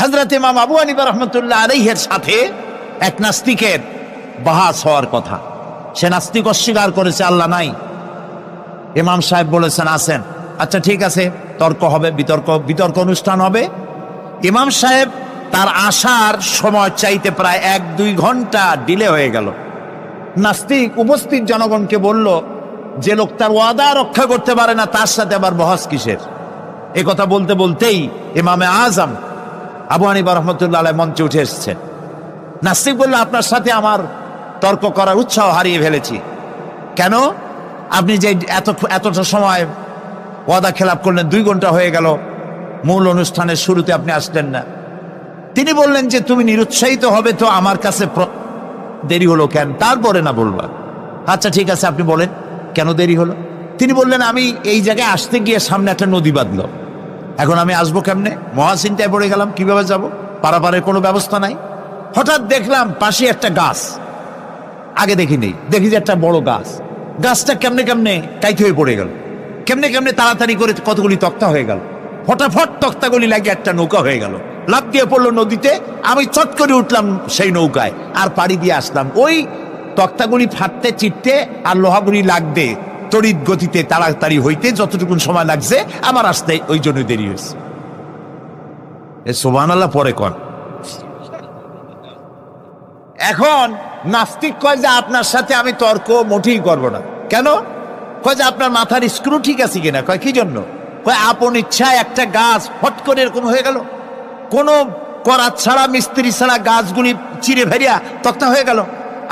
হযরত ইমাম আবু হানিফা রাহমাতুল্লাহ আলাইহির সাথে এক নাস্তিকের বাহাস হওয়ার কথা। সে নাস্তিক অস্বীকার করেছে আল্লাহ নাই। ইমাম সাহেব বলেছেন আছেন। আচ্ছা ঠিক আছে, তর্ক হবে, বিতর্ক অনুষ্ঠান হবে। ইমাম সাহেব তার আসার সময় চাইতে প্রায় 1-2 ঘন্টা ডিলে হয়ে গেল। নাস্তিক উপস্থিত জনগণকে বলল, যে লোক তার ওয়াদা রক্ষা করতে পারে না তার সাথে আবার বহস কিসের? এ কথা বলতে বলতেই ইমামে আজম আবু হানিফা রাহমাতুল্লাহ আলাইহি মঞ্চে উঠে এসেছেন। নাস্তিক বলল, আপনার সাথে আমার তর্ক করার উৎসাহ হারিয়ে ফেলেছি। কেন? আপনি যে এতটা সময় ওয়াদা খেলাপ করলেন, 2 ঘন্টা হয়ে গেল, মূল অনুষ্ঠানের শুরুতে আপনি আসলেন না। তিনি বললেন যে তুমি নিরুৎসাহিত হবে তো আমার কাছে দেরি হলো কেন? তারপরে না বলবা। আচ্ছা ঠিক আছে, আপনি বলেন কেন দেরি হলো? তিনি বললেন, আমি এই জায়গায় আসতে গিয়ে সামনে একটা নদী বাঁধলো, এখন আমি আসবো কেমনে? মহাচিন্তায় পড়ে গেলাম, কিভাবে যাব? পারাপারের কোনো ব্যবস্থা নাই। হঠাৎ দেখলাম পাশে একটা গাছ, আগে দেখিনি, দেখি যে একটা বড় গাছ। গাছটা কেমনে কেমনে কাইতে হয়ে পড়ে গেল, কেমনে কেমনে তাড়াতাড়ি করে কতগুলি তক্তা হয়ে গেল, ফটাফট তক্তাগুলি লাগে একটা নৌকা হয়ে গেল, লাফ দিয়ে পড়লো নদীতে। আমি চট করে উঠলাম সেই নৌকায় আর পাড়ি দিয়ে আসলাম। ওই তক্তাগুলি ফাটতে চিটতে আর লোহাগুলি লাগতে তড়িৎ গতিতে তাড়াতাড়ি হইতে যতটুকু সময় লাগছে আমার আসতে ওই জন্য দেরি হয়েছে। সুবহানাল্লাহ পরে কর। এখন নাস্তিক কয় যে আপনার সাথে আমি তর্ক মোটেই করবো না। কেন? কয় যে আপনার মাথার স্ক্রু ঠিক আছে কিনা। কয় কি জন্য? কয় আপন ইচ্ছায় একটা গাছ ফট করে এরকম হয়ে গেল, কোনো করাত ছাড়া মিস্ত্রি ছাড়া গাছগুলি চিরে ভেরিয়া তক্তা হয়ে গেল,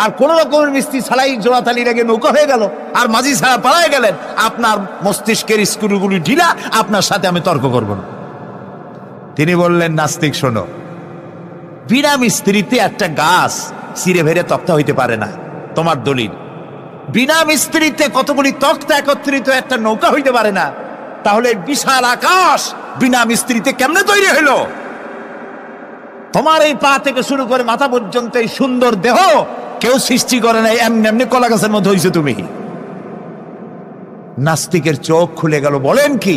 আর কোন রকমের মিস্ত্রি ছাড়াই জোড়াতালি লেগে নৌকা হয়ে গেল, আর মাঝি ছাড়া পালায় গেলেন। আপনার মস্তিষ্কের স্ক্রুগুলি ঢিলা, আপনার সাথে আমি তর্ক করব না। তিনি বললেন, নাস্তিক শোনো, বিনা মিস্ত্রিতে একটা গাছ চিরে ভেরে তক্তা হইতে পারে না। তোমার দলিল। বিনা মিস্ত্রিতে কতগুলি তক্তা একত্রিত একটা নৌকা হইতে পারে না, তাহলে বিশাল আকাশ বিনা মিস্ত্রিতে কেমনে তৈরি হইল? তোমার এই পা থেকে শুরু করে মাথা পর্যন্ত এই সুন্দর দেহ কেউ সৃষ্টি করে নাই, এমনি এমনি কলা গাছের মধ্যে হইছো তুমি। নাস্তিকের চোখ খুলে গেল। বলেন কি?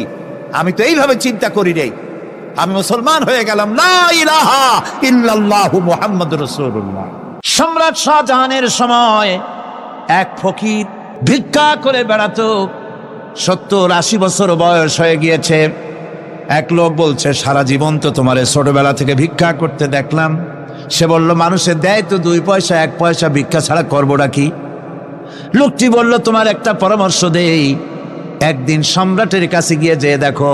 আমি তো এইভাবে চিন্তা করি রে, আমি মুসলমান হয়ে গেলাম। লা ইলাহা ইল্লাল্লাহু মুহাম্মাদুর রাসূলুল্লাহ। সম্রাট শাহজাহানের সময় এক ফকির ভিক্ষা করে বেড়াতো, 70-80 বছর বয়স হয়ে গিয়েছে। এক লোক বলছে, সারা জীবন তো তোমার ছোটবেলা থেকে ভিক্ষা করতে দেখলাম। সে বলল, মানুষে দেয় তো 2 পয়সা 1 পয়সা, ভিক্ষা ছাড়া করবোটা কি? লোকটি বলল, তোমার একটা পরামর্শ দেই, একদিন সম্রাটের কাছে গিয়ে যে দেখো,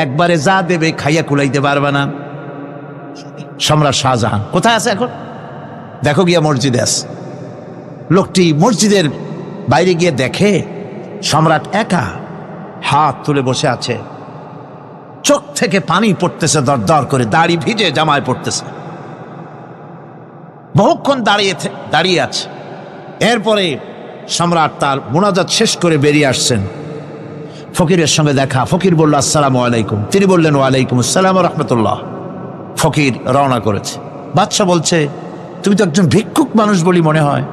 একবারে যা দেবে খাইয়া কুলাইতে পারবে না। সম্রাট শাহজাহান কোথায় আছে এখন? দেখো গিয়া মসজিদে আছে। লোকটি মসজিদের বাইরে গিয়ে দেখে সম্রাট একা হাত তুলে বসে আছে, চোখ থেকে পানি পড়তেছে দর দর করে, দাড়ি ভিজে জামায় পড়তেছে, বহুক্ষণ দাঁড়িয়ে আছে। এরপরে সম্রাট তার মুনাজাত শেষ করে বেরিয়ে আসছেন। ফকিরের সঙ্গে দেখা। ফকির বলল, আসসালামু আলাইকুম। তিনি বললেন, ওয়ালাইকুম আসসালাম রাহমাতুল্লাহ। ফকির রওনা করেছে। বাদশাহ বলছে, তুমি তো একজন ভিক্ষুক মানুষ বলি মনে হয়,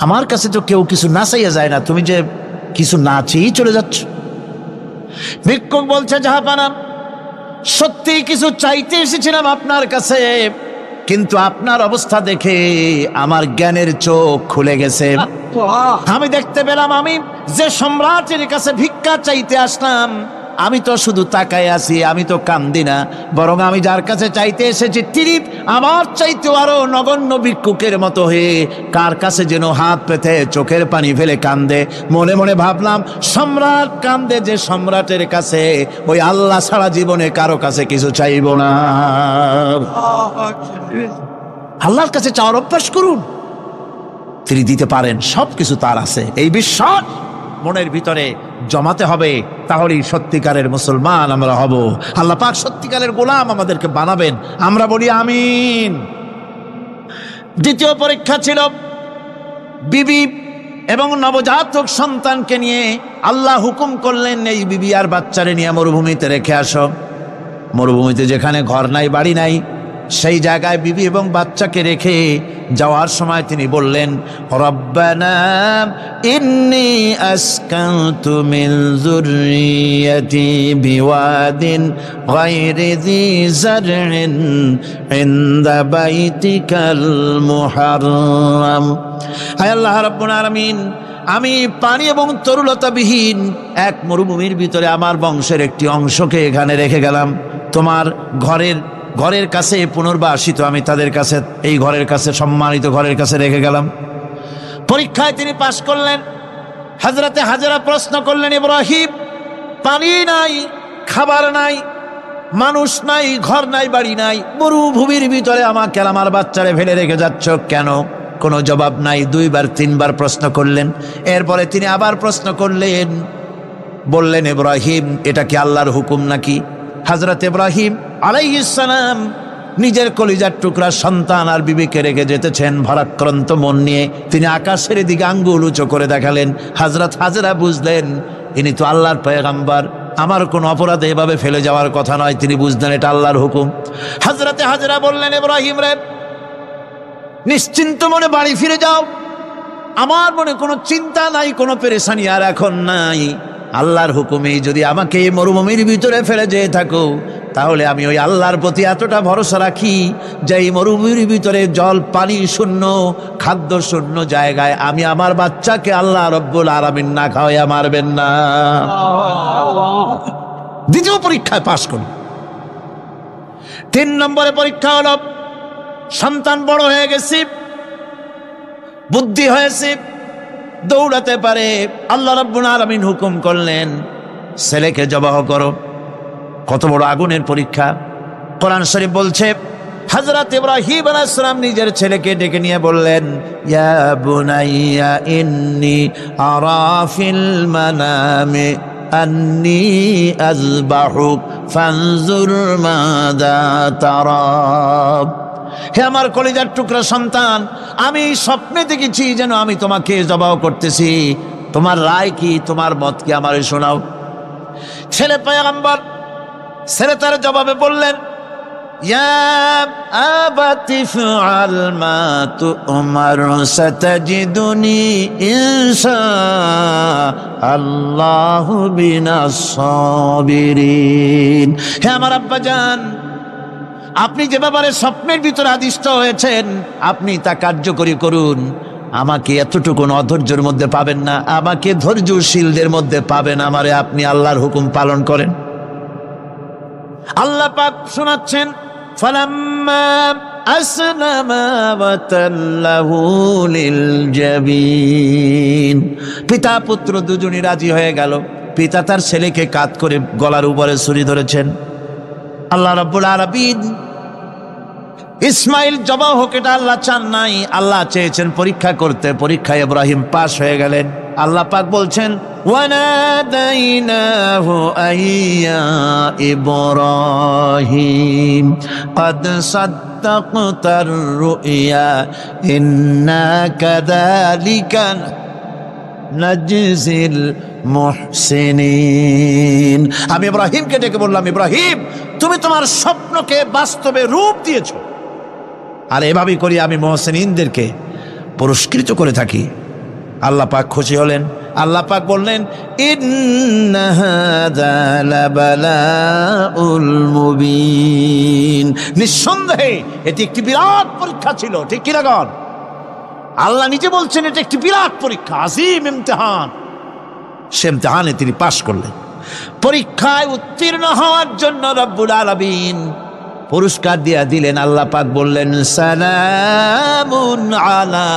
আমার কাছে তো কেউ কিছু না চাইয়া যায় না, তুমি যে কিছু না চেয়েই চলে যাচ্ছ। ভিক্ষুক বলছে, জাহাপানা, সত্যি কিছু চাইতে এসেছিলাম আপনার কাছে, কিন্তু আপনার অবস্থা দেখে আমার জ্ঞানের চোখ খুলে গেছে। আমি দেখতে পেলাম আমি যে সম্রাটের কাছে ভিক্ষা চাইতে আসলাম, আমি তো শুধু তাকায় আছি, আমি তো কান্দি না, বরং আমি যার কাছে চাইতে এসেছি তিনি আমার চাইতে আরো নগণ্য ভিক্ষুকের মতো হয়ে কার কাছে যেন হাত পেতে চোখের পানি ফেলে কান্দে। মনে মনে ভাবলাম, সম্রাট কান্দে যে সম্রাটের কাছে, ওই আল্লাহ ছাড়া জীবনে কারো কাছে কিছু চাইব না। আল্লাহর কাছে চাওয়ার অভ্যাস করুন, তিনি দিতে পারেন, সবকিছু তার আছে। এই বিশ্বাস মনের ভিতরে জমাতে হবে, তাহলেই সত্যিকারের মুসলমান আমরা হব। আল্লাহ পাক সত্যিকারের গোলাম আমাদেরকে বানাবেন, আমরা বলি আমিন। দ্বিতীয় পরীক্ষা ছিল বিবি এবং নবজাতক সন্তানকে নিয়ে। আল্লাহ হুকুম করলেন, এই বিবি আর বাচ্চারে নিয়ে মরুভূমিতে রেখে আসো। মরুভূমিতে যেখানে ঘর নাই বাড়ি নাই, সেই জায়গায় বিবি এবং বাচ্চাকে রেখে যাওয়ার সময় তিনি বললেন, রব্বানা ইন্নী আসকানতু মিন যুররিয়্যাতি বিওয়াদিন গায়রি যী যারইন ইনদা বাইতিকাল মুহাররাম। হায় আল্লাহ রাব্বুল আলামিন, আমি পানি এবং তরুলতাবিহীন এক মরুভূমির ভিতরে আমার বংশের একটি অংশকে এখানে রেখে গেলাম। তোমার ঘরের কাছে পুনর্বাসিত আমি তাদের কাছে, এই ঘরের কাছে, সম্মানিত ঘরের কাছে রেখে গেলাম। পরীক্ষায় তিনি পাশ করলেন। হযরতে হাজেরা প্রশ্ন করলেন, ইব্রাহিম, পানি নাই, খাবার নাই, মানুষ নাই, ঘর নাই, বাড়ি নাই, মরুভূমির ভিতরে আমাকে আমার বাচ্চারে ফেলে রেখে যাচ্ছ কেন? কোনো জবাব নাই। 2 বার 3 বার প্রশ্ন করলেন। এরপরে তিনি আবার প্রশ্ন করলেন, বললেন, ইব্রাহিম, এটা কি আল্লাহর হুকুম নাকি? হযরত ইব্রাহিম আলাইহিস সালাম নিজের কলিজার টুকরা সন্তান আর বিবিকে রেখে যেতেছেন ভারাক্রান্ত মন নিয়ে। তিনি আকাশের দিকে আঙ্গুল উঁচু করে দেখালেন। হযরত হাজেরা বুঝলেন ইনি তো আল্লাহর পয়গম্বর, আমার কোনো অপরাধে এভাবে ফেলে যাওয়ার কথা নয়। তিনি বুঝলেন এটা আল্লাহর হুকুম। হযরতে হাজেরা বললেন, ইব্রাহিম রে, নিশ্চিন্ত মনে বাড়ি ফিরে যাও, আমার মনে কোনো চিন্তা নাই, কোনো পেরেশানি আর এখন নাই। আল্লাহর হুকুমেই যদি আমাকে এই মরুভূমির ভিতরে ফেলে যেয়ে থাকো, তাহলে আমি ওই আল্লাহর প্রতি এতটা ভরসা রাখি যে এই মরুভূমির ভিতরে জল পানি শূন্য, খাদ্য শূন্য জায়গায় আমি আমার বাচ্চাকে আল্লাহ রব্বুল আলামিন না খাওয়াইয়া মারবেন না। দ্বিতীয় পরীক্ষায় পাশ করি। 3 নম্বরে পরীক্ষা হলো, সন্তান বড় হয়ে গেছে, বুদ্ধি হয়েছে, দৌড়াতে পারে। আল্লাহ রাব্বুল আলামিন হুকুম করলেন, ছেলেকে জবাহ করো। কত বড় আগুনের পরীক্ষা! কোরআন শরীফ বলছে, হযরত ইব্রাহিম আলাইহিস সালাম নিজের ছেলেকে ডেকে নিয়ে বললেন, ইয়া বুনাইয়া ইন্নী আরা ফিল মানামি আন্নী আযবাহুক ফানজুর মাযা তারা। হে আমার কলিজার টুকরা সন্তান, আমি স্বপ্নে দেখেছি যেন আমি তোমাকে জবাহ করতেছি, তোমার রায় কি, তোমার মত কি, আমারে শোনাও। ছেলে পয়গম্বর, ছেলে তার জবাবে বললেন, ইয়া আবাতি ফাআল মা তু'মার সাতাজিদুনি ইনশাআল্লাহু বিনাস সাবিরিন। হে আমার আব্বাজান, আপনি যে ব্যাপারে স্বপ্নের ভিতরে আদিষ্ট হয়েছেন আপনি তা কার্যকরী করুন। আমাকে এতটুকু অধৈর্যের মধ্যে পাবেন না, আমাকে ধৈর্যশীলদের মধ্যে পাবেন। আমারে আপনি আল্লাহর হুকুম পালন করেন। আল্লাহ পাক শোনাচ্ছেন, ফালাম্মা আসলামা ওয়া তাল্লাহু লিল জাবিন। পিতা পুত্র দুজনই রাজি হয়ে গেল। পিতা তার ছেলেকে কাঁধ করে গলার উপরে ছুরি ধরেছেন। আল্লাহ রাব্বুল আলামিন ইসমাইল জবাহ হোক, এটা আল্লাহ চান নাই, আল্লাহ চেয়েছেন পরীক্ষা করতে। পরীক্ষায় ইব্রাহিম পাশ হয়ে গেলেন। আল্লাহ পাক বলছেন, ওয়ানাদাইনাহু আইয়া ইব্রাহিম ক্বাদ সাদ্দাকতার রুইয়া ইন্না কাযালিকা নাজজিল মুহসিনিন। আমি ইব্রাহিমকে ডেকে বললাম, ইব্রাহিম, তুমি তোমার স্বপ্নকে বাস্তবে রূপ দিয়েছো, আর এভাবেই করি আমি মুহসিনিনদেরকে পুরস্কৃত করে থাকি। আল্লাহ পাক খুশি হলেন। আল্লাহ পাক বললেন, ইন্না হাযা লাবালাউল মুবিন। নিঃসন্দেহে এটি একটি বিরাট পরীক্ষা ছিল, ঠিক কিনা গণ? আল্লাহ নিজে বলছেন এটা একটি বিরাট পরীক্ষা, আজিম ইমতিহান। সে ইমতিহানে তিনি পাশ করলেন। পরীক্ষায় উত্তীর্ণ হওয়ার জন্য রব্বুল আলামিন পুরস্কার দিয়া দিলেন। আল্লাহ পাক বললেন, সালামুন আলা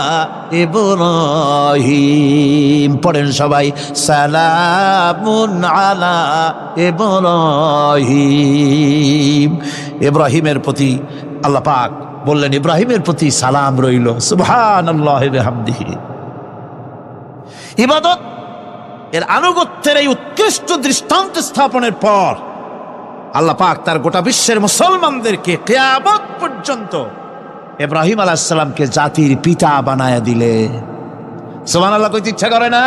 ইব্রাহিম। পড়েন সবাই, সালামুন আলা ইব্রাহিম। ইব্রাহিমের প্রতি আল্লাহ পাক বললেন, ইব্রাহিমের প্রতি সালাম রইল। সুবহানাল্লাহি ওয়া বিহামদিহি। ইবাদত এর আনুগত্যের এই উৎকৃষ্ট দৃষ্টান্ত স্থাপনের পর আল্লাহ পাক তার গোটা বিশ্বের মুসলমানদেরকে কিয়ামত পর্যন্ত ইব্রাহিম আলাইহিস সালামকে জাতির পিতা বানায়া দিলে। সুবহানাল্লাহ কইতে ইচ্ছা করে না?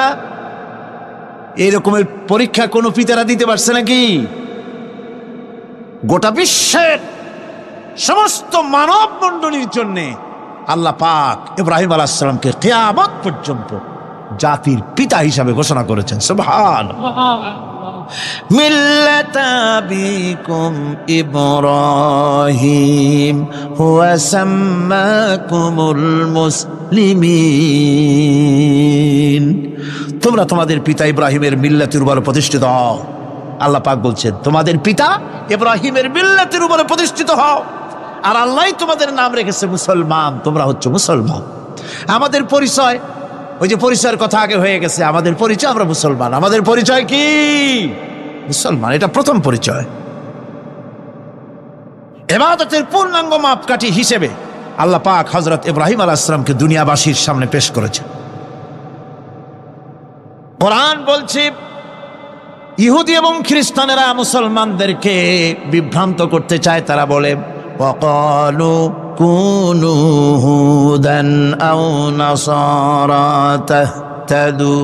এই রকমের পরীক্ষা কোন পিতারা দিতে পারছে নাকি? গোটা বিশ্বের সমস্ত মানব মণ্ডলীর জন্য আল্লাহ পাক ইব্রাহিম আলাইহিস সালামকে কিয়ামত পর্যন্ত জাতির পিতা হিসাবে ঘোষণা করেছেন। সুবহানাল্লাহ। মিল্লাতা আবিকুম ইব্রাহিম হুয়া সাম্মাকুমুল মুসলিমিন। তোমরা তোমাদের পিতা ইব্রাহিমের মিল্লাতের উপর প্রতিষ্ঠিত হও। আল্লাহ পাক বলছেন তোমাদের পিতা ইব্রাহিমের মিল্লাতের উপরে প্রতিষ্ঠিত হও, আর আল্লাহ তোমাদের নাম রেখেছে মুসলমান, তোমরা হচ্ছে মুসলমান। আমাদের পরিচয়, ওই যে পরিচয়ের কথা আগে হয়ে গেছে, আমাদের পরিচয় আমরা মুসলমান। আমাদের পরিচয় কি? মুসলমান। এটা প্রথম পরিচয়। ইবাদতের পূর্ণাঙ্গ মাপকাঠি হিসেবে আল্লাহ পাক হযরত ইব্রাহিম আলাইহিস সালামকে দুনিয়াবাসীর সামনে পেশ করেছেন। কোরআন বলছে ইহুদি এবং খ্রিস্টানেরা মুসলমানদেরকে বিভ্রান্ত করতে চায়। তারা বলে ওয়াকালু কুনু হুদান আও নাসারা তাহতাদু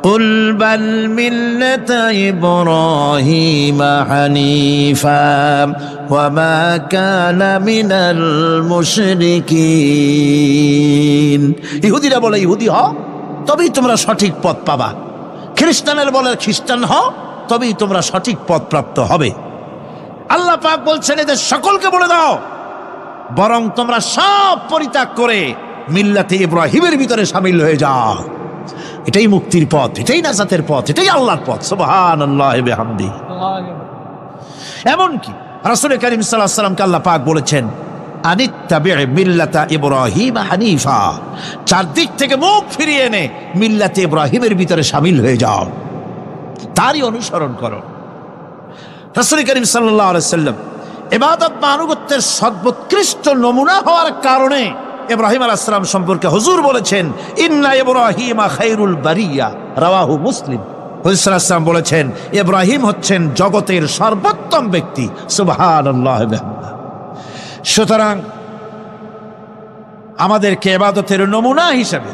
কুল বাল মিল্লাতা ইব্রাহিম হানিফা ওয়া মা কানা মিনাল মুশরিকিন। ইহুদিরা বলে ইহুদি হও তবেই তোমরা সঠিক পথ পাবা, খ্রিস্টানের বলে খ্রিস্টান হও তবেই তোমরা সঠিক পথ প্রাপ্ত হবে। আল্লাহ পাক বলছেন এদের সকলকে বলে দাও বরং তোমরা সব পরিত্যাগ করে মিল্লাতে ইব্রাহিমের ভিতরে শামিল হয়ে যাও। এটাই মুক্তির পথ, এটাই নাজাতের পথ, এটাই আল্লাহর পথ। সুবহানাল্লাহি ওয়া বিহামদিহি। এমনকি রাসূল কারীম সাল্লাল্লাহু আলাইহি ওয়াসাল্লামকে আল্লাহ পাক বলেছেন আনিত্তাবি' মিল্লাতা ইব্রাহিম হানিফা, চারদিক থেকে মুখ ফিরিয়ে এনে মিল্লাতে ইব্রাহিমের ভিতরে শামিল হয়ে যাও, তারই অনুসরণ করো। রাসূল কারীম সাল্লাল্লাহু আলাইহি ওয়াসাল্লাম ইবাদত বা আনুগত্যের সর্বোৎকৃষ্ট নমুনা হওয়ার কারণে ইব্রাহিম আলাইহিস সালাম সম্পর্কে হুজুর বলেছেন ইন্না ইব্রাহিমা খায়রুল বারিয়া, রাওয়াহু মুসলিম। হুজুর সাল্লাল্লাহু আলাইহি ওয়াসাল্লাম বলেছেন ইব্রাহিম হচ্ছেন জগতের সর্বোত্তম ব্যক্তি। সুবহানাল্লাহ। সুতরাং আমাদেরকে ইবাদতের নমুনা হিসেবে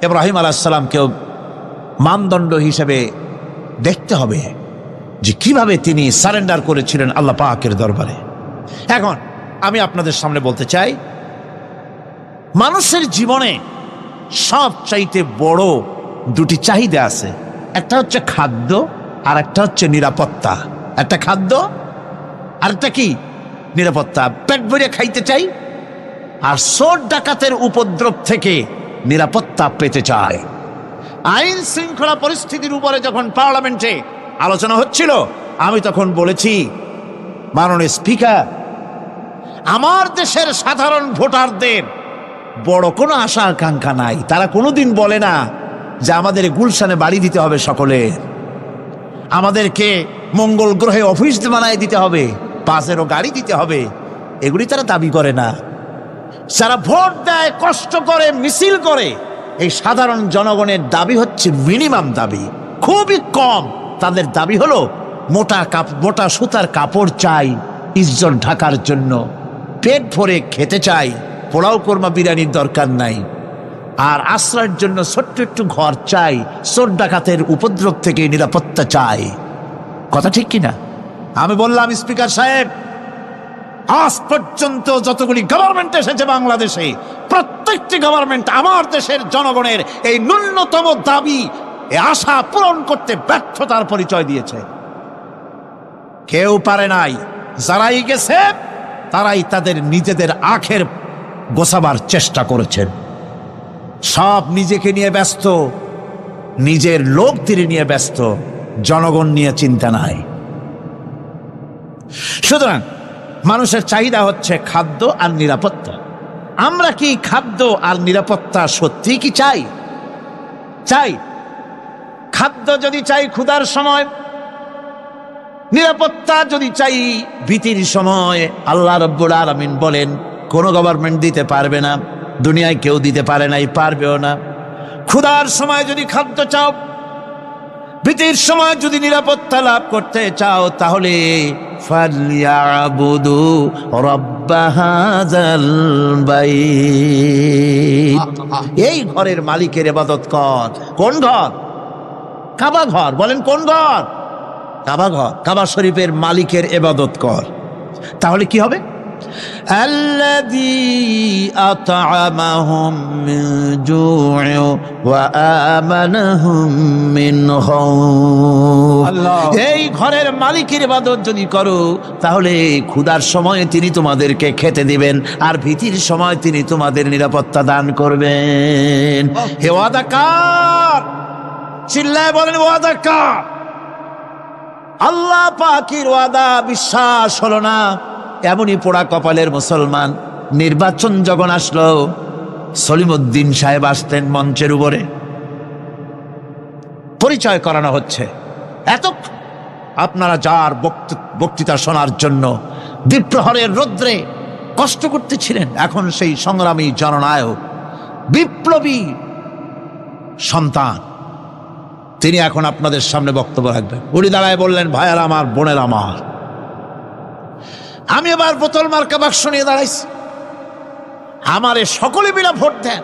ইব্রাহিম আলাইহিস সালামকেও মানদণ্ড হিসেবে দেখতে হবে যে কিভাবে তিনি সারেন্ডার করেছিলেন আল্লাহ পাকের দরবারে। এখন আমি আপনাদের সামনে বলতে চাই, মানুষের জীবনে সবচাইতে বড় দুটি চাহিদা আছে, একটা হচ্ছে খাদ্য আর একটা হচ্ছে নিরাপত্তা। একটা খাদ্য আর একটা কি? নিরাপত্তা। পেট ভরে খাইতে চাই আর চোর ডাকাতের উপদ্রব থেকে নিরাপত্তা পেতে চায়। আইন শৃঙ্খলা পরিস্থিতির উপরে যখন পার্লামেন্টে আলোচনা হচ্ছিল, আমি তখন বলেছি মাননীয় স্পিকার, আমার দেশের সাধারণ ভোটারদের বড় কোনো আশা আকাঙ্ক্ষা নাই। তারা কোনোদিন বলে না যে আমাদের গুলশানে বাড়ি দিতে হবে সকলের, আমাদেরকে মঙ্গল গ্রহে অফিস বানায় দিতে হবে, বাসেরও গাড়ি দিতে হবে, এগুলি তারা দাবি করে না। যারা ভোট দেয়, কষ্ট করে, মিছিল করে, এই সাধারণ জনগণের দাবি হচ্ছে মিনিমাম দাবি, খুবই কম। তাদের দাবি হলো মোটা সুতার কাপড় চাই ইজ্জত ঢাকার জন্য, পেট ভরে খেতে চাই, পোলাও কোরমা বিরিয়ানির দরকার নাই, আর আশ্রয়ের জন্য ছোট্ট একটু ঘর চাই, চোর ডাকাতের উপদ্রব থেকে নিরাপত্তা চাই। কথা ঠিক কিনা? আমি বললাম স্পিকার সাহেব, আজ পর্যন্ত যতগুলি গভর্নমেন্ট এসেছে বাংলাদেশে, প্রত্যেকটি গভর্নমেন্ট আমার দেশের জনগণের এই ন্যূনতম দাবি, এই আশা পূরণ করতে ব্যর্থতার পরিচয় দিয়েছে। কেউ পারে নাই। যারাই গেছে তারাই তাদের নিজেদের আখের গোছাবার চেষ্টা করেছেন। সব নিজেকে নিয়ে ব্যস্ত, নিজের লোকদের নিয়ে ব্যস্ত, জনগণ নিয়ে চিন্তা নাই। সুতরাং মানুষের চাহিদা হচ্ছে খাদ্য আর নিরাপত্তা। আমরা কি খাদ্য আর নিরাপত্তা সত্যি কি চাই? চাই। খাদ্য যদি চাই ক্ষুধার সময়, নিরাপত্তা যদি চাই ভীতির সময়, আল্লাহ রাব্বুল আলামিন বলেন কোন গভর্নমেন্ট দিতে পারবে না, দুনিয়ায় কেউ দিতে পারে নাই, পারবেও না। ক্ষুধার সময় যদি খাদ্য চাও, ভীতির সময় যদি নিরাপত্তা লাভ করতে চাও, তাহলে ফালইয়াবুদু রাব্ব হাযাল বাইত, এই ঘরের মালিকের ইবাদত কর। কোন ঘর? কাবা ঘর। বলেন কোন ঘর? কাবা ঘর। কাবা শরীফের মালিকের ইবাদত কর। তাহলে কি হবে? الذي أطعمهم من جوع وآمنهم من خوف এই ঘরের মালিকের ইবাদত যদি করো তাহলে ক্ষুধার সময়ে তিনি তোমাদেরকে খেতে দিবেন আর ভীতির সময় তিনি তোমাদের নিরাপত্তা দান করবেন। হে ওয়াদাকার, চিল্লায় বলেন ওয়াদাকার। আল্লাহ পাকের ওয়াদা বিশ্বাস হলো না, এমনই পোড়া কপালের মুসলমান। নির্বাচন যখন আসলো, সলিমউদ্দিন সাহেব আসতেন মঞ্চের উপরে, পরিচয় করানো হচ্ছে। এত আপনারা যার বক্তৃতা শোনার জন্য দ্বীপ্রহরের রৌদ্রে কষ্ট করতেছিলেন, এখন সেই সংগ্রামী জননায়ক বিপ্লবী সন্তান, তিনি এখন আপনাদের সামনে বক্তব্য রাখবেন। উনি দাঁড়ায় বললেন, ভাইয়ার আমার, বোনের আমার, আমি এবার বোতল মার্কা বাক্স নিয়ে দাঁড়াইছি, আমারে সকলে মিলে ভোট দেন।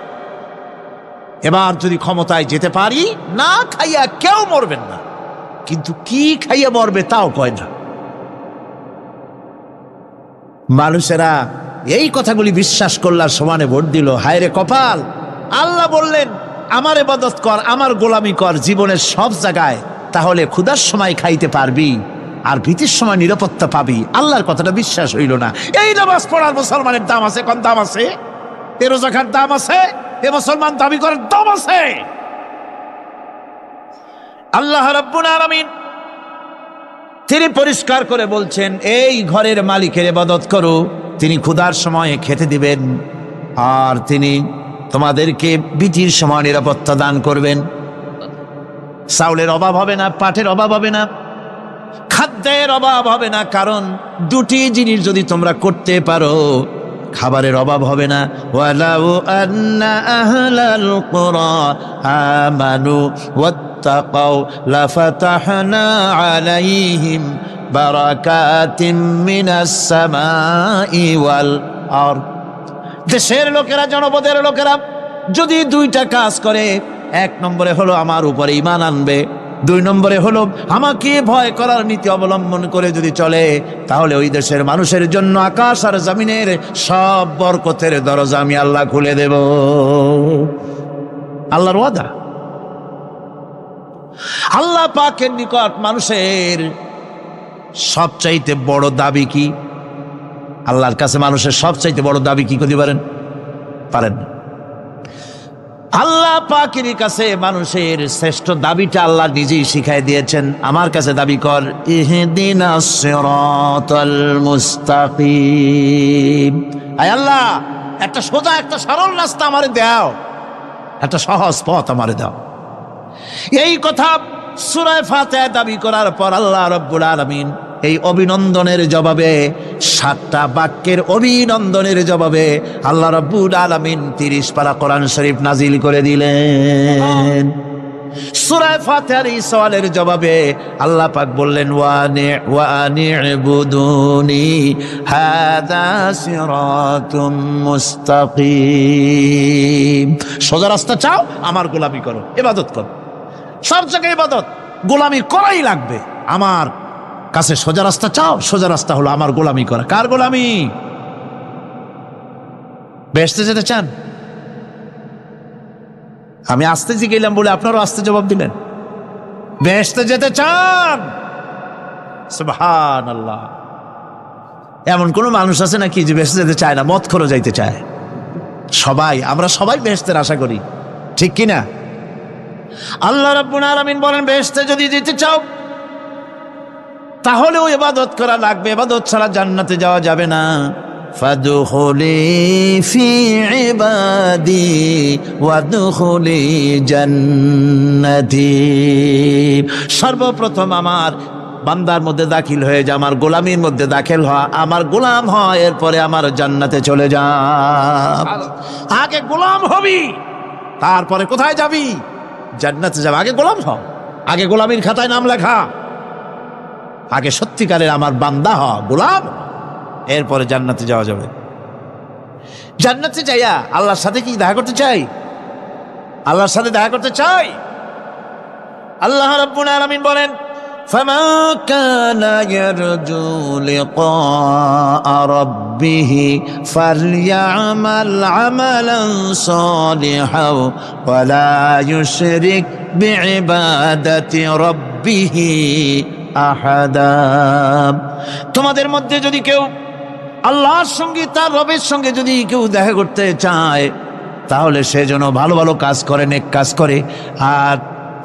এবার যদি ক্ষমতায় যেতে পারি, না খাইয়া কেউ মরবেন না, কিন্তু কি খাইয়া মরবে তাও কয় না। মানুষেরা এই কথাগুলি বিশ্বাস করলার সমানে ভোট দিল। হায় রে কপাল! আল্লাহ বললেন, আমার ইবাদত কর, আমার গোলামি কর জীবনের সব জায়গায়, তাহলে ক্ষুধার সময় খাইতে পারবি আর ভীতির সময় নিরাপত্তা পাবি। আল্লাহর কথাটা বিশ্বাস হইল না। এই নামাজ পড়ার মুসলমানের দাম আছে, কোন দাম আছে? এ রোজাকার দাম আছে, এ মুসলমান দাবি করার দাম আছে। আল্লাহ রাব্বুল আলামিন তিনি পরিষ্কার করে বলছেন, এই ঘরের মালিকের ইবাদত করো, তিনি ক্ষুধার সময়ে খেতে দিবেন আর তিনি তোমাদেরকে ভীতির সময় নিরাপত্তা দান করবেন। চাউলের অভাব হবে না, পাটের অভাব হবে না, খাদ্যের অভাব হবে না, কারণ দুটি জিনিস যদি তোমরা করতে পারো, খাবারের অভাব হবে না। ওয়ালাউ আন্না আহলাল কুরা আমানু ওয়াত্তাকাউ লাফাতাহনা আলাইহিম বারাকাতিম মিনাস সামাই ওয়াল আরদ। দেশের লোকেরা, জনপদের লোকেরা যদি দুইটা কাজ করে, এক নম্বরে হলো আমার উপরে ঈমান আনবে, দুই নম্বরে হলো আমাকে ভয় করার নীতি অবলম্বন করে যদি চলে, তাহলে ওই দেশের মানুষের জন্য আকাশ আর জমিনের সব বরকতের দরজা আমি আল্লাহ খুলে দেব। আল্লাহর ওয়াদা। আল্লাহ পাকের নিকট মানুষের সবচাইতে বড় দাবি কি? আল্লাহর কাছে মানুষের সবচাইতে বড় দাবি কি করতে পারেন? পারেন না। আল্লাহ পাকের কাছে মানুষের শ্রেষ্ঠ দাবিটা আল্লাহ নিজেই শিখাই দিয়েছেন। আমার কাছে দাবি কর, ইহদিনাস সিরাতাল মুস্তাকিম। আয় আল্লাহ, একটা সোজা, একটা সরল রাস্তা আমারে দাও, একটা সহজ পথ আমারে দাও। এই কথা সূরা ফাতিহা দাবি করার পর আল্লাহ রাব্বুল আলামিন এই অভিনন্দনের জবাবে, 7টা বাক্যের অভিনন্দনের জবাবে আল্লাহ রাব্বুল আলামিন 30 পারা কোরআন শরীফ নাজিল করে দিলেন। সূরা ফাতিহার এই সওয়ালের জবাবে আল্লাহ পাক বললেন, ওয়া আনি'বুদুনি হাযা সিরাতুম মুস্তাকিম। সোজা রাস্তা চাও, আমার গোলামি করো, ইবাদত করো। সব জায়গায় ইবাদত, গোলামি করাই লাগবে। আমার কাছে সোজা রাস্তা চাও, সোজা রাস্তা হলো আমার গোলামি করা। কার গোলামি? বেহেশতে যেতে চান? আমি আস্তে জিগেলাম বলে আপনারও আস্তে জবাব দিলেন। বেহেশতে যেতে চান? সুবহানাল্লাহ। এমন কোন মানুষ আছে নাকি যে বেহেশতে যেতে চায় না? মদ খোরও যাইতে চায়। সবাই, আমরা সবাই বেহেশতের আশা করি, ঠিক কিনা? আল্লাহ রাব্বুল আলামিন বলেন, বেহেশতে যদি যেতে চাও তাহলেও ইবাদত করা লাগবে, ইবাদত ছাড়া জান্নাতে যাওয়া যাবে না। ফাদখুলি ফি ইবাদি ওয়াদখুলি জান্নাতি। সর্বপ্রথম আমার বান্দার মধ্যে দাখিল হয়ে যা, আমার গোলামির মধ্যে দাখিল হওয়া, আমার গোলাম হয়, এরপরে আমার জান্নাতে চলে যা। আগে গোলাম হবি, তারপরে কোথায় যাবি? জান্নাতে যাবে। আগে গোলাম হ, আগে গোলামির খাতায় নাম লেখা, আগে সত্যিকারের আমার বান্দা হ, গোলাম, এরপরে জান্নাতে যাওয়া যাবে। জান্নাতে যাইয়া আল্লাহর সাথে কি দেখা করতে চাই? আল্লাহর সাথে দেখা করতে চাই। আল্লাহ রাব্বুল আলামিন বলেন, فمن كان يرجو لقاء ربه فليعمل عملا صالحا ولا يشرك بعبادة ربه أحدا। তোমাদের মধ্যে যদি কেউ আল্লাহর সঙ্গে তার রবের সঙ্গে যদি কেউ দেখা করতে চায় তাহলে সে যেন ভালো ভালো কাজ করে, নেক কাজ করে, আর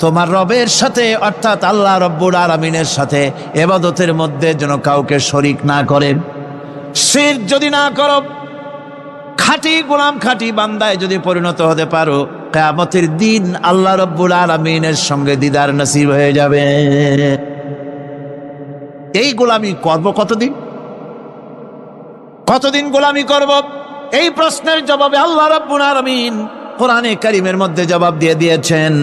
তোমার রবের সাথে অর্থাৎ আল্লাহ রব্বুল আলামিনের সাথে ইবাদতের মধ্যে যেন কাউকে শরীক না করেন। শিরক যদি না করো, খাঁটি গোলাম খাঁটি বান্দায় যদি পরিণত হতে পারো, কিয়ামতের দিন আল্লাহ রব্বুল আলামিনের সঙ্গে দিদার নসিব হয়ে যাবে। এই গোলামি করব কতদিন? কতদিন গোলামি করব? এই প্রশ্নের জবাবে আল্লাহ রাব্বুল আলামিন কোরআনে কারীমের মধ্যে জবাব দিয়ে দিয়েছেন,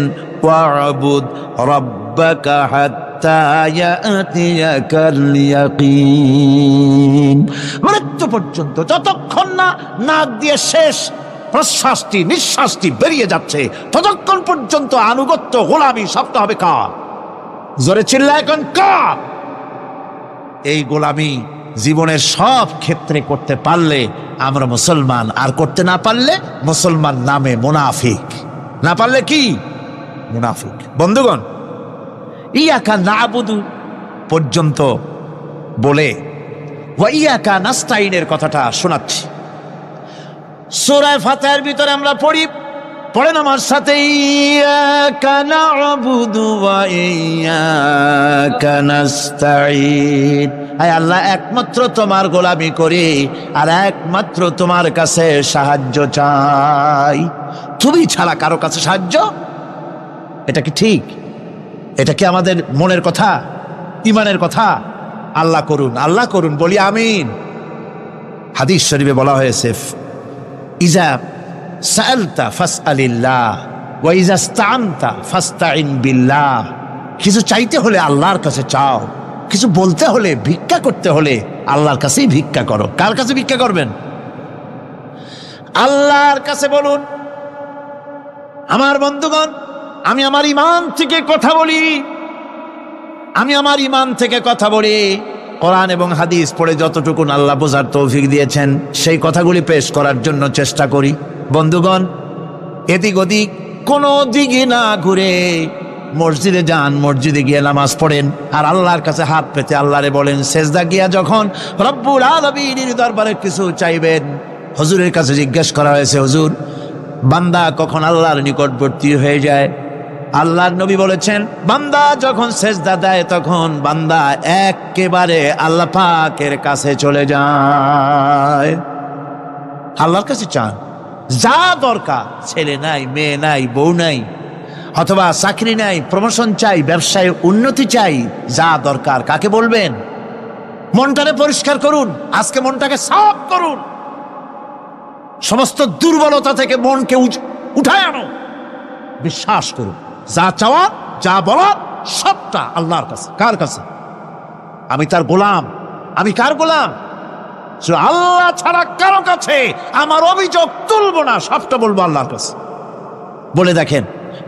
ওয়া'বুদ রাব্বাকা হাত্তা ইয়াতিয়াকাল ইয়াকিন। মৃত্যু পর্যন্ত, যতক্ষণ না নাক দিয়ে শেষ প্রশ্বাসটি নিঃশ্বাসটি বেরিয়ে যাচ্ছে, ততক্ষণ পর্যন্ত আনুগত্য গোলামি সবটা হবে কার? জোরে চিল্লায় এখন কার? এই গোলামি জীবনের সব ক্ষেত্রে করতে পারলে আমরা মুসলমান, আর করতে না পারলে মুসলমান নামে মুনাফিক। না পারলে কি? মুনাফিক। বন্ধুগণ, ইয়াকা নাবুদু পর্যন্ত বলে ওয়া ইয়াকা নাস্তাইনের কথাটা শোনাচ্ছি। সূরা ফাতিহার ভিতরে আমরা পড়ি, পড়েন আমার সাথে, ইয়াকা নাবুদু ওয়া ইয়াকা নাস্তাইন। আয় আল্লাহ, একমাত্র তোমার গোলামি করি আর একমাত্র তোমার কাছে সাহায্য চাই। তুমি ছাড়া কারো কাছে সাহায্য? এটা কি ঠিক? এটা কি আমাদের মনের কথা, ইমানের কথা? আল্লাহ করুন, আল্লাহ করুন, বলি আমিন। হাদিস শরীফে বলা হয়েছে, ইজা সাআলতা ফাসআলিল্লাহ ওয়া ইজা ইসতাআনতা ফাসতাইন বিল্লাহ। কিছু চাইতে হলে আল্লাহর কাছে চাও, কিছু বলতে হলে, ভিক্ষা করতে হলে আল্লাহর কাছেই ভিক্ষা করো। কার কাছে ভিক্ষা করবেন? আল্লাহর কাছে বলুন। আমার বন্ধুগণ, আমি আমার ঈমান থেকে কথা বলি, আমি আমার ঈমান থেকে কথা বলি। কোরআন এবং হাদিস পড়ে যতটুকু আল্লাহ বোঝার তৌফিক দিয়েছেন সেই কথাগুলি পেশ করার জন্য চেষ্টা করি। বন্ধুগণ, এদিক ওদিক কোনো দিকে না ঘুরে মসজিদে যান, মসজিদে গিয়ে নামাজ পড়েন, আর আল্লাহর কাছে হাত পেতে আল্লাহরে বলেন। সেজদা গিয়া যখন রব্বুল আলামিনের দরবারে কিছু চাইবেন, হুজুরের কাছে জিজ্ঞেস করা হয়েছে, হুজুর, বান্দা কখন আল্লাহর নিকটবর্তী হয়ে যায়? আল্লাহর নবী বলেছেন, বান্দা যখন সেজদা দেয় তখন বান্দা একেবারে আল্লাহ পাকের কাছে চলে যায়। আল্লাহর কাছে চান, যা দরকার, ছেলে নাই, মেয়ে নাই, বউ নাই, অথবা চাকরি নাই, প্রমোশন চাই, ব্যবসায় উন্নতি চাই, যা দরকার কাকে বলবেন? মনটাকে পরিষ্কার করুন, আজকে মনটাকে সাফ করুন, সমস্ত দুর্বলতা থেকে মনকে উঠায় আনো, বিশ্বাস করুন, যা চাওয়ার, যা বলার সবটা আল্লাহর কাছে। কার কাছে? আমি তার গোলাম। আমি কার গোলাম? আল্লাহ ছাড়া কারো কাছে আমার অভিযোগ তুলবো না, সবটা বলবো আল্লাহর কাছে। বলে দেখেন,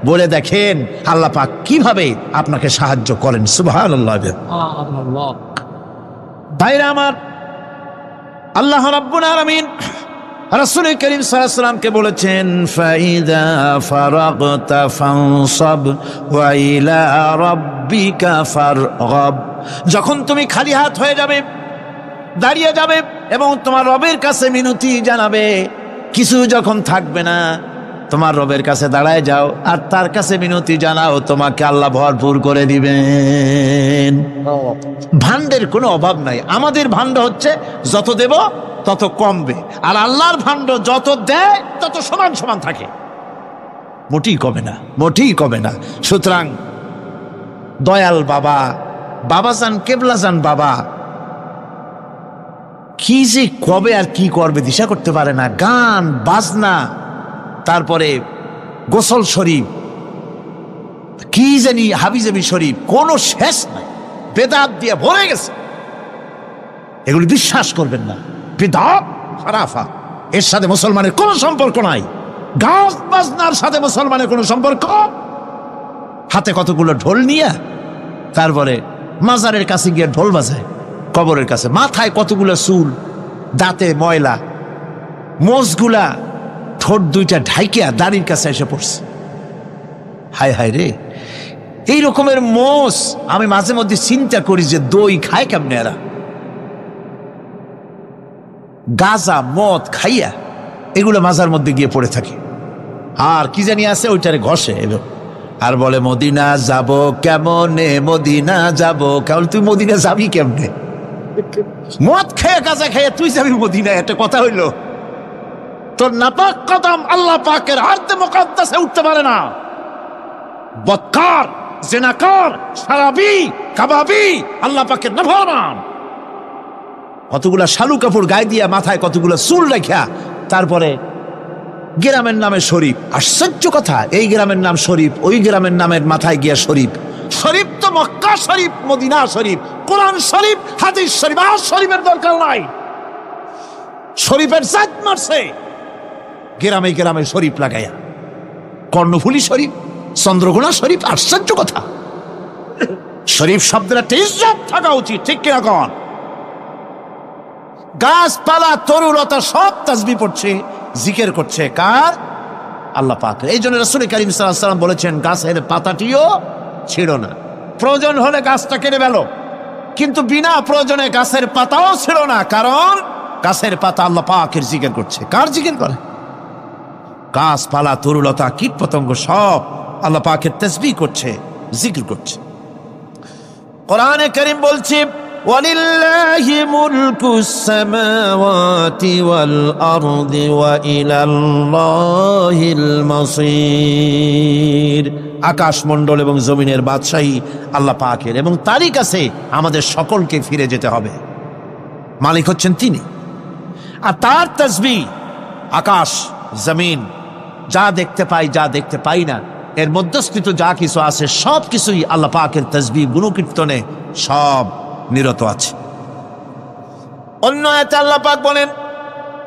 বলে দেখেন আল্লাহ পাক কিভাবে আপনাকে সাহায্য করেন। সুবহানাল্লাহ। ভাইরা আমার, আল্লাহ রাব্বুল আলামিন রাসূল করিম সাল্লাল্লাহু আলাইহি ওয়াসাল্লামকে বলেছেন, ফাইদা ফারাগতা ফানসাব ওয়া ইলা রাব্বিকা ফারগাব। যখন তুমি খালি হাত হয়ে যাবে, দাঁড়িয়ে যাবে এবং তোমার রবের কাছে মিনতি জানাবে, কিছু যখন থাকবে না, তোমার রবের কাছে দাঁড়ায় যাও আর তার কাছে মিনতি জানাও, তোমাকে আল্লাহ ভরপুর করে দিবেন। ভান্ডের কোনো অভাব নাই। আমাদের ভান্ড হচ্ছে যত দেব তত কমবে, আর আল্লাহর ভান্ড যত দেয় তত সমান সমান থাকে, মোটেই কমে না, মোটেই কমে না। সুতরাং দয়াল বাবা, বাবাজান, কেবলাজান বাবা কি যে কবে আর কি করবে দিশা করতে পারে না। গান বাজনা, তারপরে গোসল শরীফ, কি জানি হাবিজাবি শরীফ, কোনো শেষ নাই, বেদাত দিয়ে ভরে গেছে। এগুলি বিশ্বাস করবেন না, বেদাত খারাফা, এর সাথে মুসলমানের কোনো সম্পর্ক নাই। গান বাজনার সাথে মুসলমানের কোনো সম্পর্ক। হাতে কতগুলো ঢোল নিয়ে তারপরে মাজারের কাছে গিয়ে ঢোল বাজায়, কবরের কাছে, মাথায় কতগুলো চুল, দাঁতে ময়লা, মোষগুলা ঠোঁট দুইটা ঢাইকিয়া দাড়ির কাছে এসে পড়ছে। হায় হায় রে, এই রকমের মোষ আমি মাঝে মধ্যে চিন্তা করি যে দই খায় কেমনে এরা, গাঁজা মদ খাইয়া এগুলো মাজার মধ্যে গিয়ে পড়ে থাকে, আর কি জানি আছে ওইটারে ঘষে আর বলে মদিনা যাব কেমনে, মদিনা যাব কেমন। তুই মদিনা যাবি কেমনে? মদ খেয়ে গাঁজা খেয়ে তুই যাবি মদিনা? একটা কথা হইল? তোর নাপাক কদম আল্লাহ পাকের আরদে মুকাদ্দাসে উঠতে পারে না। বদকার, জিনাকার, শারাবি, কাবাবি, আল্লাহ পাকের নাফরমান, কতগুলা শালু কাপড় গায়ে দিয়া মাথায় কতগুলা চুল রাখিয়া তারপরে গ্রামের নামে শরীফ। আশ্চর্য কথা, এই গ্রামের নাম শরীফ, ওই গ্রামের নামের মাথায় গিয়া শরীফ। শরীফ তো মক্কা শরীফ, মদিনা শরীফ, কোরআন শরীফ, হাদিস শরীফ, আর শরীফের দরকার নাই। শরীফের জাত মারছে গ্রামে গ্রামে শরীফ লাগাইয়া, কর্ণফুলী শরীফ, চন্দ্রকোনা শরীফ। আশ্চর্য কথা, শরীফ শব্দের একটা ইজ্জত থাকা উচিত, ঠিক কিনা কন? গাছপালা তরুলতা সব তাসবিহ পড়ছে, জিকির করছে কার? আল্লাহ পাক। এই জন্য রাসূল কারীম সাল্লাল্লাহু আলাইহি ওয়াসাল্লাম বলেছেন গাছের পাতাটিও ছিঁড়ো না, প্রয়োজন হলে গাছটা কেটে ফেলো, কিন্তু বিনা প্রয়োজনে গাছের পাতাও ছিঁড়ো না, কারণ গাছের পাতা আল্লাহ পাকের জিকির করছে। কার জিকির করে? গাছপালা তরুলতা কীট পতঙ্গ সব আল্লাহ পাকের তাসবিহ করছে, জিকির করছে। কোরআনে কারীম বলছে ওয়ালিল্লাহি মুলকুস সামাওয়াতি ওয়াল আরদি ওয়া ইলাল্লাহিল মাসির। আকাশ মণ্ডল এবং জমিনের বাদশাহী আল্লাহ পাকের, এবং তারই কাছে আমাদের সকলকে ফিরে যেতে হবে। মালিক হচ্ছেন তিনি, আর তার তাসবিহ আকাশ জমিন যা দেখতে পাই যা দেখতে পাই না, এর মধ্যস্থিত যা কিছু আছে সব কিছুই আল্লাহ পাকের তাসবিহ গুণকীর্তনে সব নিরত আছে। অন্য আয়াতে আল্লাহ পাক বলেন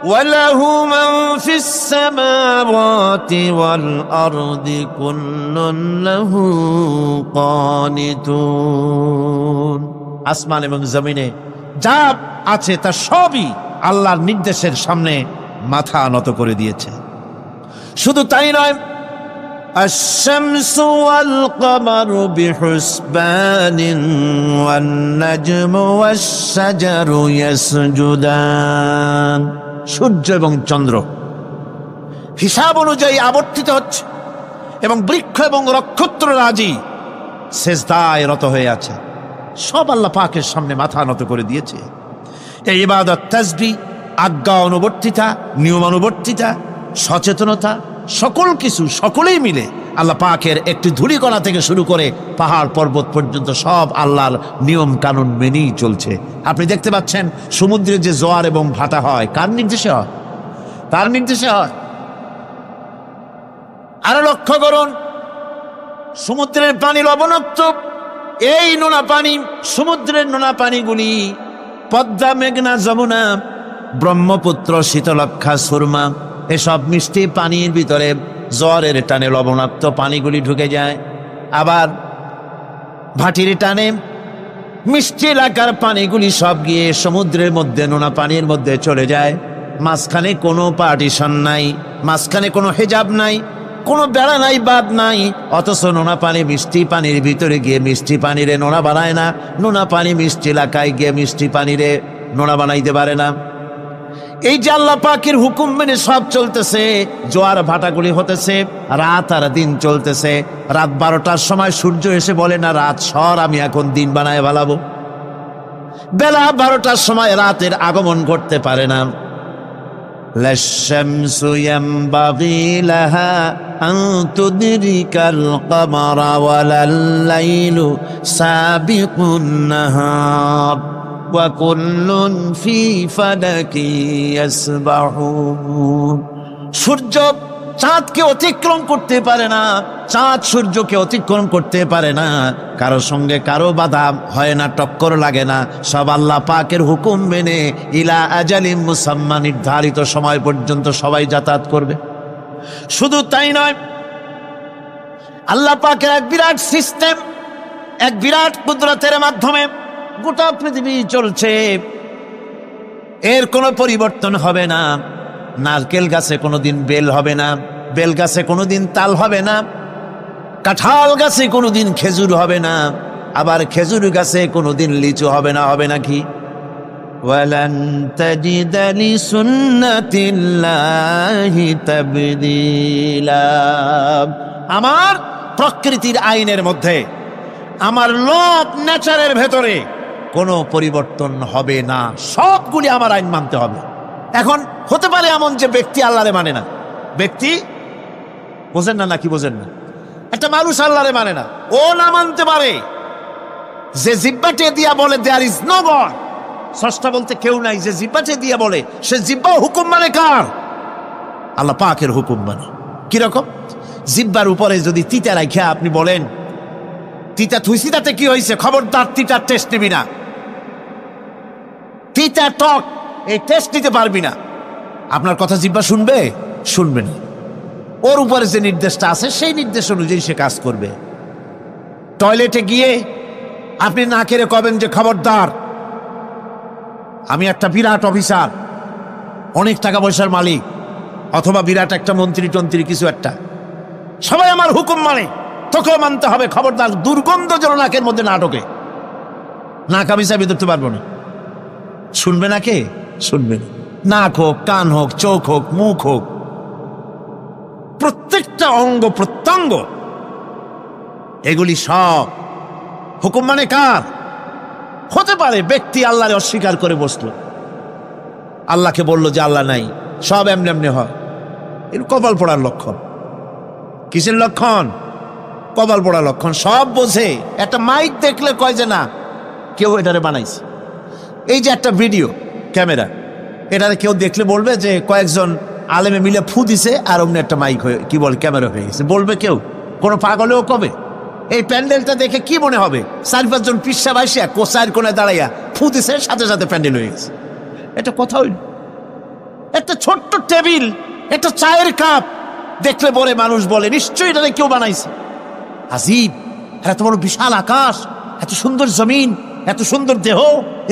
ওয়ালাহু মান ফিস সামাওয়াতি ওয়াল আরদি কুল্লুন লাহু কানিতুন। আসমান এবং জমিনে যা আছে তা সবই আল্লাহর নির্দেশের সামনে মাথা নত করে দিয়েছে। শুধু তাই নয়, الشمس والقمر بحسبان والنجم والشجر يسجدان। সূর্য এবং চন্দ্র হিসাব অনুযায়ী আবর্তিত হচ্ছে, এবং বৃক্ষ এবং নক্ষত্র রাজি সেজদায় রত হয়ে আছে। সব আল্লাহ পাকের সামনে মাথা নত করে দিয়েছে। এই ইবাদত, তাসবিহ, আজ্ঞা অনুবর্তিতা, নিয়মানুবর্তিতা, সচেতনতা, সকল কিছু সকলেই মিলে আল্লাহ পাকের একটি ধূলিকণা থেকে শুরু করে পাহাড় পর্বত পর্যন্ত সব আল্লাহর নিয়ম কানুন মেনেই চলছে। আপনি দেখতে পাচ্ছেন সমুদ্রে যে জোয়ার এবং ভাটা হয় কার নির্দেশে হয়? তার নির্দেশে হয়। আরো লক্ষ্য করুন, সমুদ্রের পানি লবণাক্ত, এই নোনা পানি, সমুদ্রের নোনা পানিগুলি পদ্মা, মেঘনা, যমুনা, ব্রহ্মপুত্র, শীতলক্ষা, সুরমা, এসব মিষ্টি পানির ভিতরে জ্বরের টানে লবণাক্ত পানিগুলি ঢুকে যায়। আবার ভাটির টানে মিষ্টি এলাকার পানিগুলি সব গিয়ে সমুদ্রের মধ্যে নোনা পানির মধ্যে চলে যায়। মাঝখানে কোনো পার্টিশন নাই, মাঝখানে কোনো হেজাব নাই, কোনো বেড়া নাই, বাদ নাই। অথচ নোনা পানি মিষ্টি পানির ভিতরে গিয়ে মিষ্টি পানিরে নোনা বানায় না, নোনা পানি মিষ্টি এলাকায় গিয়ে মিষ্টি পানিরে নোনা বানাইতে পারে না। এই যে আল্লাহ পাকের হুকুম মেনে সব চলতেছে, জোয়ার ভাটাগুলি হতেছে, রাত আর দিন চলতেছে। রাত 12টার সময় সূর্য এসে বলে না রাত সর, আমি এখন দিন বানায় ভালাবো। বেলা 12টার সময় রাতের আগমন ঘটতে পারে না। লাশ-শামসু ইয়ামবাগি লাহা আন তুদরিকাল কমারা ওয়ালাল লাইলু সাবিকুন নাহার ওয়া কুল্লুন ফি ফালাকি ইয়াসবাহুন। সূর্য চাঁদকে অতিক্রম করতে পারে না, চাঁদ সূর্যকে অতিক্রম করতে পারে না, কারো সঙ্গে কারো বাধা হয় না, টক্কর লাগে না। সব আল্লাহ পাকের হুকুম মেনে ইলা আজালিম মুসাম্মা, নির্ধারিত সময় পর্যন্ত সবাই যাতায়াত করবে। শুধু তাই নয়, আল্লাহ পাকের এক বিরাট সিস্টেম, এক বিরাট কুদরতের মাধ্যমে গোটা পৃথিবী চলছে, এর কোনো পরিবর্তন হবে না। নারকেল গাছে কোনোদিন বেল হবে না, বেল গাছে কোনোদিন তাল হবে না, কাঁঠাল গাছে কোনোদিন খেজুর হবে না, আবার খেজুর গাছে কোনোদিন লিচু হবে না। হবে নাকি? ওয়ালান তাজিদা লিসুন্নাতিল্লাহি তাবদীলা। আমার প্রকৃতির আইনের মধ্যে, আমার ল অফ নেচারের ভেতরে কোনো পরিবর্তন হবে না। সবগুলি আমার আইন মানতে হবে। এখন হতে পারে এমন যে ব্যক্তি আল্লাহরে মানে না, ব্যক্তি বোঝেন না নাকি বোঝেন না, একটা মানুষ আল্লাহরে মানে না, ও না মানতে পারে যে জিব্বাটে দিয়া বলে দেয়ার ইজ নো গড, স্রষ্টা বলতে কেউ নাই, যে জিব্বাটে দিয়া বলে সে জিব্বা হুকুম মানে কার? আল্লাহ পাকের হুকুম মানে। কিরকম? জিব্বার উপরে যদি তিতা রাখিয়া আপনি বলেন তিতা থুইছি তাতে কি হয়েছে, খবরদার তিতার টেস্ট নিবি না, তিতা টক এই টেস্ট নিতে পারবি না, আপনার কথা জিব্বা শুনবে? শুনবে না। ওর উপরে যে নির্দেশটা আছে সেই নির্দেশ অনুযায়ী সে কাজ করবে। টয়লেটে গিয়ে আপনি না কেড়ে কবেন যে খবরদার, আমি একটা বিরাট অফিসার, অনেক টাকা পয়সার মালিক, অথবা বিরাট একটা মন্ত্রী টন্ত্রী কিছু একটা, সবাই আমার হুকুম মানে, তোকেও মানতে হবে, খবরদার দুর্গন্ধ যেন নাকের মধ্যে না ঢোকে, নাক আমি চাবি ধরতে পারবো না। শুনবে না কে? শুনবে না। নাক হোক, কান হোক, চোখ হোক, মুখ হোক, প্রত্যেকটা অঙ্গ প্রত্যঙ্গ, এগুলি সব হুকুম মানে কার? হতে পারে ব্যক্তি আল্লাহরে অস্বীকার করে বসলো, আল্লাহকে বলল যে আল্লাহ নাই, সব এমনি এমনি হয়, এর কপাল পড়ার লক্ষণ। কিসের লক্ষণ? কপাল পড়ার লক্ষণ। সব বোঝে, একটা মাইক দেখলে কয় যে না কেউ এটারে বানাইছে। এই যে একটা ভিডিও ক্যামেরা, এটারে কেউ দেখলে বলবে যে কয়েকজন আলেমে মিলে ফু দিছে আর অমনি একটা মাইক হয়ে কি বল ক্যামেরা হয়ে গেছে, বলবে কেউ? কোনো পাগলেও কবে? এই প্যান্ডেলটা দেখে কি মনে হবে? 4-5 জন পিসা বাইসিয়া কোচার কোণে দাঁড়াইয়া ফু দিছে, সাথে সাথে প্যান্ডেল হয়ে গেছে। এটা কথা হইল? একটা ছোট্ট টেবিল, একটা চায়ের কাপ দেখলে পরে মানুষ বলে নিশ্চয়ই এটা কেউ বানাইছে। আজীব, এত বড় বিশাল আকাশ, এত সুন্দর জমিন, এত সুন্দর দেহ,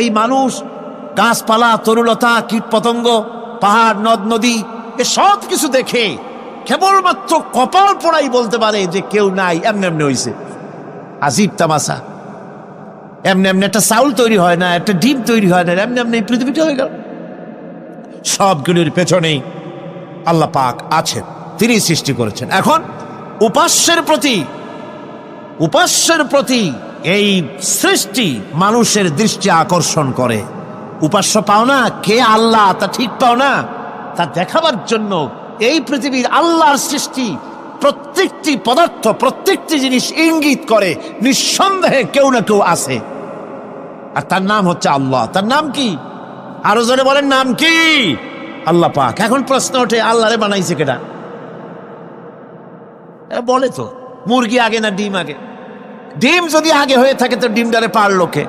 এই মানুষ, গাছপালা, তরুলতা, কীট পতঙ্গ, পাহাড়, নদ নদী, এ সব কিছু দেখে কেবলমাত্র কপাল পোড়াই বলতে পারে যে কেউ নাই, এমনি এমনি হয়েছে। আজীব তামাশা। এমনি এমনি একটা চাউল তৈরি হয় না, একটা ডিম তৈরি হয় না, এমনি এমনি পৃথিবীটা হয়ে গেল। সবগুলির পেছনেই আল্লাহ পাক আছেন, তিনি সৃষ্টি করেছেন। এখন উপাস্যের প্রতি এই সৃষ্টি মানুষের দৃষ্টি আকর্ষণ করে। উপাস্য পাও না কে আল্লাহ, তা ঠিক পাও না, তা দেখাবার জন্য এই পৃথিবীর আল্লাহর সৃষ্টি প্রত্যেকটি পদার্থ, প্রত্যেকটি জিনিস ইঙ্গিত করে নিঃসন্দেহে কেউ না কেউ আছে, আর তার নাম হচ্ছে আল্লাহ। তার নাম কি? আরো জোরে বলেন, নাম কি? আল্লাহ পাক। এখন প্রশ্ন ওঠে আল্লাহরে বানাইছে কেডা? বলে তো মুরগি আগে না ডিম আগে? ডিম যদি আগে হয়ে থাকে তো ডিমটারে পারলো কে?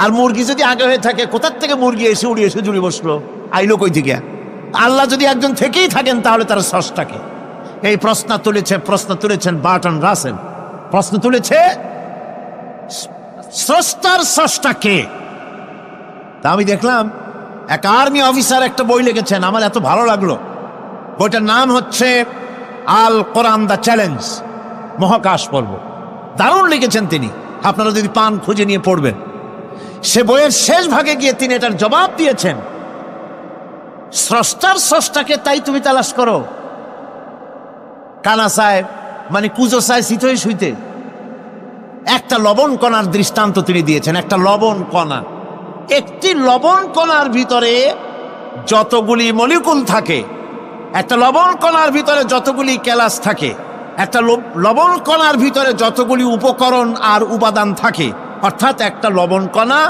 আর মুরগি যদি আগে হয়ে থাকে, কোথার থেকে মুরগি এসে উড়ে এসে জুড়ে বসলো, আইলো কই থেকে? আল্লাহ যদি একজন থেকেই থাকেন তাহলে তার স্রষ্টাকে? এই প্রশ্ন তুলেছেন বার্টন রাসেল। প্রশ্ন তুলেছে স্রষ্টার স্রষ্টাকে। তা আমি দেখলাম এক আর্মি অফিসার একটা বই লিখেছেন, আমার এত ভালো লাগলো। বইটার নাম হচ্ছে আল কোরআন দ্য চ্যালেঞ্জ, মহাকাশ পর্ব। দারুণ লিখেছেন তিনি, আপনারা যদি পান খুঁজে নিয়ে পড়বেন। সে বইয়ের শেষ ভাগে গিয়ে তিনি এটার জবাব দিয়েছেন, স্রষ্টার স্রষ্টাকে তাই তুমি তালাশ করো। কানা সাহেব মানে কুজো সাহেব শীতই শুইতে একটা লবণ কণার দৃষ্টান্ত তিনি দিয়েছেন। একটা লবণ কণা, একটি লবণ কণার ভিতরে যতগুলি মলিকুল থাকে, একটা লবণ কণার ভিতরে যতগুলি ক্যালাস থাকে, একটা লবণ কণার ভিতরে যতগুলি উপকরণ আর উপাদান থাকে, অর্থাৎ একটা লবণ কণা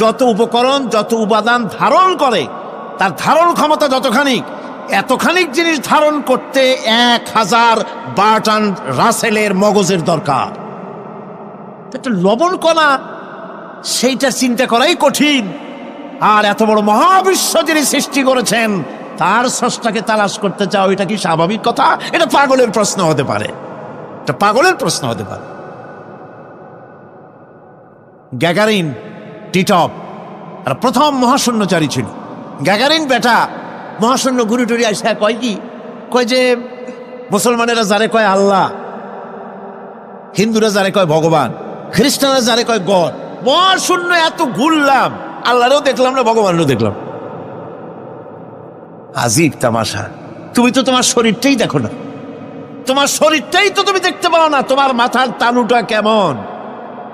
যত উপকরণ, যত উপাদান ধারণ করে, তার ধারণ ক্ষমতা যতখানি, এতখানি জিনিস ধারণ করতে 1000 বার্টন রাসেলের মগজের দরকার। একটা লবণ কণা, সেইটা চিন্তা করাই কঠিন। আর এত বড় মহাবিশ্ব যিনি সৃষ্টি করেছেন তার স্রষ্টাকে তালাশ করতে চাও, এটা কি স্বাভাবিক কথা? এটা পাগলের প্রশ্ন হতে পারে, এটা পাগলের প্রশ্ন হতে পারে। গ্যাগারিন টিটপ আর প্রথম মহাশূন্যচারী ছিল। গ্যাগারিন বেটা মহাশূন্য ঘুরে টুরি আসা কয় কি, কয় যে মুসলমানেরা যারে কয় আল্লাহ, হিন্দুরা যারে কয় ভগবান, খ্রিস্টানরা যারে কয় গড, মহাশূন্য এত ঘুরলাম, আল্লাহরেও দেখলাম না, ভগবানেরও দেখলাম। আজীব তামাশা। তুমি তো তোমার শরীরটাই দেখো না, তোমার শরীরটাই তো তুমি দেখতে পাও না। তোমার মাথার তালুটা কেমন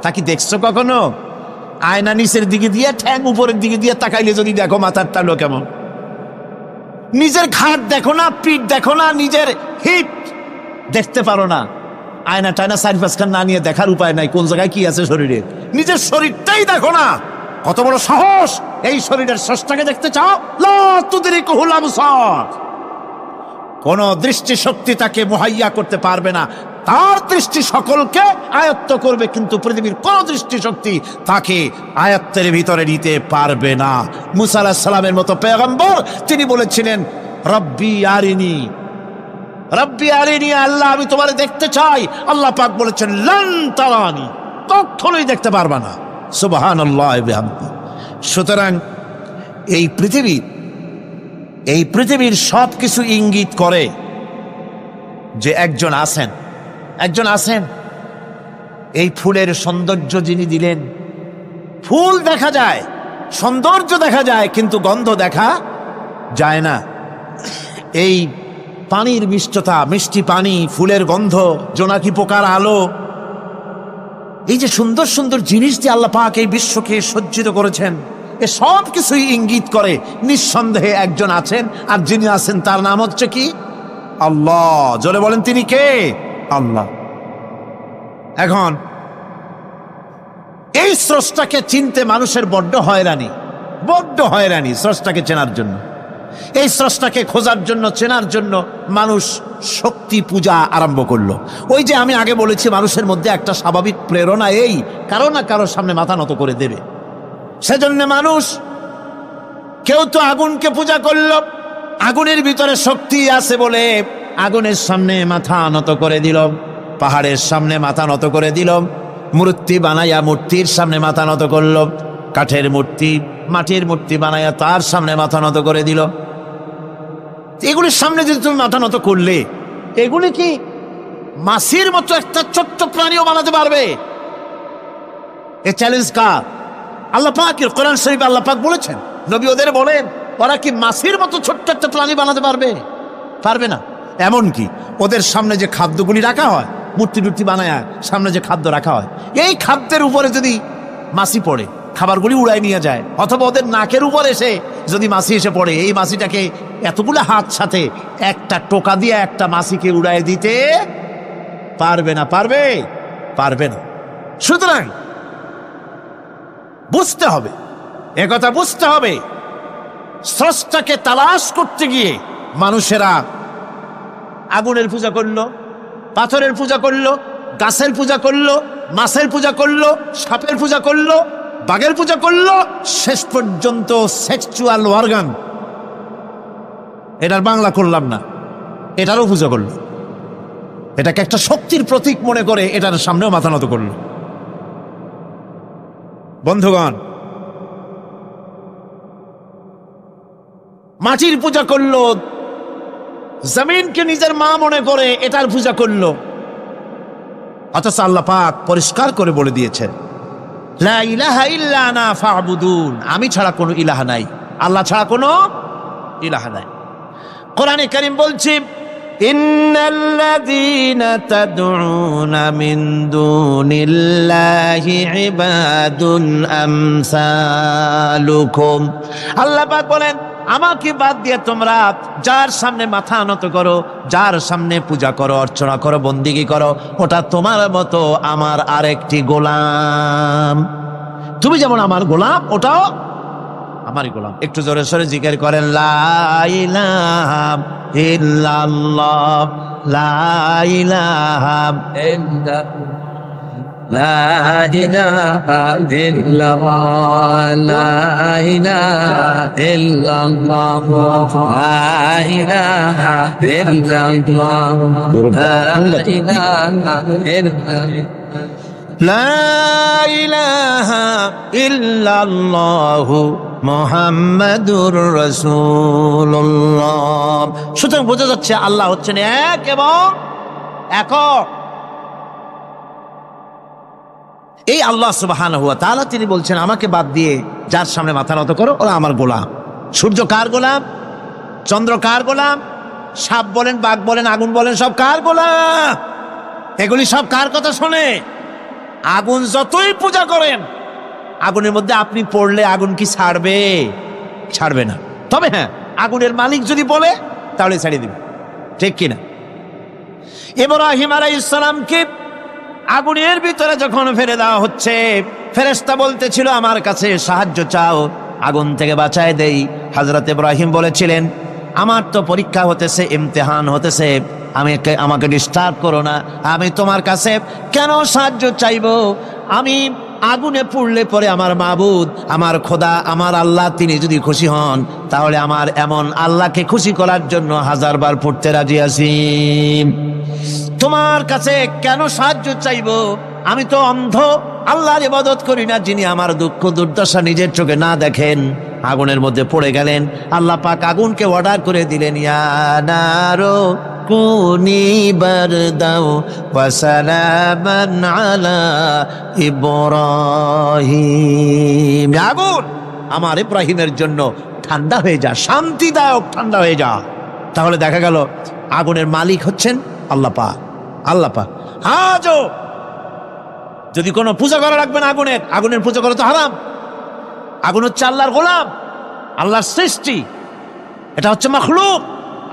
তা কি দেখছো কখনো? আয়না নিচের দিকে দিয়ে ঠ্যাং উপরের দিকে দিয়ে তাকাইলে যদি দেখো মাথার তালু কেমন। নিজের ঘাট দেখো না, পিঠ দেখো না, নিজের হিপ দেখতে পারো না। আয়না টায়না সাইড পাঁচখান না নিয়ে দেখার উপায় নাই কোন জায়গায় কি আছে শরীরে। নিজের শরীরটাই দেখো না, কত বড় সাহস! এই শরীরের স্রষ্টাকে দেখতে চাও? লা তুদরিকুহুল আবসার। কোন দৃষ্টি শক্তি তাকে মুহাইয়া করতে পারবে না। তার দৃষ্টি সকলকে আয়ত্ত করবে, কিন্তু পৃথিবীর কোন দৃষ্টি শক্তি তাকে আয়ত্তের ভিতরে নিতে পারবে না। মুসা আলাইহিস সালামের মতো পয়গম্বর, তিনি বলেছিলেন রব্বি আরিনি, রব্বি আরিনি, আল্লাহ আমি তোমারে দেখতে চাই। আল্লাহ পাক বলেছেন লান তারানি, কখনোই দেখতে পারবা না। সুবহানাল্লাহ ওয়া বিহামদিহি। সুতরাং এই পৃথিবীর সব কিছু ইঙ্গিত করে যে একজন আছেন। এই ফুলের সৌন্দর্য যিনি দিলেন, ফুল দেখা যায়, সৌন্দর্য দেখা যায়, কিন্তু গন্ধ দেখা যায় না। এই পানির মিষ্টতা, মিষ্টি পানি, ফুলের গন্ধ, জোনাকি পোকার আলো, এই যে সুন্দর সুন্দর জিনিস দিয়ে আল্লাহ পাক এই বিশ্বকে সজ্জিত করেছেন, এ সব কিছুই ইঙ্গিত করে নিঃসন্দেহে একজন আছেন। আর যিনি আছেন তার নাম হচ্ছে কি? আল্লাহ। জোরে বলেন তিনি কে? আল্লাহ। এখন এই স্রষ্টাকে চিনতে মানুষের বড্ড হয়রানি স্রষ্টাকে চেনার জন্য। এই স্রষ্টাকে খোঁজার জন্য, চেনার জন্য মানুষ শক্তি পূজা আরম্ভ করলো। ওই যে আমি আগে বলেছি, মানুষের মধ্যে একটা স্বাভাবিক প্রেরণা এই কারো না কারোর সামনে মাথা নত করে দেবে। সেজন্য মানুষ, কেউ তো আগুনকে পূজা করলো, আগুনের ভিতরে শক্তি আছে বলে আগুনের সামনে মাথা নত করে দিল, পাহাড়ের সামনে মাথা নত করে দিল, মূর্তি বানাইয়া মূর্তির সামনে মাথা নত করলো, কাঠের মূর্তি, মাটির মূর্তি বানাইয়া তার সামনে মাথা নত করে দিল। এগুলির সামনে যদি তুমি মাথা নত করলে, এগুলি কি মাছির মতো একটা ছোট্ট প্রাণীও বানাতে পারবে? এ চ্যালেঞ্জ কার? আল্লাহ পাকের। কোরআন শরীফে আল্লাহ পাক বলেছেন, নবী ওদের বলেন, ওরা কি মাছির মতো ছোট্ট একটা প্রাণী বানাতে পারবে? পারবে না। এমনকি ওদের সামনে যে খাদ্যগুলি রাখা হয়, মূর্তি টুর্তি বানায় সামনে যে খাদ্য রাখা হয়, এই খাদ্যের উপরে যদি মাছি পড়ে, খাবারগুলি উড়াই নিয়ে যায়, অথবা ওদের নাকের উপর এসে যদি মাছি এসে পড়ে, এই মাছিটাকে এতগুলো হাত সাথে একটা টোকা দিয়ে একটা মাছিকে উড়াই দিতে পারবে না। পারবে না। সুতরাং বুঝতে হবে, একথা বুঝতে হবে, স্রষ্টাকে তালাশ করতে গিয়ে মানুষেরা আগুনের পূজা করলো, পাথরের পূজা করলো, গাছের পূজা করলো, মাছের পূজা করলো, সাপের পূজা করলো, বাঘের পূজা করলো, শেষ পর্যন্ত সেক্সুয়াল অর্গান, এটার বাংলা করলাম না, এটারও পূজা করলো। এটাকে একটা শক্তির প্রতীক মনে করে এটার সামনেও মাথা নত করলো। বন্ধুগণ, মাটির পূজা করলো, জমিনকে নিজের মা মনে করে এটার পূজা করলো। অথচ আল্লাহ পাক পরিষ্কার করে বলে দিয়েছেন, লা ইলাহা ইল্লা আনা ফা'বুদুন, আমি ছাড়া কোনো ইলাহ নাই, আল্লাহ ছাড়া কোনো ইলাহ নাই। কোরআনে কারীম বলছে, ইন্নাল্লাযীনা তাদউনা মিন দুনিল্লাহি ইবাদুন আমসালুকুম। আল্লাহ পাক বলেন, আমাকে বাদ দিয়ে তোমরা যার সামনে মাথা নত করো, যার সামনে পূজা করো, অর্চনা করো, বন্দিগি করো, ওটা তোমার মতো আমার আরেকটি গোলাম। তুমি যেমন আমার গোলাম, ওটাও আমারই গোলাম। একটু জোরে সোরে জিকির করেন, লা ইলাহা ইল্লাল্লাহ, লা ইলাহা ইল্লাল্লাহ, লা ইলাহা ইল্লাল্লাহ, লা ইলাহা ইল্লাল্লাহ, লা ইলাহা ইল্লাল্লাহ, লা ইলাহা ইল্লাল্লাহ। লা ইলাহা ইল্লাল্লাহু মুহাম্মাদুর রাসূলুল্লাহ। সুতরাং বোঝা যাচ্ছে আল্লাহ হচ্ছেন এক এবং একক। এই আল্লাহ সুবহানাহু ওয়া তাআলা তিনি বলছেন আমাকে বাদ দিয়ে যার সামনে মাথা নত করো ওরা আমার গোলাম। সূর্য কার গোলাম? চন্দ্র কার গোলাম? সাপ বলেন, বাঘ বলেন, আগুন বলেন, সব কার গোলাম? এগুলি সব কার কথা শোনে? আগুন যতই পূজা করেন, আগুনের মধ্যে আপনি পড়লে আগুন কি ছাড়বে? ছাড়বে না। তবে হ্যাঁ, আগুনের মালিক যদি বলে তাহলে ছাড়িয়ে দিবে, ঠিক কিনা? ইব্রাহিম আলাইহিস সালামকে আগুনের ভিতরে যখন ফেলে দেওয়া হচ্ছে, ফেরেশতা বলতেছিল আমার কাছে সাহায্য চাও, আগুন থেকে বাঁচায় দেই। হযরত ইব্রাহিম বলেছিলেন আমার তো পরীক্ষা হতেছে, ইমতিহান হতেছে, আমাকে ডিস্টার্ব করো না, আমি তোমার কাছে কেন সাহায্য চাইবো? আমি আগুনে পুড়লে পরে আমার মাবুদ, আমার খোদা, আমার আল্লাহ তিনি যদি খুশি হন, তাহলে আমার এমন আল্লাহকে খুশি করার জন্য 1000 বার পড়তে রাজি আছি। তোমার কাছে কেন সাহায্য চাইবো? আমি তো অন্ধ, আল্লাহর ইবাদত করি না, যিনি আমার দুঃখ দুর্দশা নিজের চোখে না দেখেন। আগুনের মধ্যে পড়ে গেলেন। আল্লাহ পাক আগুনকে অর্ডার করে দিলেন, ইয়া নারু কুনি বারদাও ওয়া সালামান আলা ইব্রাহিম। আগুন আমার ইব্রাহিমের জন্য ঠান্ডা হয়ে যা, শান্তিদায়ক ঠান্ডা হয়ে যা। তাহলে দেখা গেল আগুনের মালিক হচ্ছেন আল্লাহ পাক। আল্লাহ পাক আজও যদি কোনো পূজা করা রাখবেন আগুনের পূজা করা তো হারাম। আগুন হচ্ছে আল্লাহর গোলাম, আল্লাহর সৃষ্টি, এটা হচ্ছে মাখলুক,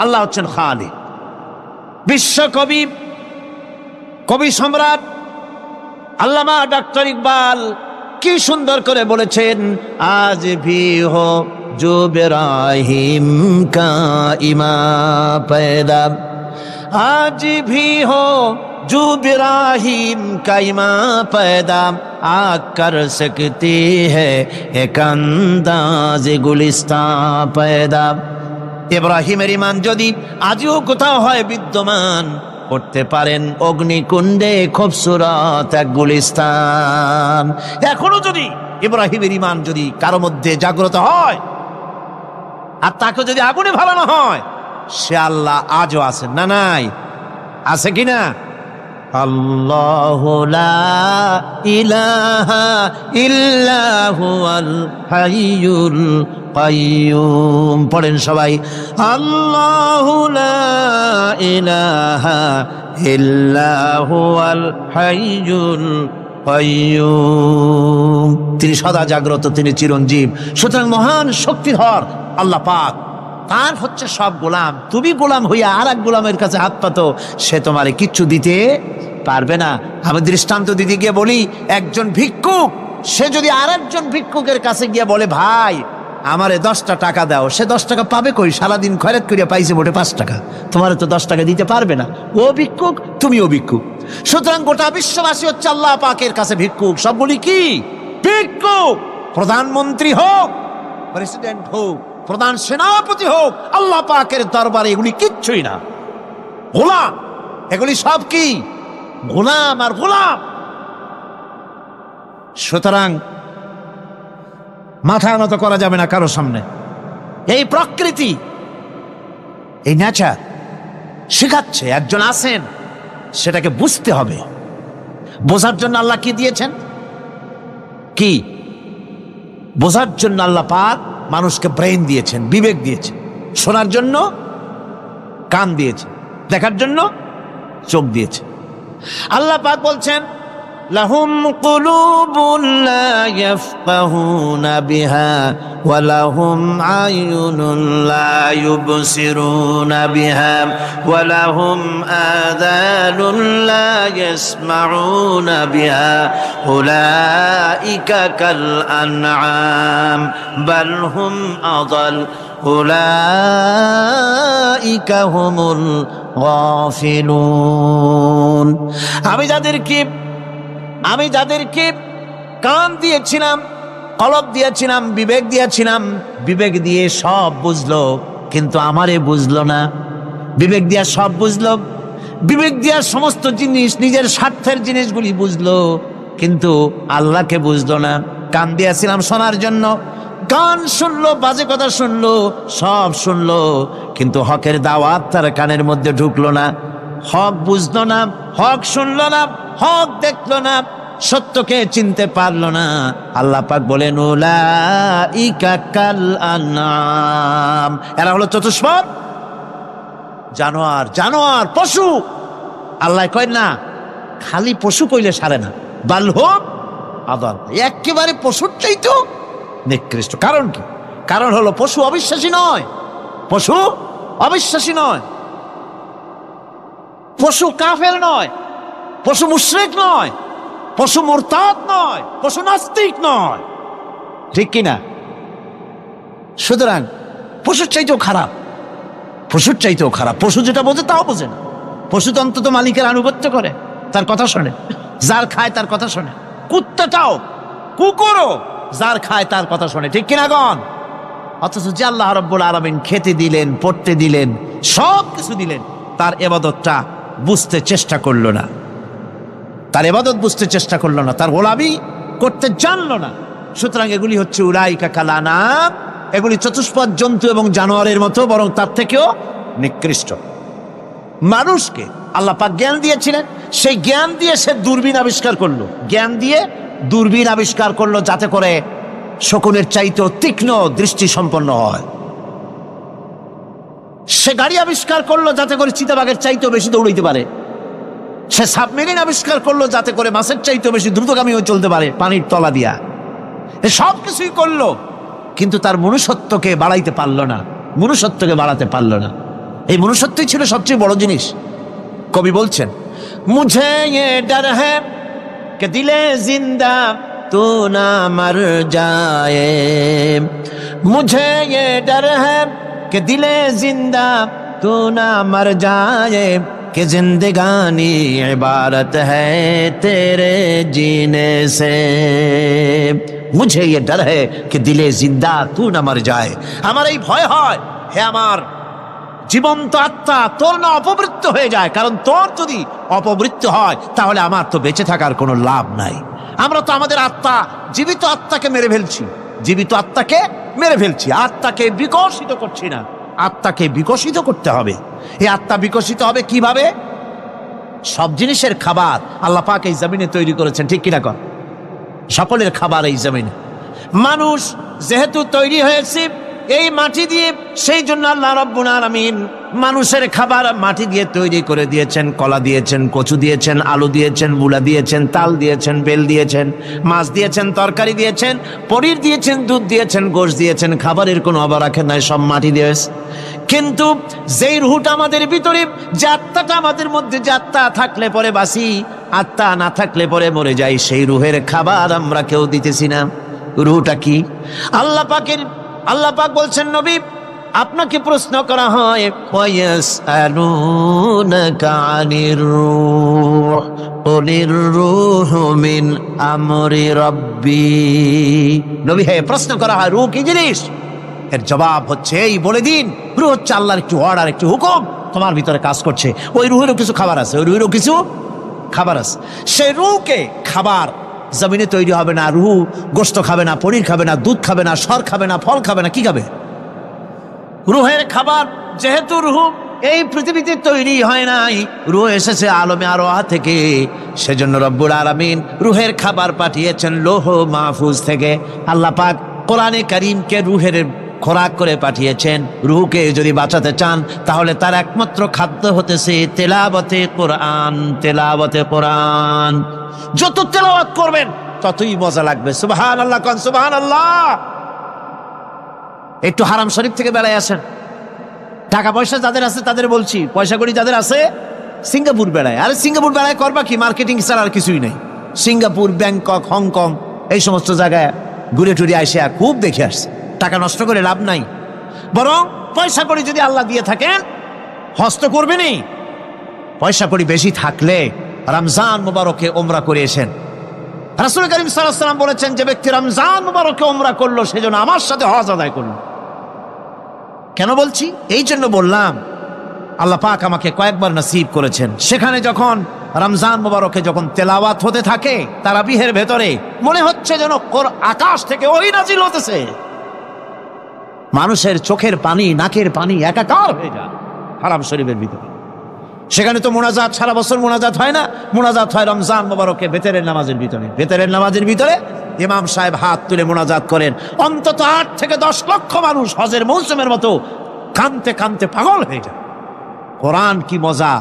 আল্লাহ হচ্ছেন খালিক। বিশ্বকবি, কবি সম্রাট আল্লামা ডক্টর ইকবাল কি সুন্দর করে বলেছেন, আজ ভি হো জো ইব্রাহিম কা ইমা পয়দা, আজ ভি হো जो इब्राहिम का ईमान पैदा आ कर सकती है एक अंदाज गुलिस्तान पैदा। ইব্রাহিমের ঈমান যদি আজও কোথাও হয় বিদ্যমান, করতে পারেন অগ্নিকুণ্ডে খুবসুরত এক গুলিস্তান। এখনো যদি ইব্রাহিমের ঈমান যদি কারো মধ্যে জাগ্রত হয় আর তাকে যদি আগুনে ভালানো হয়, সে আল্লাহ আজও আছেন না? নাই? আছে কিনা? আল্লাহু লা ইলাহা ইল্লা হুয়াল হাইয়ুল কাইয়ুম। পড়েন সবাই, আল্লাহু লা ইলাহা ইল্লা হুয়াল হাইয়ুল কাইয়ুম। তিনি সদা জাগ্রত, তিনি চিরঞ্জীব। সুতরাং মহান শক্তিধর আল্লাহ পাক, তার হচ্ছে সব গোলাম। তুমি গোলাম হইয়া আর এক গোলামের কাছে হাত পাতো, সে তোমারে কিচ্ছু দিতে পারবে না। আমি দৃষ্টান্ত দিতে গিয়ে বলি, একজন ভিক্ষুক সে যদি আর একজন ভিক্ষুকের কাছে গিয়ে বলে, ভাই আমারে 10টা টাকা দাও, সে 10 টাকা পাবে কই? সারাদিন খয়রাত করিয়া পাইছে মোটে 5 টাকা, তোমারে তো 10 টাকা দিতে পারবে না। ও ভিক্ষুক, তুমিও ভিক্ষুক। সুতরাং গোটা বিশ্ববাসী হচ্ছে আল্লাহ পাকের কাছে ভিক্ষুক। সবগুলি কি ভিক্ষুক? প্রধানমন্ত্রী হোক, প্রেসিডেন্ট হোক, প্রধান সেনাপতি হোক, আল্লাহ পাকের দরবারে এগুলি কিচ্ছুই না, গোলাম। এগুলি সব কি? গোলাম আর গোলাম। সুতরাং মাথা নত করা যাবে না কারো সামনে। এই প্রকৃতি, এই নেচার শেখাচ্ছে একজন আছেন, সেটাকে বুঝতে হবে। বোঝার জন্য আল্লাহ কি দিয়েছেন? কি বোঝার জন্য আল্লাহ পাক মানুষকে ব্রেন দিয়েছেন, বিবেক দিয়েছেন। শোনার জন্য কান দিয়েছে, দেখার জন্য চোখ দিয়েছে। আল্লাহ পাক বলছেন, লাহুম কুলুবুন লা ইয়াফকাহুনা বিহা ওয়া লাহুম আয়ুনুন লা ইউবসিরুনা বিহা ওয়া লাহুম আযানুন লা ইয়াসমাউনা বিহা উলাইকা কাল আনআম বাল হুম আযাল উলাইকা হুমুল গাফিলুন। আমি যাদেরকে কান দিয়েছিলাম, কলব দিয়েছিলাম, বিবেক দিয়েছিলাম, বিবেক দিয়ে সব বুঝলো, কিন্তু আমারে বুঝলো না। বিবেক দিয়া সব বুঝলো, বিবেক দিয়া সমস্ত জিনিস, নিজের স্বার্থের জিনিসগুলি বুঝলো, কিন্তু আল্লাহকে বুঝলো না। কান দিয়েছিলাম শোনার জন্য, গান শুনলো, বাজে কথা শুনলো, সব শুনলো, কিন্তু হকের দাওয়াত তার কানের মধ্যে ঢুকলো না। হক বুঝলো না, হক শুনলো না, হক দেখলো না, সত্যকে চিনতে পারলো না। আল্লাহ পাক বলেন উলাইকা কাল আনআম, এরা হলো চতুষ্পদ জানোয়ার, জানোয়ার পশু। আল্লাহ কয় না খালি পশু কইলে সারে না, বালহুম আদাল, একেবারে পশুর চাইতেও নিকৃষ্ট। কারণ কি? কারণ হলো পশু অবিশ্বাসী নয়, পশু অবিশ্বাসী নয়, পশু কাফের নয়, পশু মুশরিক নয়, পশু মুরতাদ নয়, পশু নাস্তিক নয়, ঠিক কিনা? সুতরাং পশুর চাইতেও খারাপ, পশুর চাইতেও খারাপ। পশু যেটা বোঝে তাও বোঝে না। পশু তো অন্তত মালিকের আনুগত্য করে, তার কথা শোনে, যার খায় তার কথা শোনে। কুত্তাটাও, কুকুরও যার খায় তার কথা শোনে, ঠিক কিনা গণ? অথচ যে আল্লাহ রাব্বুল আলামিন খেতে দিলেন, পড়তে দিলেন, সব কিছু দিলেন, তার ইবাদতটা বুঝতে চেষ্টা করলো না, তার ইবাদত বুঝতে চেষ্টা করলো না, তার গোলামি করতে জানলো না। সুতরাং এগুলি হচ্ছে উলাইকা কাল আনআম, এগুলি চতুষ্পদ জন্তু এবং জানোয়ারের মতো, বরং তার থেকেও নিকৃষ্ট। মানুষকে আল্লাহ পাক জ্ঞান দিয়েছিলেন, সেই জ্ঞান দিয়ে সে দূরবীন আবিষ্কার করলো, জ্ঞান দিয়ে দূরবীন আবিষ্কার করলো যাতে করে শকুনের চাইতেও তীক্ষ্ণ দৃষ্টি সম্পন্ন হয়। সে গাড়ি আবিষ্কার করলো যাতে করে চিতাবাঘের চাইতেও বেশি দৌড়াইতে পারে। সে সাবমেরিন আবিষ্কার করলো যাতে করে মাছের চাইতেও বেশি দ্রুতগামী হয়ে চলতে পারে পানির তলা দিয়া। এ সব কিছুই করলো, কিন্তু তার মনুষ্যত্বকে বাড়াইতে পারলো না, মনুষ্যত্বকে বাড়াতে পারলো না। এই মনুষ্যত্বই ছিল সবচেয়ে বড় জিনিস। কবি বলছেন, মুঝে ये डर है कि दिले जिंदा तू ना मर जाए, मुझे ये डर है कि दिले जिंदा तू ना मर जाए, कि जिंदगानी इबारत है तेरे जीने से, मुझे ये डर है कि दिले जिंदा तू ना मर जाए। আমার এই ভয় হয়, হে আমার জীবন্ত আত্মা, তোর না অপমৃত্যু হয়ে যায়। কারণ তোর যদি অপমৃত্যু হয় তাহলে আমার তো বেঁচে থাকার কোনো লাভ নাই। আমরা তো আমাদের আত্মা, জীবিত আত্মাকে মেরে ফেলছি, জীবিত আত্মাকে মেরে ফেলছি, আত্মাকে বিকশিত করছি না। আত্মাকে বিকশিত করতে হবে। এই আত্মা বিকশিত হবে কিভাবে? সব জিনিসের খাবার আল্লাহ পাক এই জমিনে তৈরি করেছেন, ঠিক কিনা কর? সকলের খাবার এই জমিনে। মানুষ যেহেতু তৈরি হয়েছে এই মাটি দিয়ে, সেই জন্য আল্লাহ রাব্বুল আলামিন মানুষের খাবার মাটি দিয়ে তৈরি করে দিয়েছেন। কলা দিয়েছেন, কচু দিয়েছেন, আলু দিয়েছেন, মূলা দিয়েছেন, তাল দিয়েছেন, বেল দিয়েছেন, মাছ দিয়েছেন, তরকারি দিয়েছেন, পনির দিয়েছেন, দুধ দিয়েছেন, গোশত দিয়েছেন। খাবারের কোনো অভাব রাখেন নাই, সব মাটি দিয়েছে। কিন্তু যেই রুহটা আমাদের ভিতরে, যে আত্মাটা আমাদের মধ্যে, যে আত্মা থাকলে পরে বাঁচি, আত্মা না থাকলে পরে মরে যাই, সেই রুহের খাবার আমরা কেউ দিতেছি না। রুহটা কি? আল্লাহ পাক বলছেন, নবী আপনাকে প্রশ্ন করা হয়, ওয়ায়াসআলুনাকা আনির রূহ কুলির রূহু মিন আমরি রাব্বি। নবী হে, প্রশ্ন করা হয় রূহ কি জিনিস? এর জবাব হচ্ছে এই, বলে দিন রূহ হচ্ছে আল্লাহর একটু অর্ডার, একটু হুকুম তোমার ভিতরে কাজ করছে। ওই রূহেরও কিছু খাবার আছে, ওই রূহেরও কিছু খাবার আছে। সেই রূহকে খাবার জমিনে তৈরি হবে না। রুহ গোশত খাবে না, পনির খাবে না, দুধ খাবে না, সর খাবে না, ফল খাবে না, কি খাবে? রুহের খাবার। যেহেতু রুহ এই পৃথিবীতে তৈরি হয় নাই, রুহ এসেছে আলমে আরওয়াহ থেকে, সেজন্য রব্বুল আলামিন রুহের খাবার পাঠিয়েছেন লৌহ মাহফুজ থেকে। আল্লাহ পাক কোরআনে কারীমকে রুহের খোরাক করে পাঠিয়েছেন। রুহকে যদি বাঁচাতে চান তাহলে তার একমাত্র খাদ্য হতেছে তেলাওয়াতে কোরআন, তেলাওয়াতে কোরআন। যত তেলাওয়াত করবেন ততই মজা লাগবে। সুবহানাল্লাহ, কোন সুবহানাল্লাহ। একটু হারাম শরীফ থেকে বেড়ায় আসেন। টাকা পয়সা যাদের আছে তাদের বলছি, পয়সা কড়ি যাদের আছে, সিঙ্গাপুর বেড়ায়। আরে সিঙ্গাপুর বেড়ায় করবা কি? মার্কেটিং ছাড়া আর কিছুই নেই। সিঙ্গাপুর, ব্যাংকক, হংকং, এই সমস্ত জায়গায় ঘুরে টুরে আসে, খুব দেখে আসছে। টাকা নষ্ট করে লাভ নাই, বরং পয়সা কড়ি যদি আল্লাহ দিয়ে থাকেন হস্ত করবেনি। পয়সা কড়ি বেশি থাকলে রমজান মুবারকে ওমরা করে এসেন। রাসূল করিম সাল্লাল্লাহু আলাইহি ওয়াসাল্লাম বলেছেন, যে ব্যক্তি রমজান মুবারকে ওমরা করলো সেজন্য আমার সাথে হজ আদায় করলো। কেন বলছি? এই জন্য বললাম, আল্লাহ পাক আমাকে কয়েকবার নসিব করেছেন। সেখানে যখন রমজান মুবারকে যখন তেলাওয়াত হতে থাকে তারাবিহের ভেতরে, মনে হচ্ছে যেন আকাশ থেকে ওই নাজিল হতেছে। মানুষের চোখের পানি, নাকের পানি একাকার হয়ে যায় হারাম শরীফের ভিতরে। সেখানে তো মোনাজাত সারা বছর মোনাজাত হয় না, মোনাজাত হয় রমজান মুবারকে বেতেরের নামাজের ভিতরে। বেতেরের নামাজের ভিতরে ইমাম সাহেব হাত তুলে মোনাজাত করেন, অন্তত 8 থেকে 10 লক্ষ মানুষ হজের মৌসুমের মতো কানতে কানতে পাগল হয়ে যায়। কোরআন কি মজা!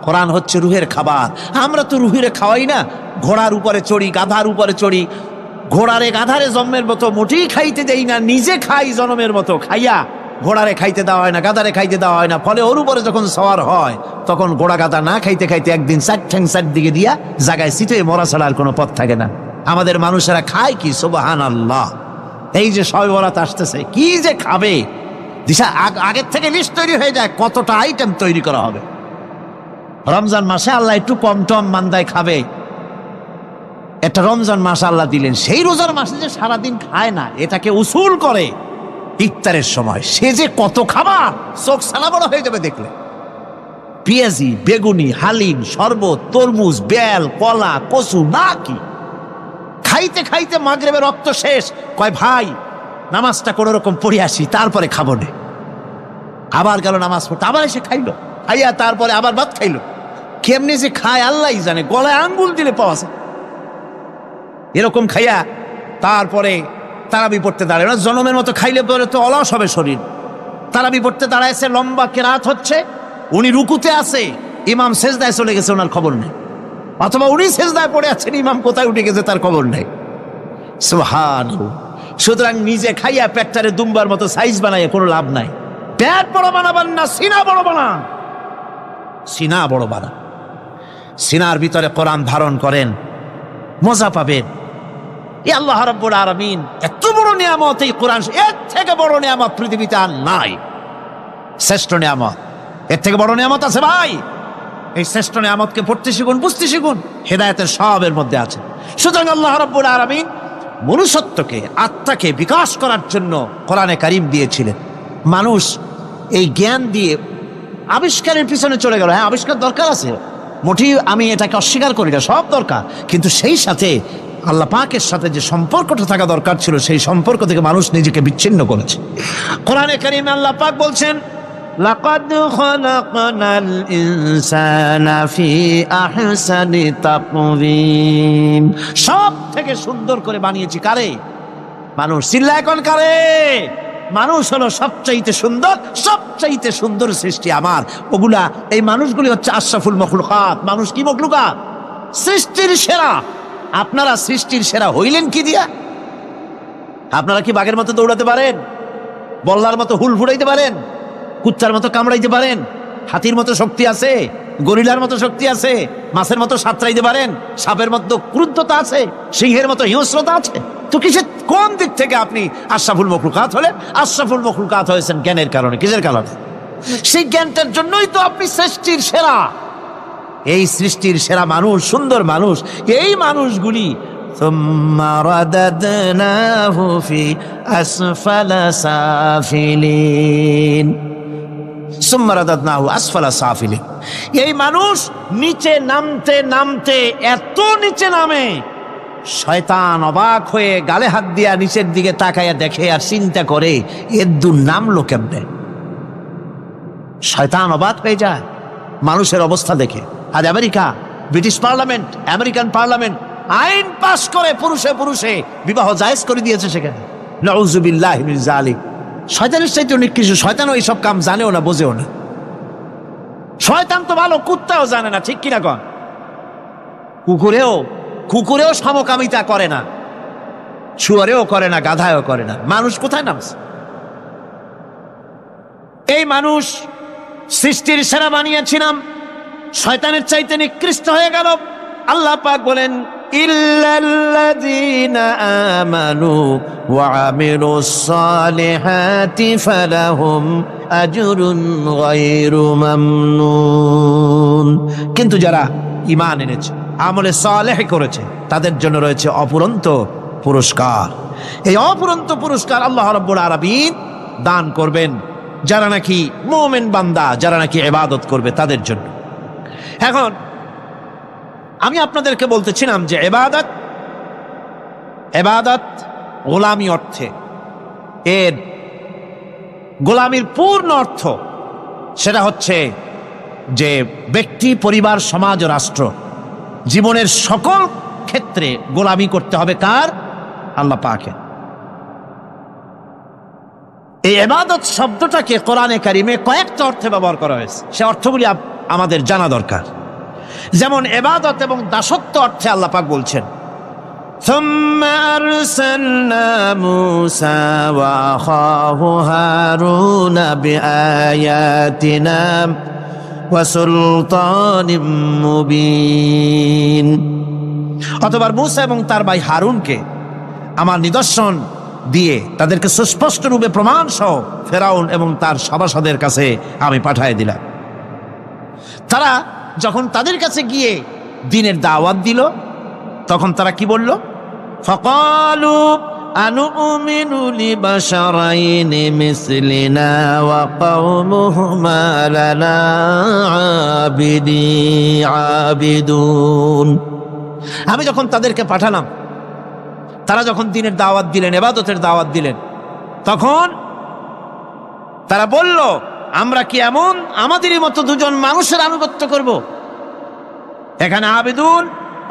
কোরআন হচ্ছে রুহের খাবার। আমরা তো রুহের খাওয়াই না, ঘোড়ার উপরে চড়ি, গাধার উপরে চড়ি, ঘোড়ারে গাধারে জন্মের মতো মোটেই খাইতে দেই না, নিজে খাই জন্মের মতো। খাইয়া ঘোড়ারে খাইতে দেওয়া হয় না, গাধারে খাইতে দেওয়া হয় না। ফলে ওর উপরে যখন সওয়ার হয় তখন ঘোড়া গাধা না খাইতে খাইতে একদিন 4 ঠ্যাং 4 দিকে দিয়া জায়গায় সিটে মরা ছাড়া আর কোনো পথ থাকে না। আমাদের মানুষেরা খায় কি? সুবহানাল্লাহ। এই যে শবে বরাত আসতেছে, কি যে খাবে! দিশা আগের থেকে লিস্ট তৈরি হয়ে যায় কতটা আইটেম তৈরি করা হবে। রমজান মাসে আল্লাহ একটু কম টম মান্দায় খাবে, একটা রমজান মাস আল্লাহ দিলেন। সেই রোজার মাসে যে সারাদিন খায় না, এটাকে উসুল করে ইফতারের সময় সে যে কত খাবার, চোখ সালা বড় হয়ে যাবে দেখলে। পেঁয়াজি, বেগুনি, হালিম, শরবত, তরমুজ, বেল, কলা, কচু, না কি খাইতে খাইতে মাগরিবের রক্ত শেষ। কয় ভাই নামাজটা কোন রকম পড়ে আসি, তারপরে খাবো নে। আবার গেল নামাজ পড়তে, আবার এসে খাইলো, খাইয়া তারপরে আবার ভাত খাইলো। কেমনি যে খায় আল্লাহ জানে, গলায় আঙ্গুল দিলে পাওয়া যায়। এরকম খাইয়া তারপরে তারাবি পড়তে দাঁড়ায় না। জনমের মতো খাইলে পরে তো অলস হবে শরীর। তারাবি পড়তে দাঁড়াইছে, লম্বা কেরাত হচ্ছে, উনি রুকুতে আছে, ইমাম সেজদায় চলে গেছে, ওনার খবর নেই। অথবা উনি সেজদায় পড়ে আছেন, ইমাম কোথায় উঠে গেছে তার খবর নেই। সুবহানাল্লাহ। সুতরাং নিজে খাইয়া পেটটারে দুম্বার মতো সাইজ বানাইয়া কোনো লাভ নাই। পেট বড় বানাবেন না, সিনা বড় বানান। সিনা বড় বানান, সিনার ভিতরে কোরআন ধারণ করেন, মজা পাবেন। এই আল্লাহ রাব্বুল আলামিন এত বড় নিয়ামত, এই কোরআন, এর থেকে বড় নিয়ামত পৃথিবীতে আর নাই। শ্রেষ্ঠ নিয়ামত, এর থেকে বড় নিয়ামত আছে ভাই? এই শ্রেষ্ঠ নিয়ামতকে পড়তে শিখুন, বুঝতে শিখুন, হেদায়েতের সবের মধ্যে আছে। সুতরাং আল্লাহ রাব্বুল আলামিন মনুষ্যত্বকে, আত্মাকে বিকাশ করার জন্য কোরআনে কারীম দিয়েছিলেন। মানুষ এই জ্ঞান দিয়ে আবিষ্কারের পিছনে চলে গেল। হ্যাঁ, আবিষ্কার দরকার আছে, মোটেই আমি এটাকে অস্বীকার করি না, সব দরকার। কিন্তু সেই সাথে আল্লাহ পাকের সাথে যে সম্পর্কটা থাকা দরকার ছিল, সেই সম্পর্ক থেকে মানুষ নিজেকে বিচ্ছিন্ন করেছে। কোরআনে কারীমে আল্লাহ পাক বলছেন, লাকাদ খালাকনাল ইনসানা ফি আহসানি তাকওয়িম। সব থেকে সুন্দর করে বানিয়েছি কারে? মানুষ। চিল্লায় কোন কারে? মানুষ হলো সবচাইতে সুন্দর, সবচাইতে সুন্দর সৃষ্টি আমার। ওগুলা, এই মানুষগুলি হচ্ছে আশরাফুল মখলুকাত। মানুষ কি মখলুকাত? সৃষ্টির সেরা। আপনারা সৃষ্টির সেরা হইলেন কি দিয়া? আপনারা কি বাঘের মতো দৌড়াতে পারেন? বল্লার মতো হুল ফুড়াইতে পারেন? কুত্তার মতো কামড়াইতে পারেন? হাতির মতো শক্তি আছে? গরিলার মতো শক্তি আছে? মাছের মতো সাঁতরাইতে পারেন? সাপের মতো ক্রুদ্ধতা আছে? সিংহের মতো হিংস্রতা আছে? তো কিসের, কোন দিক থেকে আপনি আশরাফুল মখলুকাত হলেন? আশরাফুল মখলুকাত হয়েছেন জ্ঞানের কারণে। কিসের কারণে? সেই জ্ঞানটার জন্যই তো আপনি সৃষ্টির সেরা। এই সৃষ্টির সেরা মানুষ, সুন্দর মানুষ, এই মানুষগুলি সুম্মা রাদাদনাহু ফি আসফালা সাফিলিন। সুম্মা রাদাদনাহু আসফালা সাফিলিন। এই মানুষ নিচে নামতে নামতে এত নিচে নামে, শয়তান অবাক হয়ে গালে হাত দিয়া নিচের দিকে তাকাইয়া দেখে আর চিন্তা করে, এর দূর নামলো কেমনে? শয়তান অবাক হয়ে যায় মানুষের অবস্থা দেখে। আজ America, British parliament, American parliament আইন পাস করে পুরুষে পুরুষে বিবাহ জায়েজ করে দিয়েছে সেখানে। নাউযুবিল্লাহি মিন যালিক। শয়তানের চাইতে অনেক কিছু। শয়তানও এইসব কাম জানেও না, বোঝেও না। শয়তান তো ভালো, কুত্তাও জানে না, ঠিক কিনা কন? কুকুরেও সমকামিতা করে না, শুয়ারেও করে না, গাধায়ও করে না। মানুষ কোথায় নামছে? এই মানুষ সৃষ্টির সেরা বানিয়েছিলাম, শয়তানের চাইতে নিকৃষ্ট হয়ে গেল। আল্লাহ পাক বলেন, ইল্লাল্লাযীনা আমানু ওয়া আমিলুস সালিহাতি ফালাহুম আজরুন গায়রু মামনুন। কিন্তু যারা ঈমান এনেছে, আমলে সালেহ করেছে, তাদের জন্য রয়েছে অফুরন্ত পুরস্কার। এই অফুরন্ত পুরস্কার আল্লাহ রাব্বুল আলামিন দান করবেন যারা নাকি মুমিন বান্দা, যারা নাকি ইবাদত করবে তাদের জন্য। এখন আমি আপনাদেরকে বলতেছিলাম যে ইবাদত গোলামি অর্থে, এর গোলামির পূর্ণ অর্থ সেটা হচ্ছে যে ব্যক্তি, পরিবার, সমাজ ও রাষ্ট্র, জীবনের সকল ক্ষেত্রে গোলামি করতে হবে কার? আল্লাহ পাকের। এই ইবাদত শব্দটাকে কোরআনে কারিমে কয়েকটা অর্থে ব্যবহার করা হয়েছে, সে অর্থগুলি আমাদের জানা দরকার। যেমন ইবাদত এবং দাসত্ব অর্থে আল্লাহ পাক বলছেন, ثم أرسلنا موسى وأخاه هارون بآياتنا وسلطان مبين। অথবা মুসা এবং তার ভাই হারুনকে আমার নিদর্শন দিয়ে তাদেরকে সুস্পষ্ট রূপে প্রমাণ সহ ফেরাউন এবং তার সভাসদের কাছে আমি পাঠিয়ে দিলাম। তারা যখন তাদের কাছে গিয়ে দ্বীনের দাওয়াত দিল, তখন তারা কি বলল? ফাকালু আনুমিনু লিবাশারাইনি মিসলিনা ওয়া কওমুহুমা লানা আবিদুন। আমি যখন তাদেরকে পাঠালাম, তারা যখন দ্বীনের দাওয়াত দিলেন, ইবাদতের দাওয়াত দিলেন, তখন তারা বলল, আমরা কি এমন আমাদেরই মতো দুজন মানুষের আনুগত্য করব? এখানে আবিদুন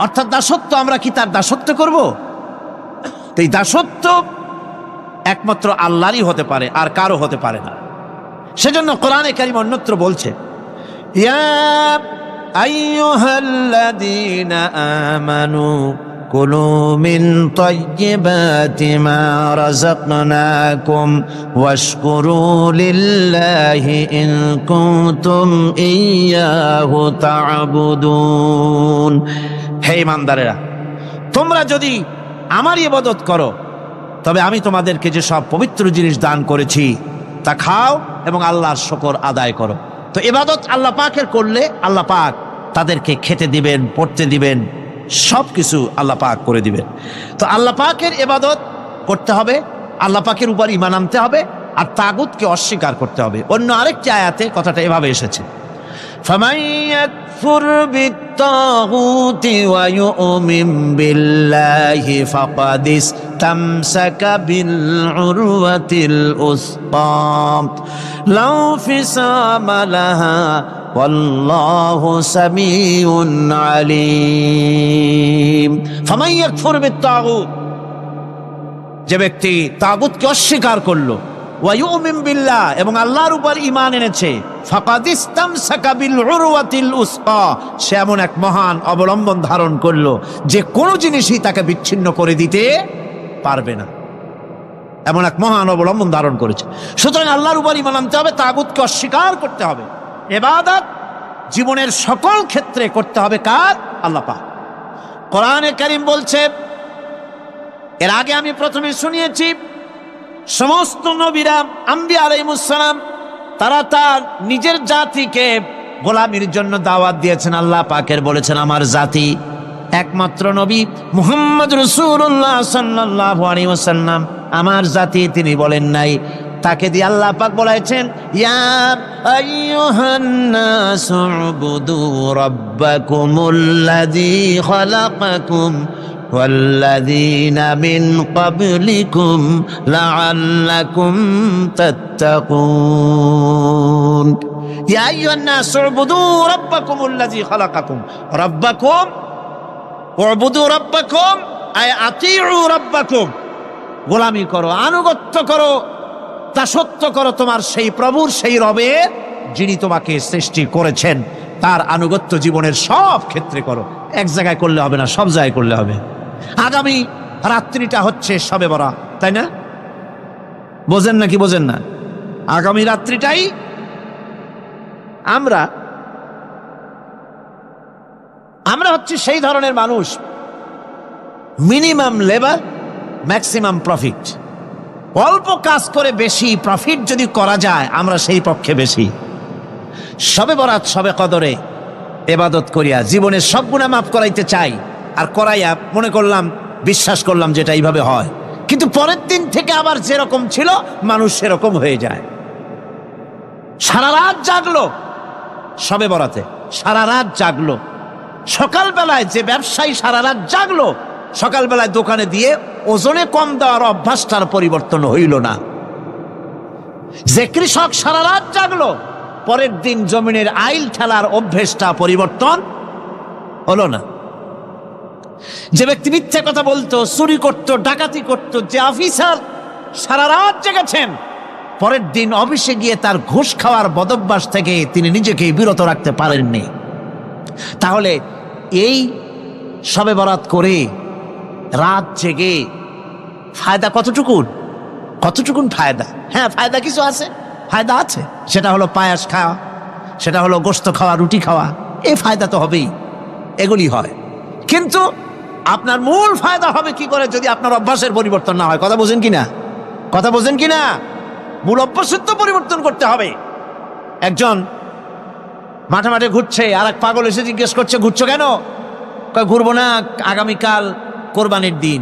অর্থাৎ দাসত্ব, আমরা কি তার দাসত্ব করব? এই দাসত্ব একমাত্র আল্লাহরই হতে পারে, আর কারো হতে পারে না। সেজন্য কোরআনে কারীম অন্যত্র বলছে, ইয়া আইয়ুহাল্লাযীনা আমানু কুলু মিন তাইয়্যিবাতি মা রাযাকনাকুম ওয়াশকুরু লিল্লাহি ইন কুনতুম ইয়্যাহু তা'বুদুন। হে ঈমানদারেরা, তোমরা যদি আমার ইবাদত করো, তবে আমি তোমাদেরকে যে সব পবিত্র জিনিস দান করেছি তা খাও এবং আল্লাহর শুকর আদায় করো। তো ইবাদত আল্লাহ পাকের করলে আল্লাহ পাক তাদেরকে খেতে দিবেন, পড়তে দিবেন, সব কিছু আল্লাহ পাক করে দিবেন। তো আল্লাহ পাকের ইবাদত করতে হবে, আল্লাহ পাকের উপর ঈমান আনতে হবে, আর তাগুতকে অস্বীকার করতে হবে। অন্য আরেকটি আয়াতে কথাটা এভাবে এসেছে, ফামান ইয়াকফুর বিত্তাগুতি ওয়া ইউমিন বিল্লাহি ফাকাদ ইসতামসাকা বিল উরওয়াতিল উসকা লা ফিসামা লাহা ওয়াল্লাহু সামিউন আলিম। ফামান ইয়াকফুর বিত্তাগুত, যে ব্যক্তি তাগুতকে অস্বীকার করলো, ওয়া ইউমিন বিল্লাহ এবং আল্লাহর উপর ঈমান এনেছে, ফাকাদ ইসতামসাকা বিল উরওয়াতিল উসকা, সে এমন এক মহান অবলম্বন ধারণ করলো যে কোনো জিনিসই তাকে বিচ্ছিন্ন করে দিতে পারবে না। এমন এক মহান অবলম্বন ধারণ করেছে। সুতরাং আল্লাহর উপর ঈমান আনতে হবে, তাগুতকে অস্বীকার করতে হবে। ইবাদত জীবনের সকল ক্ষেত্রে করতে হবে কার? আল্লাহ পাক। কোরআনে কারীম বলছে, এর আগে আমি প্রথমে শুনিয়েছি, সমস্ত নবীরা, আম্বিয়া আলাইহিস সালাম, তারা তার নিজের জাতিকে গোলামির জন্য দাওয়াত দিয়েছেন। আল্লাহ পাকের বলেছেন, আমার জাতি, একমাত্র নবী মুহাম্মদ রাসূলুল্লাহ সাল্লাল্লাহু আলাইহি ওয়াসাল্লাম আমার জাতি, তিনি বলেন নাই। তাকে দিয়ে আল্লাহ পাক বলেছেন, ইয়া আইয়ুহান নাসু উবুদু রাব্বাকুমুল্লাযী খালাকাকুম والذين من قبلكم لعلكم تتقون يا أيها الناس اعبدوا ربكم الذي خلقكم ربكم اعبدوا ربكم أي أطيعوا ربكم গোলামি করো, আনুগত্য করো, দাসত্ব করো তোমার সেই প্রভুর, সেই রবের, যিনি তোমাকে সৃষ্টি করেছেন। তার আনুগত্য জীবনের সব ক্ষেত্রে করো। এক জায়গায় করলে হবে না, সব জায়গায় করলে হবে। আগামী রাত্রিটা হচ্ছে শবে বরাত, তাই না? বোঝেন নাকি বোঝেন না? আগামী রাত্রিটাই আমরা হচ্ছে সেই ধরনের মানুষ, মিনিমাম লেবার ম্যাক্সিমাম প্রফিট। অল্প কাজ করে বেশি প্রফিট যদি করা যায়, আমরা সেই পক্ষে বেশি। শবে বরাত, শবে কদরে ইবাদত করিয়া জীবনের সব গুনাহ মাফ করাইতে চাই, আর করাইয়া মনে করলাম, বিশ্বাস করলাম যেটা এইভাবে হয়, কিন্তু পরের দিন থেকে আবার যেরকম ছিল মানুষ সেরকম হয়ে যায়। সারা রাত জাগলো শবে বরাতে, সারা রাত জাগলো, সকালবেলায় যে ব্যবসায়ী সারা রাত জাগলো, সকালবেলায় দোকানে দিয়ে ওজনে কম দেওয়ার অভ্যাসটার পরিবর্তন হইল না। যে কৃষক সারা রাত জাগলো, পরের দিন জমিনের আইল ঠেলার অভ্যেসটা পরিবর্তন হলো না। যে ব্যক্তি মিথ্যে কথা বলতো, চুরি করত, ডাকাতি করত, যে অফিসার সারা রাত জেগেছেন, পরের দিন অফিসে গিয়ে তার ঘুষ খাওয়ার বদভ্যাস থেকে তিনি নিজেকে বিরত রাখতে পারেননি। তাহলে এই শবে বরাত করে রাত জেগে ফায়দা কতটুকুন ফায়দা? হ্যাঁ, ফায়দা কিছু আছে, ফায়দা আছে। সেটা হলো পায়াস খাওয়া, সেটা হলো গোশত খাওয়া, রুটি খাওয়া, এই ফায়দা তো হবেই, এগুলি হয়। কিন্তু আপনার মূল ফায়দা হবে কি করে যদি আপনার অভ্যাসের পরিবর্তন না হয়? কথা বোঝেন কিনা? মূল অভ্যাসের তো পরিবর্তন করতে হবে। একজন মাঠে মাঠে ঘুরছে, আর এক পাগল এসে জিজ্ঞেস করছে, ঘুরছো কেন? ঘুরবো না, আগামীকাল কোরবানির দিন,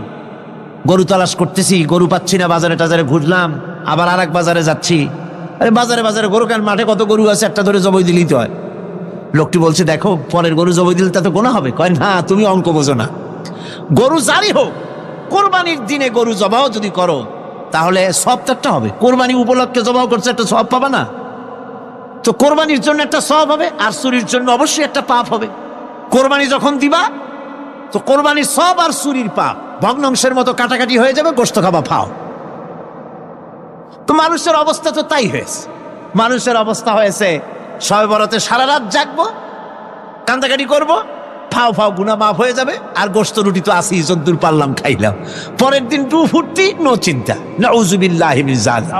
গরু তালাশ করতেছি, গরু পাচ্ছি না, বাজারে টাজারে ঘুরলাম, আবার আর এক বাজারে যাচ্ছি। আরে বাজারে গরু কেন? মাঠে কত গরু আছে, একটা ধরে জবাই দিলেই তো হয়। লোকটি বলছে, দেখো পরের গরু জবাই দিলে তা তো গোনা হবে। কয় না, তুমি অঙ্ক বোঝো না। গরু জারি হোক, কোরবানির দিনে গরু জবাও যদি করো তাহলে সব তো একটা হবে। কোরবানি উপলক্ষে জবাও করছে, একটা সব পাবা না? তো কোরবানির জন্য একটা সব হবে, আর চুরির জন্য অবশ্যই একটা পাপ হবে। কোরবানি যখন দিবা তো কোরবানির সব আর চুরির পাপ ভগ্নাংশের মতো কাটাকাটি হয়ে যাবে, গোশত খাবা ফাও। তো মানুষের অবস্থা তো তাই হয়েছে। মানুষের অবস্থা হয়েছে শবে বরাতে সারা রাত জাগবো, কান্দাকাটি করবো, ফাও গুনাহ মাফ হয়ে যাবে, আর গোশত রুটি তো আসি, যদ্দূর পারলাম খাইলাম। পরের দিন টু ফুর্তি, নো চিন্তা। নাউযুবিল্লাহি মিন যালিক।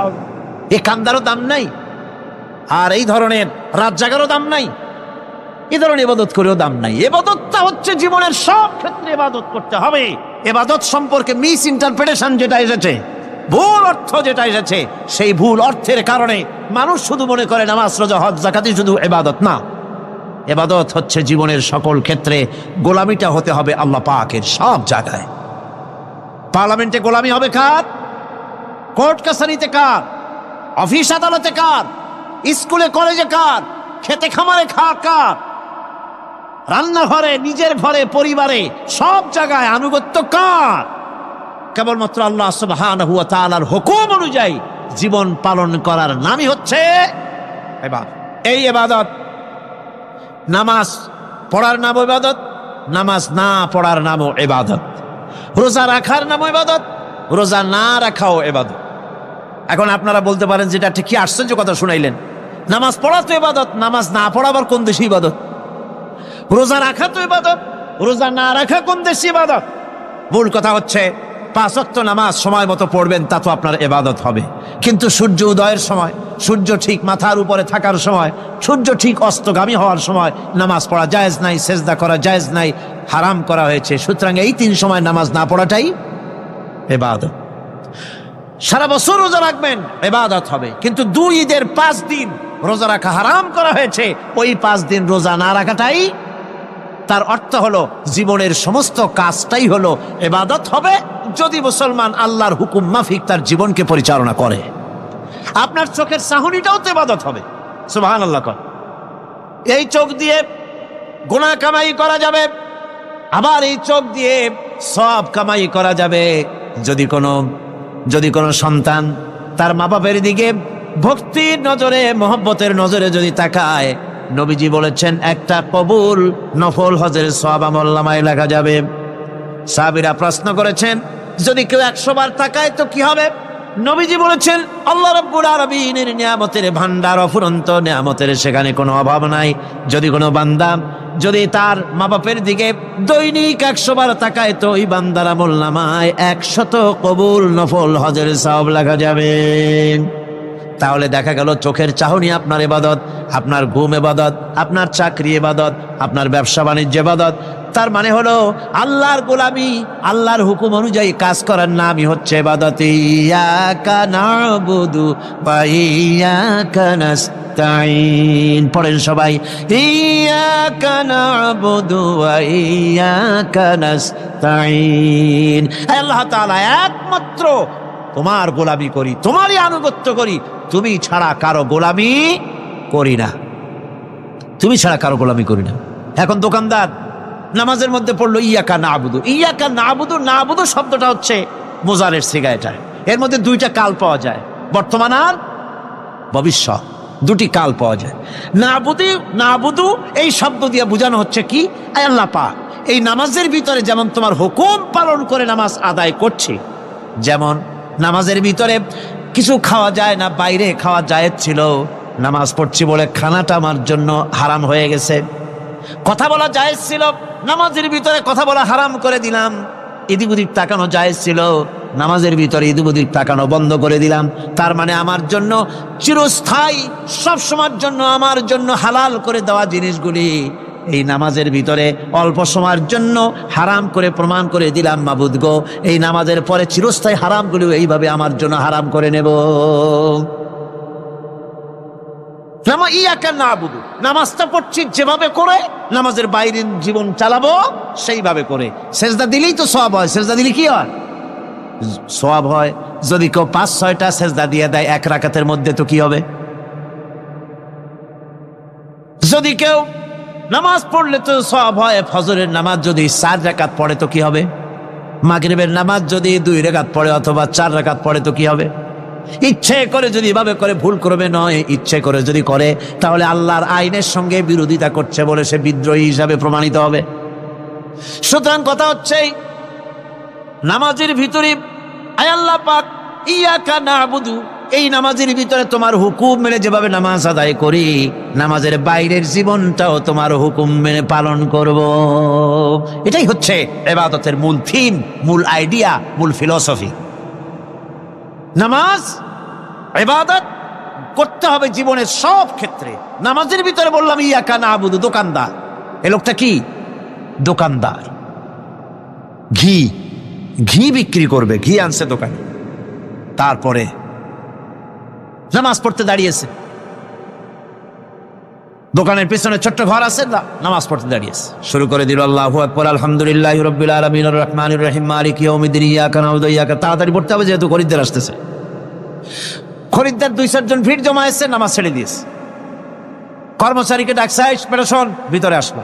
এই কান্দারও দাম নাই, আর এই ধরনের রাত জাগারও দাম নাই, এই ধরনের ইবাদত করেও দাম নাই। ইবাদতটা হচ্ছে জীবনের সব ক্ষেত্রে ইবাদত করতে হবে। ইবাদত সম্পর্কে মিস ইন্টারপ্রিটেশন যেটা এসেছে, ভুল অর্থ যেটা এসেছে, সেই ভুল অর্থের কারণে মানুষ শুধু মনে করে নামাজ, রোজা, হজ, যাকাতই শুধু ইবাদত না। ইবাদত হচ্ছে জীবনের সকল ক্ষেত্রে গোলামিটা হতে হবে আল্লাহ পাকের সব জায়গায়। পার্লামেন্টে গোলামি হবে কার? কোর্ট কাছারিতে কার? অফিস আদালতে কার? স্কুলে কলেজে কার? খেতে খামারে কার? রান্নাঘরে, নিজের ঘরে, পরিবারে, সব জায়গায় আনুগত্য কার? কেবলমাত্র আল্লাহ সুবহানাহু ওয়া তাআলার হুকুম অনুযায়ী জীবন পালন করার নামই হচ্ছে ইবাদত। এই ইবাদত, নামাজ পড়ার নাম ইবাদত, নামাজ না পড়ার নামও ইবাদত। রোজা রাখার নাম ইবাদত, রোজা না রাখাও ইবাদত। এখন আপনারা বলতে পারেন, যেটা ঠিক কি আশ্চর্য কথা শুনাইলেন, নামাজ পড়া তো ইবাদত, নামাজ না পড়া আবার কোন দেশে ইবাদত? রোজা রাখা তো ইবাদত, রোজা না রাখা কোন দেশে ইবাদত? মূল কথা হচ্ছে 5 ওয়াক্ত নামাজ সময় মতো পড়বেন, তা তো আপনার ইবাদত হবে। কিন্তু সূর্য উদয়ের সময়, সূর্য ঠিক মাথার উপরে থাকার সময়, সূর্য ঠিক অস্তগামী হওয়ার সময় নামাজ পড়া জায়েজ নাই, সেজদা করা জায়েজ নাই, হারাম করা হয়েছে। সুতরাং এই 3 সময় নামাজ না পড়াটাই ইবাদত। সারা বছর রোজা রাখবেন, ইবাদত হবে। কিন্তু 2 ঈদের 5 দিন রোজা রাখা হারাম করা হয়েছে, ওই 5 দিন রোজা না রাখাটাই, তার অর্থ হলো জীবনের সমস্ত কাজটাই হলো ইবাদত হবে, যদি মুসলমান আল্লাহর হুকুম মাফিক তার জীবনকে পরিচালনা করে। আপনার চোখের চাহনিটাও তো ইবাদত হবে। সুবহানাল্লাহ। এই চোখ দিয়ে গুনাহ কামাই করা যাবে, আবার এই চোখ দিয়ে সওয়াব কামাই করা যাবে। যদি কোনো সন্তান তার মা বাপের দিকে ভক্তির নজরে, মহব্বতের নজরে যদি তাকায়, নবীজি বলেছেন একটা কবুল নফল হজের সওয়াব আমলনামায় লেখা যাবে। সাহাবীরা প্রশ্ন করেছেন, যদি কেউ 100 বার তাকায় তো কি হবে? নবীজি বলেছেন, আল্লাহ রাব্বুল আলামিনের নিয়ামতের ভান্ডার, অফুরন্ত নিয়ামতের সেখানে কোনো অভাব নাই। যদি কোনো বান্দা যদি তার মা বাপের দিকে দৈনিক 100 বার তাকায়, তো ওই বান্দার আমলনামায় 100 কবুল নফল হজের সওয়াব লেখা যাবে। তাহলে দেখা গেল চোখের চাহনি আপনার ইবাদত, আপনার ঘুম ইবাদত, আপনার চাকরি ইবাদত, আপনার ব্যবসা বাণিজ্য ইবাদত। তার মানে হলো আল্লাহর গোলামি, আল্লাহর হুকুম অনুযায়ী কাজ করার নামই হচ্ছে ইবাদত। ইয়াকা নাবুদু ওয়া ইয়াকা নাস্তাইন। পড়েন সবাই, ইয়াকা নাবুদু ওয়া ইয়াকা নাস্তাইন। আল্লাহ তাআলা একমাত্র তোমার গোলামি করি, তোমারই আনুগত্য করি, তুমি ছাড়া কারো গোলামি করি না, তুমি ছাড়া কারো গোলামি করি না। এখন দোকানদার নামাজের মধ্যে পড়লো ইয়াকা নাবুদু। ইয়াকা নাবুদু, নাবুদু শব্দটা হচ্ছে মোজারের সিগা। এটা এর মধ্যে দুইটা কাল পাওয়া যায়, বর্তমান আর ভবিষ্যৎ, দুটি কাল পাওয়া যায়। নাবুদু, নাবুদু এই শব্দ দিয়ে বোঝানো হচ্ছে কি, আয় আল্লাহ পাক এই নামাজের ভিতরে যেমন তোমার হুকুম পালন করে নামাজ আদায় করছি, যেমন নামাজের ভিতরে কিছু খাওয়া যায় না, বাইরে খাওয়া জায়েজ ছিল, নামাজ পড়ছি বলে খানাটা আমার জন্য হারাম হয়ে গেছে। কথা বলা জায়েজ ছিল, নামাজের ভিতরে কথা বলা হারাম করে দিলাম। এদিক ওদিক তাকানো জায়েজ ছিল, নামাজের ভিতরে এদিক ওদিক তাকানো বন্ধ করে দিলাম। তার মানে আমার জন্য চিরস্থায়ী, সব সময়ের জন্য আমার জন্য হালাল করে দেওয়া জিনিসগুলি এই নামাজের ভিতরে অল্প সময়ের জন্য হারাম করে প্রমাণ করে দিলাম। মাবুদ গো, এই নামাজের পরে চিরস্থায়ী হারামগুলো এইভাবে আমার জন্য হারাম করে নেব। ইয়াকা নাবুদু, নামাজটা পড়ছি যেভাবে করে, নামাজের বাইরের জীবন চালাবো সেইভাবে করে। সেজদা দিলেই তো সওয়াব হয়, সেজদা দিলে কি হয়? সওয়াব হয়। যদি কেউ 5-6টা সেজদা দিয়ে দেয় এক রাকাতের মধ্যে তো কি হবে? যদি কেউ নামাজ পড়লে তো সওয়াব হয়। ফজরের নামাজ যদি 4 রাকাত পড়ে তো কি হবে? মাগরিবের নামাজ যদি 2 রাকাত পড়ে অথবা 4 রাকাত পড়ে তো কি হবে? ইচ্ছে করে যদি এভাবে করে, ভুল করবে নয়, ইচ্ছে করে যদি করে, তাহলে আল্লাহর আইনের সঙ্গে বিরোধিতা করছে বলে সে বিদ্রোহী হিসাবে প্রমাণিত হবে। সুতরাং কথা হচ্ছে নামাজের ভিতরে আয় আল্লাহ পাক ইয়াকা নাবুদু, এই নামাজের ভিতরে তোমার হুকুম মেনে যেভাবে নামাজ আদায় করি, নামাজের বাইরের জীবনটাও তোমার হুকুম মেনে পালন করব। এটাই হচ্ছে ইবাদতের মূল থিম, মূল আইডিয়া, মূল ফিলসফি। নামাজ ইবাদত করতে হবে জীবনের সব ক্ষেত্রে। নামাজের ভিতরে বললাম ইয়াকা নাবুদু, দোকানদার। এ লোকটা কি? দোকানদার। ঘি বিক্রি করবে, ঘি আনছে দোকানে, তারপরে নামাজ পড়তে দাঁড়িয়েছে। দোকানের পিছনে ছোট্ট ঘর আছে, নামাজ পড়তে দাঁড়িয়েছে, শুরু করে দিল আল্লাহু আকবার, আলহামদুলিল্লাহি রাব্বিল আলামিন আর রহমানির রহিম মালিকি ইয়াউমিদ্দিন ইয়াকা নাবুদু ইয়াকা। তাড়াতাড়ি পড়তে হবে যেহেতু খরিদ্দার আসতেছে। খরিদ্দার 2-4 জন ভিড় জমায়েছে, নামাজ ছেড়ে দিয়েছে। কর্মচারীকে ডাকছে, শোন ভিতরে আসলো,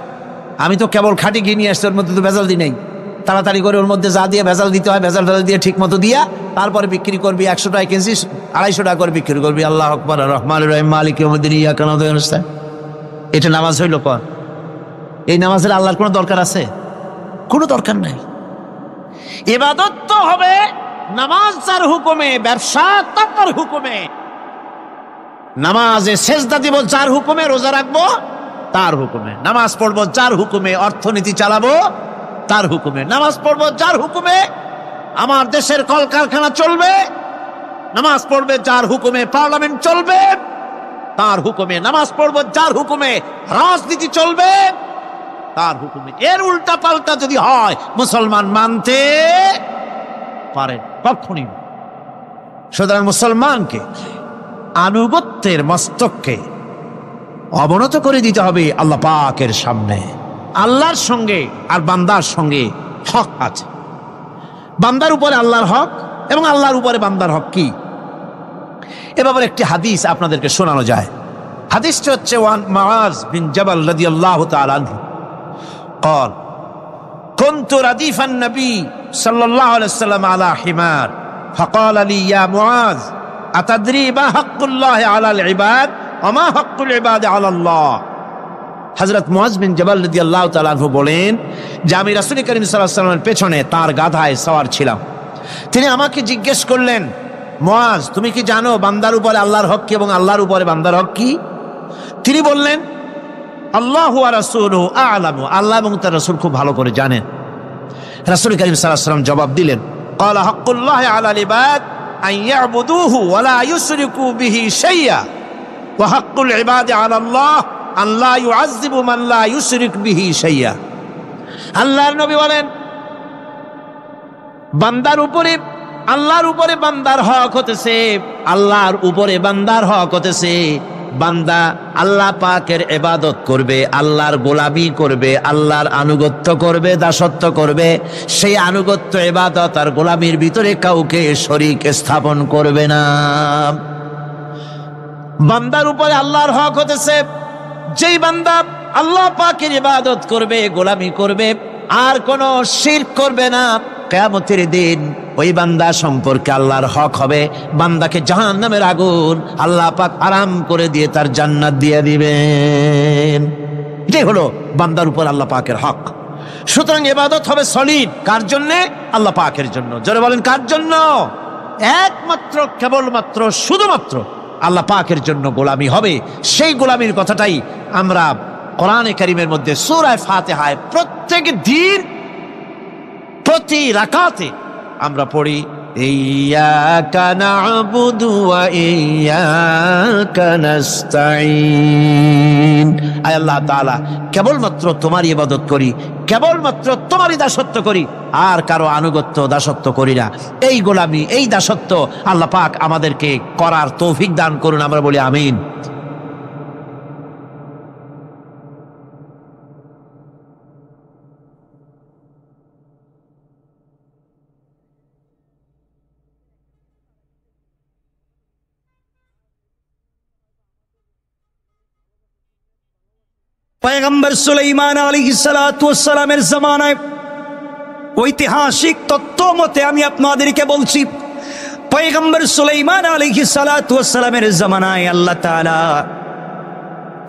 আমি তো কেবল খাঁটি ঘি নিয়ে আসছি, ওর মধ্যে তো ভেজাল দিই নাই। তাড়াতাড়ি করে ওর মধ্যে যা দিয়ে ভেজাল দিতে হয় ভেজাল দিয়ে ঠিক মতো দিয়া তারপরে বিক্রি করবি। 100 টাকা কিনছিস, 250 টাকা করে বিক্রি করবি। আল্লাহু আকবার, রহমানির রহিম মালিকি ইয়াউমিদ্দিন ইয়াকা নাবুদু ওয়া ইয়্যাকা। এটা নামাজ হইল? কর এই নামাজের আল্লাহর কোনো দরকার আছে? কোনো দরকার নাই। ইবাদত তো হবে নামাজ যার হুকুমে, ব্যবসা তার হুকুমে। নামাজে সেজদা দিব যার হুকুমে, রোজা রাখবো তার হুকুমে, নামাজ পড়বো যার হুকুমে, অর্থনীতি চালাবো তার হুকুমে, নামাজ পড়বো যার হুকুমে, আমার দেশের কলকারখানা চলবে, নামাজ পড়বে যার হুকুমে, পার্লামেন্ট চলবে তার হুকুমে, নামাজ পড়বো যার হুকুমে, রাজনীতি চলবে তার হুকুমে। এর উল্টা পাল্টা যদি হয় মুসলমান মানতে পারে কখনই। সুতরাং মুসলমানকে আনুগত্যের মস্তককে অবনত করে দিতে হবে আল্লাহ পাকের সামনে। আল্লাহর সঙ্গে আর বান্দার সঙ্গে হক আছে। বান্দার উপরে আল্লাহর হক এবং আল্লাহর উপরে বান্দার হক কি, এ ব্যাপারে একটি হাদিস আপনাদেরকে শোনানো যায়। হাদিসটি হচ্ছে ওয়ান মুআজ বিন জাবাল রাদিয়াল্লাহু তাআলা আনহু قال كنت رديف النبي صلى الله عليه وسلم على حمار فقال لي يا معاذ أتدري ما حق الله على العباد وما حق العباد على الله। হযরত মুআজ বিন জাবাল রাদিয়াল্লাহু তাআলা আনহু বলেন যে আমি রাসূল করিম সাল্লাল্লাহু আলাইহি ওয়াসাল্লামের পেছনে তার গাধায় সওয়ার ছিলাম। তিনি আমাকে জিজ্ঞেস করলেন, মুআজ তুমি কি জানো বান্দার উপরে আল্লাহর হক কি এবং আল্লাহর উপরে বান্দার হক কি? তিনি বললেন, আল্লাহু ওয়া রাসূলুহু আ'লামু, আল্লাহ এবং তার রাসূল খুব ভালো করে জানেন। রাসূল করিম সাল্লাল্লাহু আলাইহি ওয়াসাল্লাম জবাব দিলেন, ক্বালা হাক্কুল্লাহি আলাল ইবাদ আন ইয়াবুদুহু ওয়া লা ইউশরিকু বিহি শাইয়্যা ওয়া হাক্কুল ইবাদি আলাল্লাহ আন লা ইউআযযিবু মান লা ইউশরিক বিহি শাইয়্যা। আল্লাহর নবী বলেন, বান্দার উপরে আল্লাহর উপরে বান্দার হক হতেছে, আল্লাহর উপরে বান্দার হক হতেছে বান্দা আল্লাহ পাকের ইবাদত করবে, আল্লাহর গোলামি করবে, আল্লাহর আনুগত্য করবে, দাসত্ব করবে। সেই আনুগত্য, ইবাদত আর গোলামির ভিতরে কাউকে শরীক স্থাপন করবে না। বান্দার উপরে আল্লাহর হক হতেছে যেই বান্দা আল্লাহ পাকের ইবাদত করবে, গোলামি করবে, আর কোনো শিরক করবে না, কিয়ামতের দিন ওই বান্দা সম্পর্কে আল্লাহর হক হবে, বান্দাকে জাহান্নামের আগুন আল্লাহ পাক আরাম করে দিয়ে তার জান্নাত দিয়ে দিবেন। এটাই হলো বান্দার উপর আল্লাহ পাকের হক। সুতরাং ইবাদত হবে সলিড কার জন্যে? আল্লাহ পাকের জন্য। জোরে বলেন কার জন্য? একমাত্র, কেবলমাত্র, শুধুমাত্র আল্লাহ পাকের জন্য গোলামি হবে। সেই গোলামির কথাটাই আমরা কোরআনে কারীমের মধ্যে সূরা ফাতিহায় প্রত্যেক দিন প্রতি রাকাতে আমরা পড়ি, ইয়্যাকা না'বুদু ওয়া ইয়্যাকা নাস্তাঈন। আয় আল্লাহ তাআলা, কেবলমাত্র তোমারই ইবাদত করি, কেবলমাত্র তোমারই দাসত্ব করি, আর কারো আনুগত্য দাসত্ব করি না। এই গোলামি, এই দাসত্ব আল্লাহ পাক আমাদেরকে করার তৌফিক দান করুন, আমরা বলি আমিন। পয়গম্বর সুলাইমান আলাইহিস সালাতু ওয়াস সালামের জামানায় ঐতিহাসিক তথ্য মতে আমি আপনাদেরকে বলছি, পয়গম্বর সুলাইমান আলাইহিস সালাতু ওয়াস সালামের জামানায় আল্লাহ তাআলা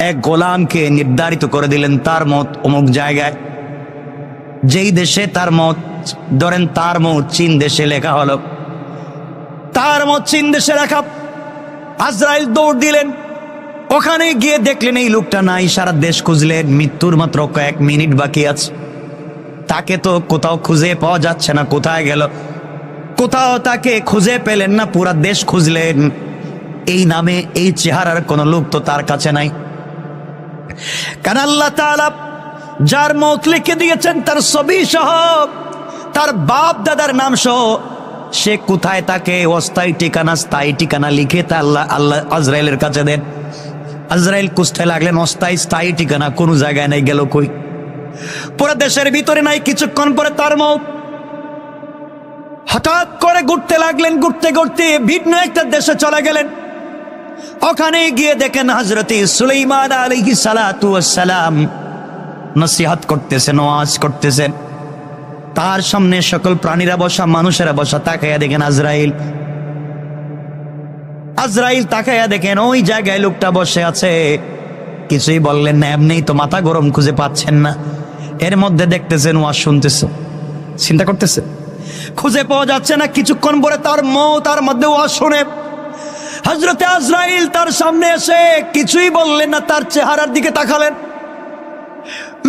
এক গোলামকে নির্ধারিত করে দিলেন, তার মত অমুক জায়গায়, যেই দেশে তার মত, ধরেন তার মত চীন দেশে লেখা হলো, তার মত চীন দেশে লেখা। আজরাইল দৌড় দিলেন, ওখানে গিয়ে দেখলেন এই লোকটা নাই। সারা দেশ খুঁজলেন, মৃত্যুর মাত্র কয়েক মিনিট বাকি আছে, তাকে তো কোথাও খুঁজে পাওয়া যাচ্ছে না, কোথায় গেল? কোথাও তাকে খুঁজে পেলেন না, পুরা দেশ খুঁজলেন, এই নামে এই চেহারার কোন লোক তো তার কাছে নাই। কারণ আল্লাহ তাআলা যার মত লিখে দিয়েছেন তার ছবি সহ, তার বাপ দাদার নাম সহ, সে কোথায় তাকে অস্থায়ী ঠিকানা স্থায়ী ঠিকানা লিখে তা আল্লাহ আজরাইলের কাছে দেন। আজরাইল খুঁজতে লাগলেন, অস্থায়ী স্থায়ী ঠিকানা কোনো জায়গায় নাই, গেল কই? পুরো দেশের ভিতরে নাই। কিছুক্ষণ পরে তার মত। হঠাৎ করে ঘুরতে লাগলেন, ঘুরতে ঘুরতে ভিন্ন একটা দেশে চলে গেলেন। ওখানে গিয়ে দেখেন হযরতে সুলাইমান আলাইহিস সালাতু ওয়াস সালাম নসিহত করতেছেন, ওয়াজ করতেছেন। তার সামনে সকল প্রাণীরা বসা, মানুষেরা বসা। তাকাইয়া দেখেন আজরাইল। আজরাইল তাকাইয়া দেখেন ওই জায়গায় লোকটা বসে আছে, কিছুই বললেন না, এমনি তো মাথা গরম, খুঁজে পাচ্ছেন না। এর মধ্যে দেখতেছেন ওয়াজ শুনতেছে, চিন্তা করতেছে, খুঁজে পাওয়া যাচ্ছে না। কিছুক্ষণ পরে তার মত, তার মধ্যে ওয়াজ শুনে হযরতে আজরাইল তার সামনে এসে কিছুই বললেন না, তার চেহারার দিকে তাকালেন।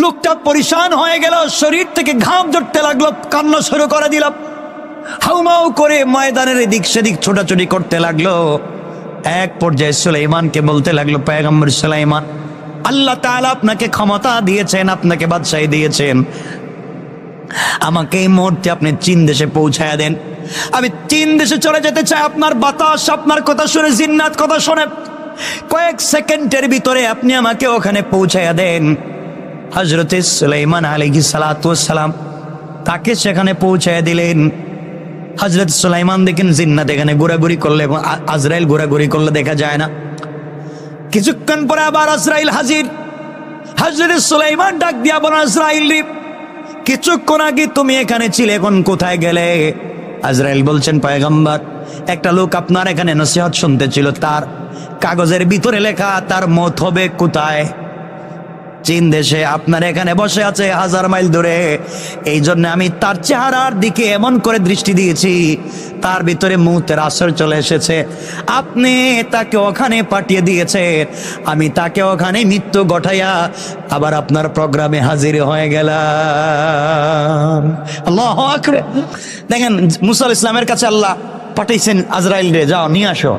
লোকটা পরিশান হয়ে গেল, শরীর থেকে ঘাম ঝরতে লাগলো, কান্না শুরু করে দিল, হাউমাউ করে ময়দানের এদিক সেদিক ছোটাছুটি করতে লাগলো। এক পর্যায়ে সুলাইমানকে বলতে লাগলো, পয়গম্বর সুলাইমান, আল্লাহ তাআলা আপনাকে ক্ষমতা দিয়েছেন, আপনাকে বাদশাহী দিয়েছেন, আমাকে এই মুহূর্তে আপনি চীন দেশে পৌঁছায়া দেন। আমি চীন দেশে চলে যেতে চাই। আপনার বাতাস, আপনার কথা শুনে, জিন্নাত কথা শুনে, কয়েক সেকেন্ডের ভিতরে আপনি আমাকে ওখানে পৌঁছায়া দেন। হযরতে সুলাইমান আলাইহিস সালাতু ওয়াস সালাম তাকে সেখানে পৌঁছায়া দিলেন। হযরত সুলাইমান দেখেন জিন্নাত এখানে ঘোরাঘুরি করলে এবং আজরাইল ঘোরাঘুরি করলে দেখা যায় না। কিছুক্ষণ পরে আবার আজরাইল হাজির। হযরত সুলাইমান ডাক দিয়া বলেন, আজরাইল রে, কিছুক্ষণ আগে তুমি এখানে ছিলে, এখন কোথায় গেলে? আজরাইল বলছেন, পয়গম্বর, একটা লোক আপনার এখানে নসিহত শুনতে ছিল, তার কাগজের ভিতরে লেখা তার মত হবে কোথায়? চীন দেশে। আপনার এখানে বসে আছে 1000 মাইল দূরে। এই জন্য আমি তার চেহারার দিকে এমন করে দৃষ্টি দিয়েছি, তার ভিতরে মুহূর্তের আসর চলে এসেছে। আপনি তাকে ওখানে পাঠিয়ে দিয়েছেন, আমি তাকে ওখানে মৃত্যু ঘটাইয়া আবার আপনার প্রোগ্রামে হাজির হয়ে গেলাম। আল্লাহু আকবার। দেখেন, মুসা আলাইহিস সালামের কাছে আল্লাহ পাঠাইছেন আজরাইল রে, যাও নিয়ে আসো।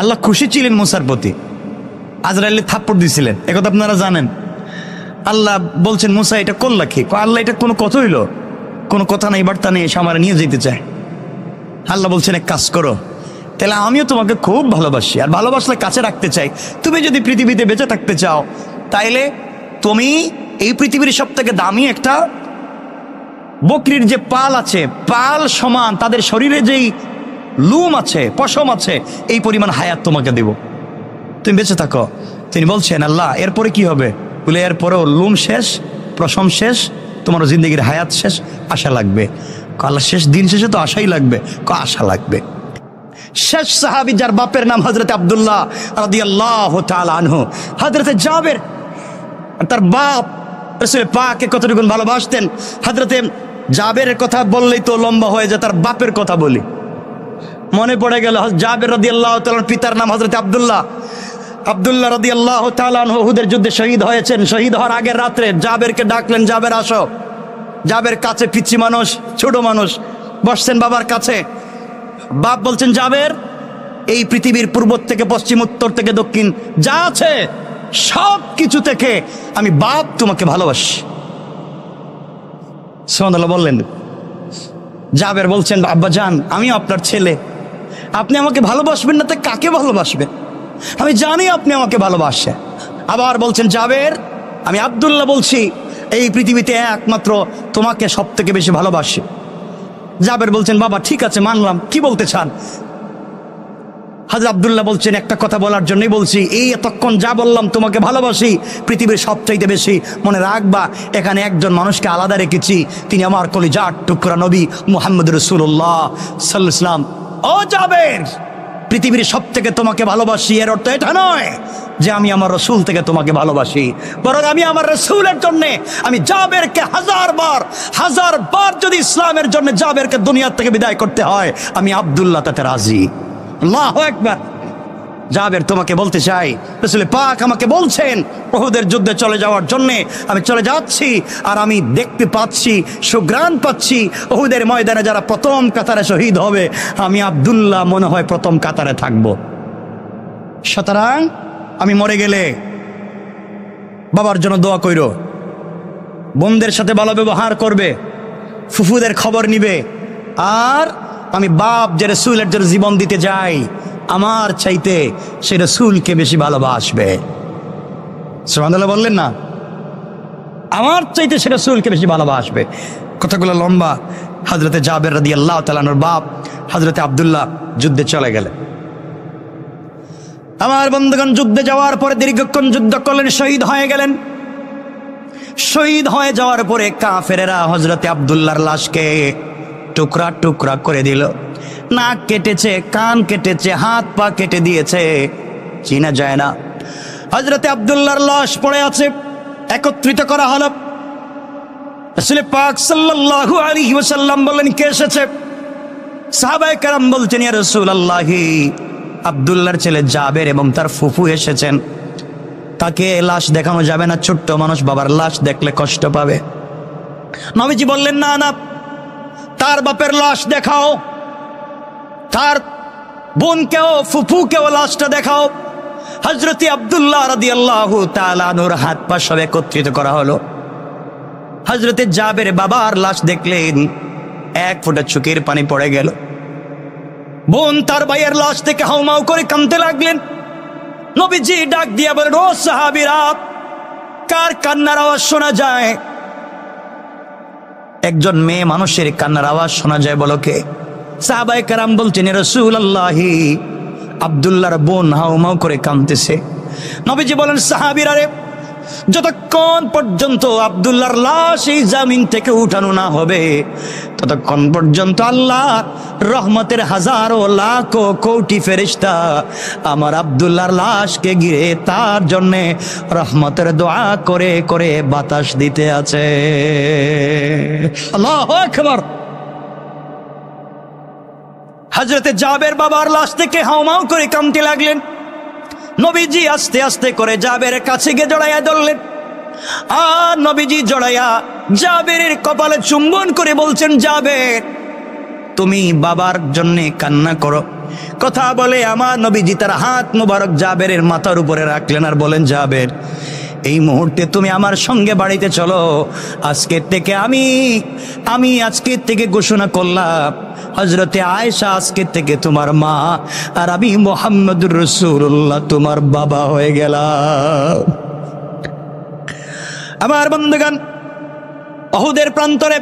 আল্লাহ খুশি ছিলেন মুসার প্রতি, আজরাইল থাপ্পড় দিয়েছিলেন, একথা আপনারা জানেন। আল্লাহ বলছেন, মুসা এটা করলা কি? আল্লাহ এটা কোনো কথা হইলো? কোনো কথা নেই, বার্তা নেই, এসে আমার নিয়ে যেতে চায়। আল্লাহ বলছেন, এক কাজ করো, তাহলে আমিও তোমাকে খুব ভালোবাসি, আর ভালোবাসলে কাছে রাখতে চাই। তুমি যদি পৃথিবীতে বেঁচে থাকতে চাও, তাইলে তুমি এই পৃথিবীর সব থেকে দামি একটা বকরির যে পাল আছে, পাল সমান তাদের শরীরে যেই লুম আছে, পশম আছে, এই পরিমাণ হায়াত তোমাকে দেব, তুমি বেঁচে থাকো। তিনি বলছেন, আল্লাহ এরপরে কি হবে? বলে এরপরেও লুম শেষ, প্রশম শেষ, তোমার জিন্দগির হায়াত শেষ, আশা লাগবে। আল্লাহ শেষ দিন শেষে তো আশাই লাগবে, আশা লাগবে। শেষ সাহাবী যার বাপের নাম হযরত আব্দুল্লাহ রাদিয়াল্লাহু তাআলা আনহু, হযরত জাবের তার বাপ রাসূল পাককে কতটুকু ভালোবাসতেন। হযরতে জাবেরের কথা বললেই তো লম্বা হয়ে যায়, তার বাপের কথা বলি। মনে পড়ে গেল জাবের রাদিয়াল্লাহু তাআলার পিতার নাম হযরত আব্দুল্লাহ। আব্দুল্লাহ রাদিয়াল্লাহু তাআলা আনহু উহুদের যুদ্ধে শহীদ হয়েছেন। শহীদ হওয়ার আগের রাত্রে জাবেরকে ডাকলেন, জাবের আসো। জাবের কাছে পিচ্চি মানুষ, ছোট মানুষ, বসছেন বাবার কাছে। বাপ বলছেন, জাবের, এই পৃথিবীর পূর্ব থেকে পশ্চিম, উত্তর থেকে দক্ষিণ যা আছে সব কিছু থেকে আমি বাপ তোমাকে ভালোবাসি। সুবহানাল্লাহ বললেন। জাবের বলছেন, আব্বা জান, আমি আপনার ছেলে, আপনি আমাকে ভালোবাসবেন না তো কাকে ভালোবাসবেন? আমি জানি আপনি আমাকে ভালোবাসেন। আবার বলছেন, জাবের, আমি আব্দুল্লাহ বলছি, এই পৃথিবীতে একমাত্র তোমাকে সব থেকে বেশি ভালোবাসি। জাবের বলছেন, বাবা ঠিক আছে মানলাম, কি বলতে চান? হযরত আব্দুল্লাহ বলছেন, একটা কথা বলার জন্যই বলছি, এই এতক্ষণ যা বললাম তোমাকে ভালোবাসি পৃথিবীর সবচাইতে বেশি, মনে রাখবা এখানে একজন মানুষকে আলাদা রেখেছি, তিনি আমার কলিজার টুকরা নবী মুহাম্মদ রাসূলুল্লাহ সাল্লাল্লাহু আলাইহি ওয়াসাল্লাম। ও জাবের, পৃথিবীর সব থেকে তোমাকে ভালোবাসি এর অর্থ এটা নয় যে আমি আমার রসুল থেকে তোমাকে ভালোবাসি, বরং আমি আমার রসুলের জন্য আমি জাবেরকে হাজার বার যদি ইসলামের জন্য জাবেরকে দুনিয়া থেকে বিদায় করতে হয়, আমি আব্দুল্লাহ তাতে রাজি। আল্লাহু আকবার। জাবের, তোমাকে বলতে চাই, রাসূল পাক আমাকে বলছেন উহুদের যুদ্ধে চলে যাওয়ার জন্য, আমি চলে যাচ্ছি। আর আমি দেখতে পাচ্ছি, সুঘ্রাণ পাচ্ছি, উহুদের ময়দানে যারা প্রথম কাতারে শহীদ হবে, আমি আব্দুল্লাহ মনে হয় প্রথম কাতারে থাকবো। সুতরাং আমি মরে গেলে বাবার জন্য দোয়া কইরো, বোনদের সাথে ভালো ব্যবহার করবে, ফুফুদের খবর নিবে, আর আমি বাপ যে রাসূলের জন্য জীবন দিতে যাই, আমার চাইতে সে রাসূলকে বেশি ভালোবাসবে। সুবহানাল্লাহ বললেন না? আমার চাইতে সে রাসূলকে বেশি ভালোবাসবে। কথাগুলো লম্বা। হযরতে জাবের রাদিয়াল্লাহু তাআলা আনহুর বাপ হযরতে আব্দুল্লাহ যুদ্ধে চলে গেলেন। আমার বন্ধুগণ, যুদ্ধে যাওয়ার পরে দীর্ঘক্ষণ যুদ্ধ করলেন, শহীদ হয়ে গেলেন। শহীদ হয়ে যাওয়ার পরে কাফেরেরা হযরতে আব্দুল্লাহর লাশকে টুকরা টুকরা করে দিল। নাক কেটেছে, কান কেটেছে, হাত পা কেটে দিয়েছে, চিনা যায় না। হযরতে আব্দুল্লাহর লাশ পড়ে আছে, একত্রিত করা হলো। রাসূল পাক সাল্লাল্লাহু আলাইহি ওয়াসাল্লাম বললেন, কে এসেছে? সাহাবায়ে কেরাম বলছেন, ইয়া রাসূলুল্লাহ, আব্দুল্লাহর ছেলে জাবের এবং তার ফুফু এসেছেন। তাকে লাশ দেখানো যাবে না, ছোট্ট মানুষ, বাবার লাশ দেখলে কষ্ট পাবে। নবীজি বললেন, না না, তার বাপের লাশ দেখাও, তার বোনকেও ফুফুকেও লাশটা দেখাও। হযরতে আব্দুল্লাহ রাদিয়াল্লাহু তাআলা আনহুর হাত পা সব একত্রিত করা হলো। হযরতে জাবের বাবার লাশ দেখলেন, এক ফোঁটা চোখের পানি পড়ে গেল। বোন তার ভাইয়ের লাশ থেকে হাউমাউ করে কাঁদতে লাগলেন। নবীজি ডাক দিয়া বলেন, ও সাহাবীরা, কার কান্নার আওয়াজ শোনা যায়? একজন মেয়ে মানুষের কান্নার আওয়াজ শোনা যায়, বলো কে? সাহাবায়ে কেরাম বলছেন, ইয়া রাসূলুল্লাহ, আব্দুল্লাহর বোন হাউমাউ করে কাঁদতেছে। নবীজি বলেন, সাহাবীরা রে, যতক্ষণ পর্যন্ত আব্দুল্লাহর লাশ এই জমিন থেকে উঠানো না হবে, ততক্ষণ পর্যন্ত আল্লাহ রহমতের হাজারো লাখো কোটি ফেরেশতা আমার আব্দুল্লাহর লাশকে ঘিরে তার জন্যে রহমতের দোয়া করে করে বাতাস দিতে আছে। আল্লাহু আকবার। হযরতে জাবের বাবার লাশ থেকে হাউমাউ করে কাঁদতে লাগলেন। নবীজি আস্তে আস্তে করে জাবেরের কাছে গিয়ে জড়াইয়া ধরলেন। আর নবীজি জড়াইয়া জাবেরের কপালে চুম্বন করে বলছেন, জাবের, তুমি বাবার জন্য কান্না করো। কথা বলে আমার নবীজি তার হাত মোবারক জাবেরের মাথার উপরে রাখলেন আর বলেন, জাবের, এই মুহূর্তে তুমি আমার সঙ্গে বাড়িতে চলো। আজকের থেকে আমি আজকের থেকে ঘোষণা করলাম, হযরতে আয়েশা আজকের থেকে তোমার মা, আর আমি মুহাম্মদুর রাসূলুল্লাহ তোমার বাবা হয়ে গেলাম। আমার বন্ধুগণ, উহুদের প্রান্তরে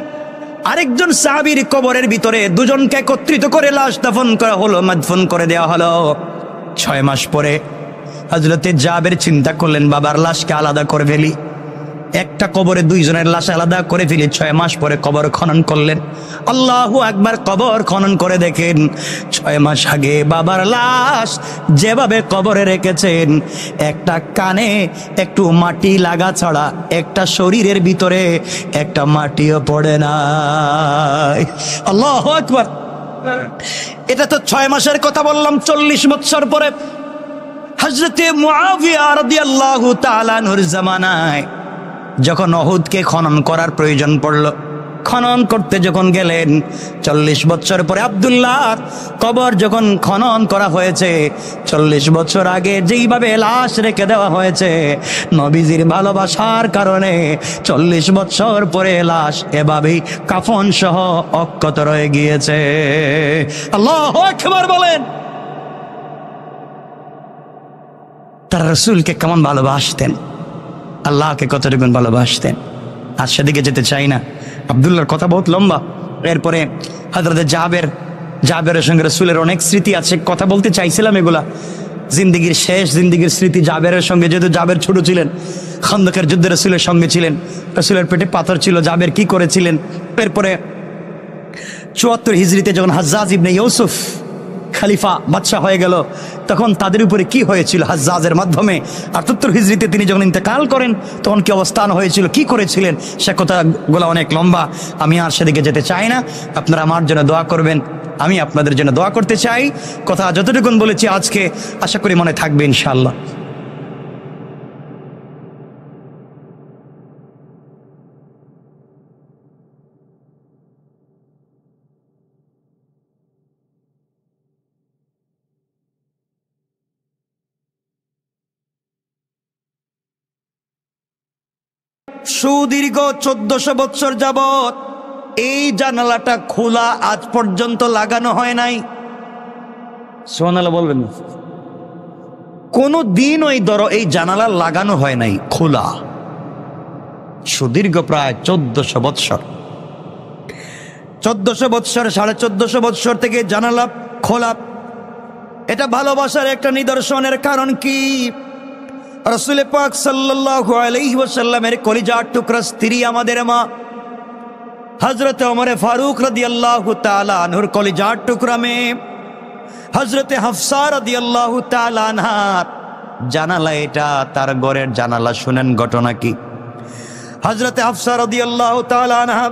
আরেকজন সাহাবীর কবরের ভিতরে দুজনকে একত্রিত করে লাশ দাফন করা হলো, মাদফন করে দেওয়া হলো। 6 মাস পরে হযরতে জাবের চিন্তা করলেন, বাবার লাশকে আলাদা করে ফেলি। একটা কবরে দুইজনের লাশ আলাদা করে ফেলে 6 মাস পরে কবর খনন করলেন। আল্লাহু আকবার। কবর খনন করে দেখেন 6 মাস আগে বাবার লাশ যেভাবে কবরে রেখেছেন, একটা কানে একটু মাটি লাগা ছাড়া একটা শরীরের ভিতরে একটা মাটিও পড়ে নাই। আল্লাহু আকবার। এটা তো 6 মাসের কথা বললাম। 40 বছর পরে হযরতে মুআবিয়া রাদিয়াল্লাহু তাআলা আনহুর জামানায় যখন উহুদকে খনন করার প্রয়োজন পড়ল, খনন করতে যখন গেলেন 40 বছর পরে আব্দুল্লাহর কবর যখন খনন করা হয়েছে, 40 বছর আগে যেইভাবে লাশ রেখে দেওয়া হয়েছে, নবীজির ভালোবাসার কারণে 40 বছর পরে লাশ এভাবেই কাফন সহ অক্ষত রয়ে গিয়েছে। আল্লাহু আকবার বলেন। তারা রাসূলকে কেমন ভালোবাসতেন, আল্লাহকে কতটুকু ভালোবাসতেন, আর সেদিকে যেতে চাই না। আব্দুল্লাহর কথা বহুত লম্বা। এরপরে হযরতে জাবেরের সঙ্গে রাসূলের অনেক স্মৃতি আছে, কথা বলতে চাইছিলাম এগুলা। জিন্দেগির শেষ জিন্দেগির স্মৃতি জাবেরের সঙ্গে, যেহেতু জাবের ছোট ছিলেন, খন্দকের যুদ্ধে রাসূলের সঙ্গে ছিলেন, রাসূলের পেটে পাথর ছিল, জাবের কি করেছিলেন। এরপরে 74 হিজরিতে যখন হাজ্জাজ ইবনে ইউসুফ খলিফা বাদশাহ হয়ে গেল, তখন তাদের উপরে কি হয়েছিল হাজ্জাজের মাধ্যমে। 78 হিজরিতে তিনি যখন ইন্তেকাল করেন, তখন কি অবস্থান হয়েছিল, কি করেছিলেন, সে কথাগুলো অনেক লম্বা, আমি আর সেদিকে যেতে চাই না। আপনারা আমার জন্য দোয়া করবেন, আমি আপনাদের জন্য দোয়া করতে চাই। কথা যতটুকু বলেছি আজকে আশা করি মনে থাকবে ইনশাআল্লাহ। সুদীর্ঘ 1400 বছর যাবত এই জানালাটা খোলা, আজ পর্যন্ত লাগানো হয় নাই। সুবহানাল্লাহ বলবেন। কোনো দিন এই জানালা লাগানো হয় নাই, খোলা। সুদীর্ঘ প্রায় 1400 বছর, 1400 বছর, 1450 বছর থেকে জানালা খোলা। এটা ভালোবাসার একটা নিদর্শনের কারণ কি? রাসূল পাক সাল্লাল্লাহু আলাইহি ওয়াসাল্লামের কলিজার টুকরা স্ত্রী আমাদের মা হযরত ওমর ফারুক রাদিয়াল্লাহু তাআলা আনহুর কলিজার টুকরা মেয়ে হযরত হাফসা রাদিয়াল্লাহু তাআলা আনহা জানালা, এটা তার ঘরের জানালা। শুনেন ঘটনা কি। হযরত হাফসা রাদিয়াল্লাহু তাআলা আনহা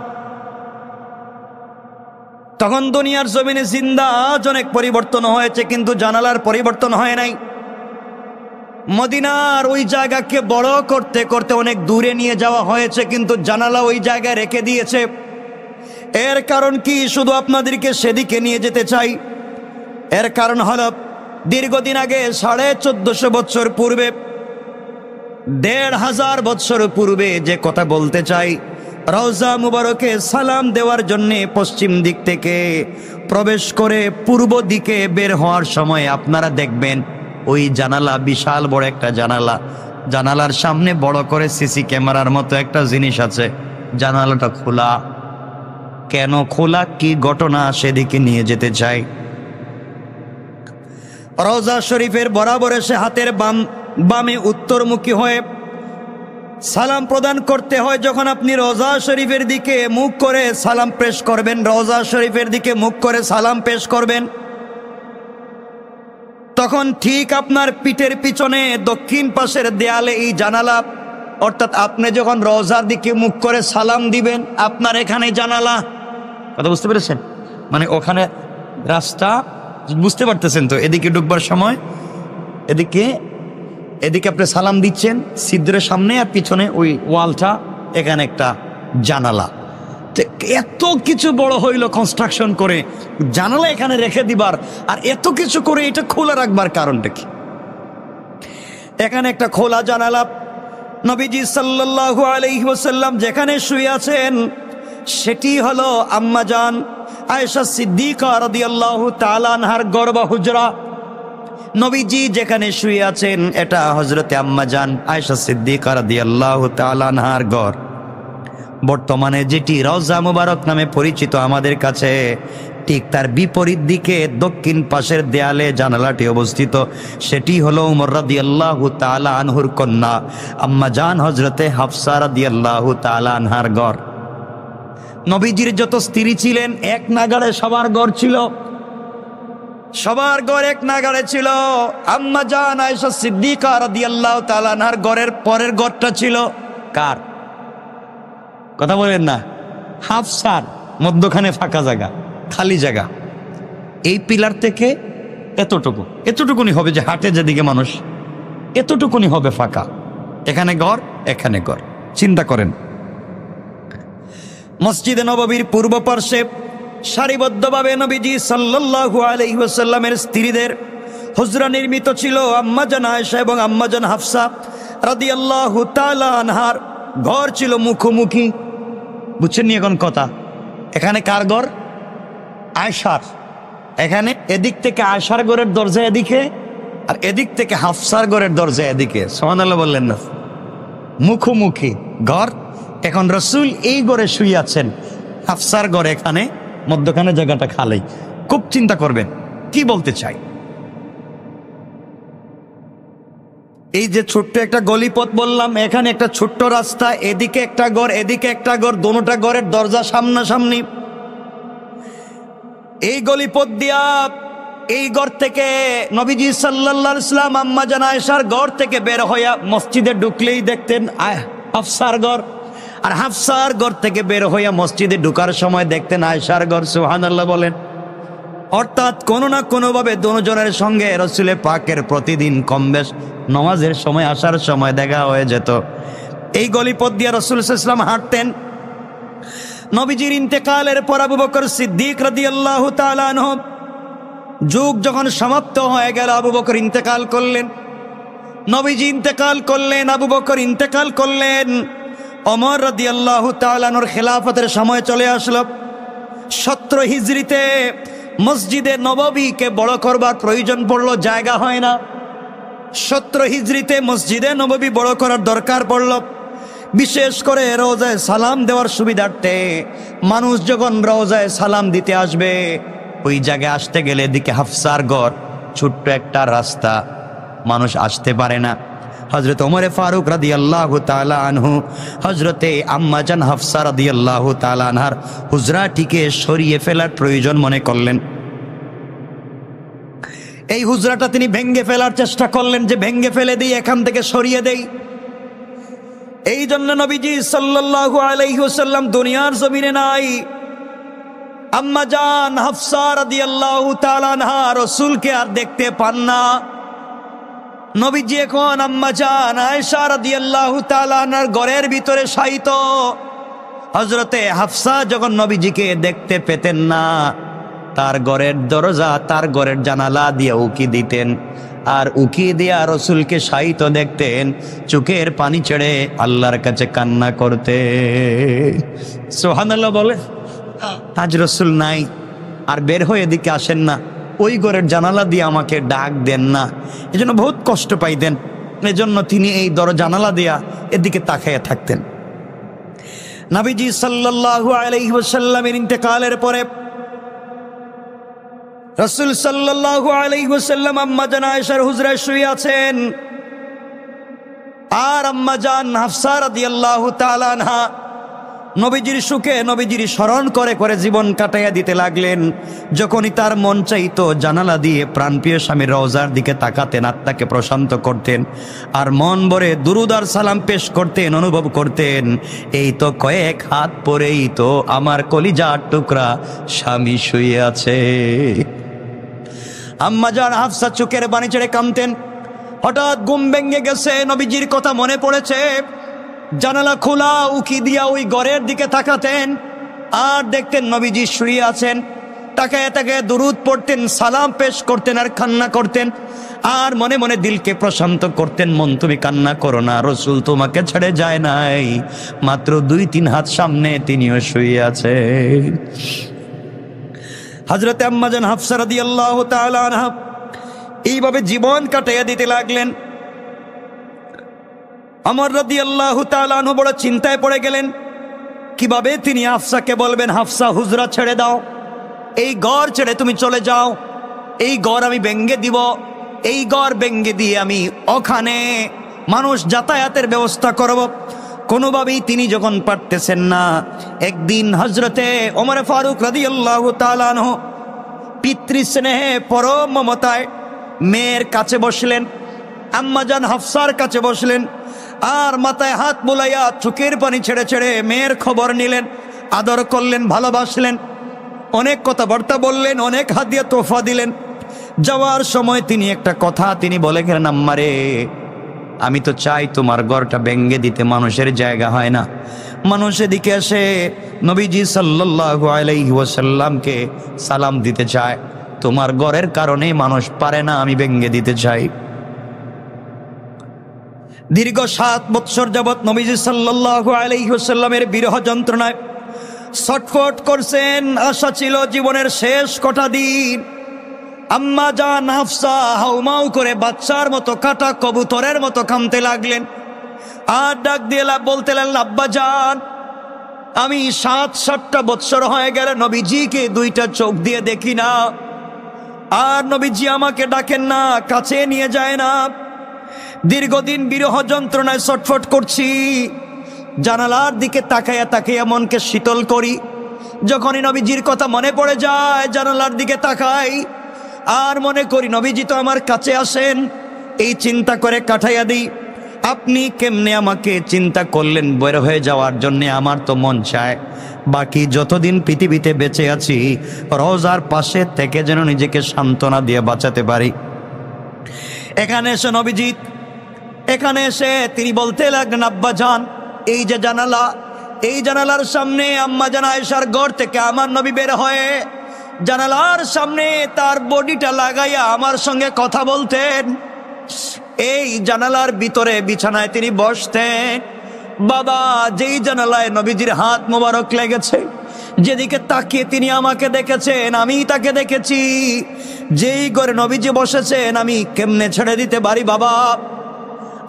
তখন দুনিয়ার জমিনে জিন্দা, আজ অনেক পরিবর্তন হয়েছে, কিন্তু জানালার পরিবর্তন হয় নাই। মদিনার ওই জায়গাকে বড় করতে করতে অনেক দূরে নিয়ে যাওয়া হয়েছে, কিন্তু জানালা ওই জায়গায় রেখে দিয়েছে। এর কারণ কি? শুধু আপনাদেরকে সেদিকে নিয়ে যেতে চাই। এর কারণ হলো দীর্ঘদিন আগে 1450 বছর পূর্বে, 1500 বছর পূর্বে যে কথা বলতে চাই, রওজা মুবারকে সালাম দেওয়ার জন্যে পশ্চিম দিক থেকে প্রবেশ করে পূর্ব দিকে বের হওয়ার সময় আপনারা দেখবেন ওই জানালা, বিশাল বড় একটা জানালা, জানালার সামনে বড় করে সিসি ক্যামেরার মতো একটা জিনিস আছে। জানালাটা খোলা। কেন খোলা, কি ঘটনা, সেদিকে নিয়ে যেতে চাই। রওজা শরীফের বরাবর এসে হাতের বামে উত্তরমুখী হয়ে সালাম প্রদান করতে হয়। যখন আপনি রওজা শরীফের দিকে মুখ করে সালাম পেশ করবেন, রওজা শরীফের দিকে মুখ করে সালাম পেশ করবেন, তখন ঠিক আপনার পিঠের পিছনে দক্ষিণ পাশের দেয়ালে এই জানালা, অর্থাৎ আপনি যখন রওজার দিকে মুখ করে সালাম দিবেন, আপনার এখানে জানালা। কথা বুঝতে পেরেছেন? মানে ওখানে রাস্তা, বুঝতে পারতেছেন তো? এদিকে ঢুকবার সময় এদিকে আপনি সালাম দিচ্ছেন ছিদ্রের সামনে, আর পিছনে ওই ওয়ালটা, এখানে একটা জানালা। এত কিছু বড় হইল কনস্ট্রাকশন করে, জানালা এখানে রেখে দিবার আর এত কিছু করে এটা খোলা রাখবার কারণটা কি? এখানে একটা খোলা জানালা। নবীজি সাল্লাল্লাহু আলাইহি ওয়াসাল্লাম যেখানে শুয়ে আছেন সেটি হলো আম্মা জান আয়েশা সিদ্দিকা রাদিয়াল্লাহু তাআলা আনহার ঘর বা হুজরা। নবীজি যেখানে শুয়ে আছেন এটা হযরতে আম্মা জান আয়েশা সিদ্দিকা রাদিয়াল্লাহু তাআলা আনহার ঘর। বর্তমানে যেটি রওজা মুবারক নামে পরিচিত আমাদের কাছে, ঠিক তার বিপরীত দিকে দক্ষিণ পাশের দেয়ালে জানালাটি অবস্থিত। সেটি হলো উমর রাদিয়াল্লাহু তাআলা আনহুর কন্যা আম্মা জান হযরতে হাফসা রাদিয়াল্লাহু তাআলা আনহার ঘর। নবীজির যত স্ত্রী ছিলেন এক নাগাড়ে সবার ঘর ছিল, সবার ঘর এক নাগাড়ে ছিল। আম্মা জান আয়েশা সিদ্দিকা রাদিয়াল্লাহু তাআলা আনহার ঘরের পরের ঘরটা ছিল কার? কথা বলেন না। হাফসার। মধ্যখানে ফাঁকা জায়গা, খালি জায়গা। এই পিলার থেকে এতটুকুনি হবে, যে হাটে যেদিকে মানুষ, এতটুকুনি হবে ফাঁকা। এখানে ঘর, এখানে ঘর। চিন্তা করেন, মসজিদে নববীর পূর্ব পার্শ্বে সারিবদ্ধভাবে নবীজি সাল্লাল্লাহু আলাইহি ওয়াসাল্লামের স্ত্রীদের হুজরা নির্মিত ছিল। আম্মা জান আয়েশা এবং আম্মা জান হাফসা রাদিয়াল্লাহু তাআলা আনহার ঘর ছিল মুখোমুখি। বুঝছেন নি এখন কথা? এখানে কার ঘর? আয়েশার। এখানে এদিক থেকে আয়েশার ঘরের দরজা এদিকে, আর এদিক থেকে হাফসার ঘরের দরজা এদিকে। সুবহানাল্লাহ বললেন না? মুখোমুখি ঘর। এখন রাসূল এই ঘরে শুয়ে আছেন, হাফসার ঘর এখানে, মধ্যখানে জায়গাটা খালি। খুব চিন্তা করবেন কি বলতে চাই। এই যে ছোট্ট একটা গলিপথ বললাম, এখানে একটা ছোট্ট রাস্তা, এদিকে একটা ঘর, এদিকে একটা ঘর, দোনোটা ঘরের দরজা সামনাসামনি। এই গলিপথ দিয়া এই ঘর থেকে নবীজি সাল্লাল্লাহু আলাইহি ওয়াসাল্লাম আম্মা জান আয়েশার ঘর থেকে বের হইয়া মসজিদে ঢুকলেই দেখতেন হাফসার ঘর, আর হাফসার ঘর থেকে বের হইয়া মসজিদে ঢুকার সময় দেখতেন আয়েশার ঘর। সুবহানাল্লাহ বলেন। অর্থাৎ কোনো না কোনোভাবে দুজনের সঙ্গে রাসূলে পাকের প্রতিদিন কমবেশ নামাজের সময় আসার সময় দেখা হয়ে যেত। এই গলিপথ দিয়ে রাসূল সাল্লাল্লাহু আলাইহি ওয়াসাল্লাম হাঁটতেন। নবীজির ইন্তেকালের পর আবু বকর সিদ্দিক রাদিয়াল্লাহু তাআলা আনহু যুগ যখন সমাপ্ত হয়ে গেল, আবু বকর ইন্তেকাল করলেন। নবীজি ইন্তেকাল করলেন, আবু বকর ইন্তেকাল করলেন। ওমর রাদিয়াল্লাহু তাআলা আনহুর খেলাফতের সময় চলে আসলো। 17 হিজরিতে মসজিদে নববীকে বড় করবার প্রয়োজন পড়লো, জায়গা হয় না। 17 হিজরিতে মসজিদে নববী বড় করার দরকার পড়লো। বিশেষ করে রওজায় সালাম দেওয়ার সুবিধার্থে মানুষ যখন রওজায় সালাম দিতে আসবে, ওই জায়গায় আসতে গেলে এদিকে হাফসার ঘর, ছোট্ট একটা রাস্তা, মানুষ আসতে পারে না। হযরত ওমর ফারুক রাদিয়াল্লাহু তাআলা আনহু হযরতে আম্মা জান হাফসা রাদিয়াল্লাহু তাআলা আনহার হুজরাটিকে সরিয়ে ফেলার প্রয়োজন মনে করলেন। এই হুজরাটা তিনি ভেঙ্গে ফেলার চেষ্টা করলেন, যে ভেঙ্গে ফেলে দিই, এখান থেকে সরিয়ে দেই। এই জন্য নবীজি সাল্লাল্লাহু আলাইহি ওয়াসাল্লাম দুনিয়ার জমিনে নাই। আম্মা জান হাফসা রাদিয়াল্লাহু তাআলা আনহা রাসূলকে আর দেখতে পান না। নবীজি এখন আম্মা জান আয়েশা রাদিয়াল্লাহু তাআলা আনহার ঘরের ভিতরে শায়িত। হযরতে হাফসা যখন নবীজিকে দেখতে পেতেন না, তার ঘরের দরজা, তার ঘরের জানালা দিয়ে উকি দিতেন, আর উকি দিয়া রাসূলকে শায়িত দেখতেন, চোখের পানি ছেড়ে আল্লাহর কাছে কান্না করতে। সুবহানাল্লাহ বলে। আজ রাসূল নাই, আর বের হয়ে এদিকে আসেন না, ওই ঘরের জানালা দিয়ে আমাকে ডাক দেন না। এজন্য বহুত কষ্ট পাইতেন। এজন্য তিনি এই জানালা দিয়া এদিকে তাকাইয়া থাকতেন। নবীজি সাল্লাল্লাহু আলাইহি ওয়াসাল্লামের ইন্তেকালের পরে রাসূল সাল্লাল্লাহু আলাইহি ওয়াসাল্লাম আম্মা জান আয়েশার হুজরায় শুয়ে আছেন, আর আম্মা জান হাফসা রাদিয়াল্লাহু তাআলা আনহা নবীজির সুখে নবীজির স্মরণ করে করে জীবন কাটাইয়া দিতে লাগলেন। যখনই তার মন চাইতো জানালা দিয়ে প্রাণপ্রিয় স্বামীর রওজার দিকে তাকাতেন, আত্মাকে প্রশান্ত করতেন, আর মন ভরে দুরূদ আর সালাম পেশ করতেন, অনুভব করতেন এই তো কয়েক হাত পরেই তো আমার কলিজার টুকরা স্বামী শুয়ে আছে। আম্মা জান হাফসা চোখের পানি ছেড়ে কাঁদতেন। হঠাৎ ঘুম ভেঙে গেছে, নবীজির কথা মনে পড়েছে। জানালা খোলা, উকি দিয়া ওই ঘরের দিকে তাকাতেন, আর দেখতেন নবীজি শুয়ে আছেন। তাকায় তাকায় দুরূদ পড়তেন, সালাম পেশ করতেন, আর কান্না করতেন, আর মনে মনে দিলকে প্রশান্ত করতেন, মন তুমি কান্না করো না, রাসূল তোমাকে ছেড়ে যায় নাই, মাত্র 2-3 হাত সামনে তিনিও শুয়ে আছে। হযরতে আম্মা জান হাফসা রাদিয়াল্লাহু তাআলা আনহা এইভাবে জীবন কাটাইয়া দিতে লাগলেন। ওমর রাদিয়াল্লাহু তাআলা আনহু বড় চিন্তায় পড়ে গেলেন, কিভাবে তিনি হাফসাকে বলবেন হাফসা হুজরা ছেড়ে দাও। এই ঘর ছেড়ে তুমি চলে যাও, এই ঘর আমি ভেঙ্গে দিব, এই ঘর ভেঙ্গে দিয়ে আমি ওখানে মানুষ যাতায়াতের ব্যবস্থা করব। কোনোভাবেই তিনি যখন পারতেছেন না, একদিন হজরতে ওমর ফারুক রাদিয়াল্লাহু তাআলা আনহু পিতৃস্নেহে পরম মমতায় মেয়ের কাছে বসলেন, আম্মাজান হাফসার কাছে বসলেন, আর মাথায় হাত বুলাইয়া চোখের পানি ছেড়ে ছেড়ে মেয়ের খবর নিলেন, আদর করলেন, ভালোবাসলেন, অনেক কথাবার্তা বললেন, অনেক হাদিয়া তোহফা দিলেন। যাওয়ার সময় তিনি একটা কথা তিনি বলে গেলেন, আম্মারে আমি তো চাই তোমার ঘরটা ভেঙ্গে দিতে, মানুষের জায়গা হয় না। মানুষ এদিকে এসে নবীজি সাল্লাল্লাহু আলাইহি ওয়াসাল্লামকে সালাম দিতে চায়, তোমার ঘরের কারণে মানুষ পারে না, আমি ভেঙ্গে দিতে চাই। দীর্ঘ 7 বৎসর যাবৎ নবীজি সাল্লাল্লাহু আলাইহি ওয়াসাল্লামের বিরহ যন্ত্রণায় ছটফট করছেন। আশা ছিল জীবনের শেষ কটা দিন আম্মা জান হাফসা হাউমাউ করে বাচ্চার মতো, কাটা কবুতরের মতো কামতে লাগলেন। আর ডাক দিয়ে বলতে লাগলেন, আব্বা জান আমি 7-7টা বৎসর হয়ে গেল নবীজিকে 2টা চোখ দিয়ে দেখি না, আর নবীজি আমাকে ডাকেন না, কাছে নিয়ে যায় না। দীর্ঘদিন বিরহ যন্ত্রণায় ছটফট করছি, জানালার দিকে তাকাইয়া তাকাইয়া মনকে শীতল করি। যখনই নবীজির কথা মনে পড়ে যায় জানালার দিকে তাকাই, আর মনে করি নবীজি তো আমার কাছে আসেন, এই চিন্তা করে কাটাইয়া দিই। আপনি কেমনে আমাকে চিন্তা করলেন বের হয়ে যাওয়ার জন্যে? আমার তো মন চায় বাকি যতদিন পৃথিবীতে বেঁচে আছি রওজার পাশে থেকে যেন নিজেকে সান্ত্বনা দিয়ে বাঁচাতে পারি। এখানে এসে নবীজি এখানে এসে তিনি বলতে লাগলেন, আব্বা জান এই যে জানালা, এই জানালার সামনে আম্মা জান আয়েশার ঘর থেকে আমার নবী বের হয়ে জানালার সামনে তার বডিটা লাগাইয়া আমার সঙ্গে কথা বলতেন। এই জানালার ভিতরে বিছানায় তিনি বসতেন। বাবা যেই জানালায় নবীজির হাত মোবারক লেগেছে, যেদিকে তাকিয়ে তিনি আমাকে দেখেছেন আমি তাকে দেখেছি, যেই ঘরে নবীজি বসেছেন আমি কেমনে ছেড়ে দিতে পারি বাবা?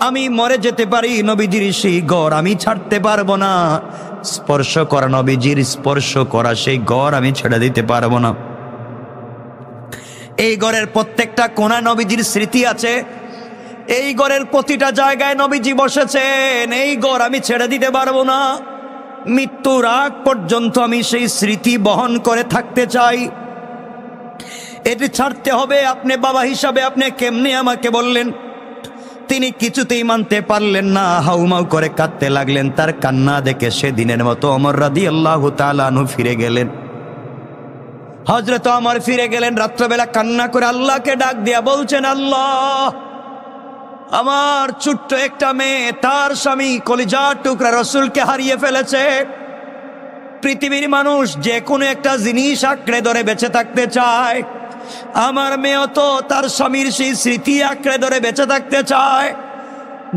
আমি মরে যেতে পারি, নবীজির সেই ঘর আমি ছাড়তে পারবো না। স্পর্শ করা নবীজির স্পর্শ করা সেই ঘর আমি ছেড়ে দিতে পারবো না। এই ঘরের প্রত্যেকটা কোণা নবীজির স্মৃতি আছে, এই ঘরের প্রতিটা জায়গায় নবীজি বসেছেন, এই ঘর আমি ছেড়ে দিতে পারবো না। মৃত্যুর আগ পর্যন্ত আমি সেই স্মৃতি বহন করে থাকতে চাই, এটি ছাড়তে হবে। আপনি বাবা হিসাবে আপনি কেমনে আমাকে বললেন? তিনি কিছুতেই মানতে পারলেন না, হাউমাউ করে কাঁদতে লাগলেন। তার কান্না দেখে সেদিনের মতো ওমর রাদিয়াল্লাহু তাআলা আনহু ফিরে গেলেন। হযরত ওমর ফিরে গেলেন রাত্রবেলা, কান্না করে আল্লাহকে ডাক দিয়া বলছেন, আল্লাহ আমার ছোট্ট একটা মেয়ে তার স্বামী কলিজার টুকরা রাসূলকে হারিয়ে ফেলেছে। পৃথিবীর মানুষ যে কোনো একটা জিনিস আঁকড়ে ধরে বেঁচে থাকতে চায়, আমার মেয়েও তো তার স্বামীর সেই স্মৃতি আঁকড়ে ধরে বেঁচে থাকতে চায়।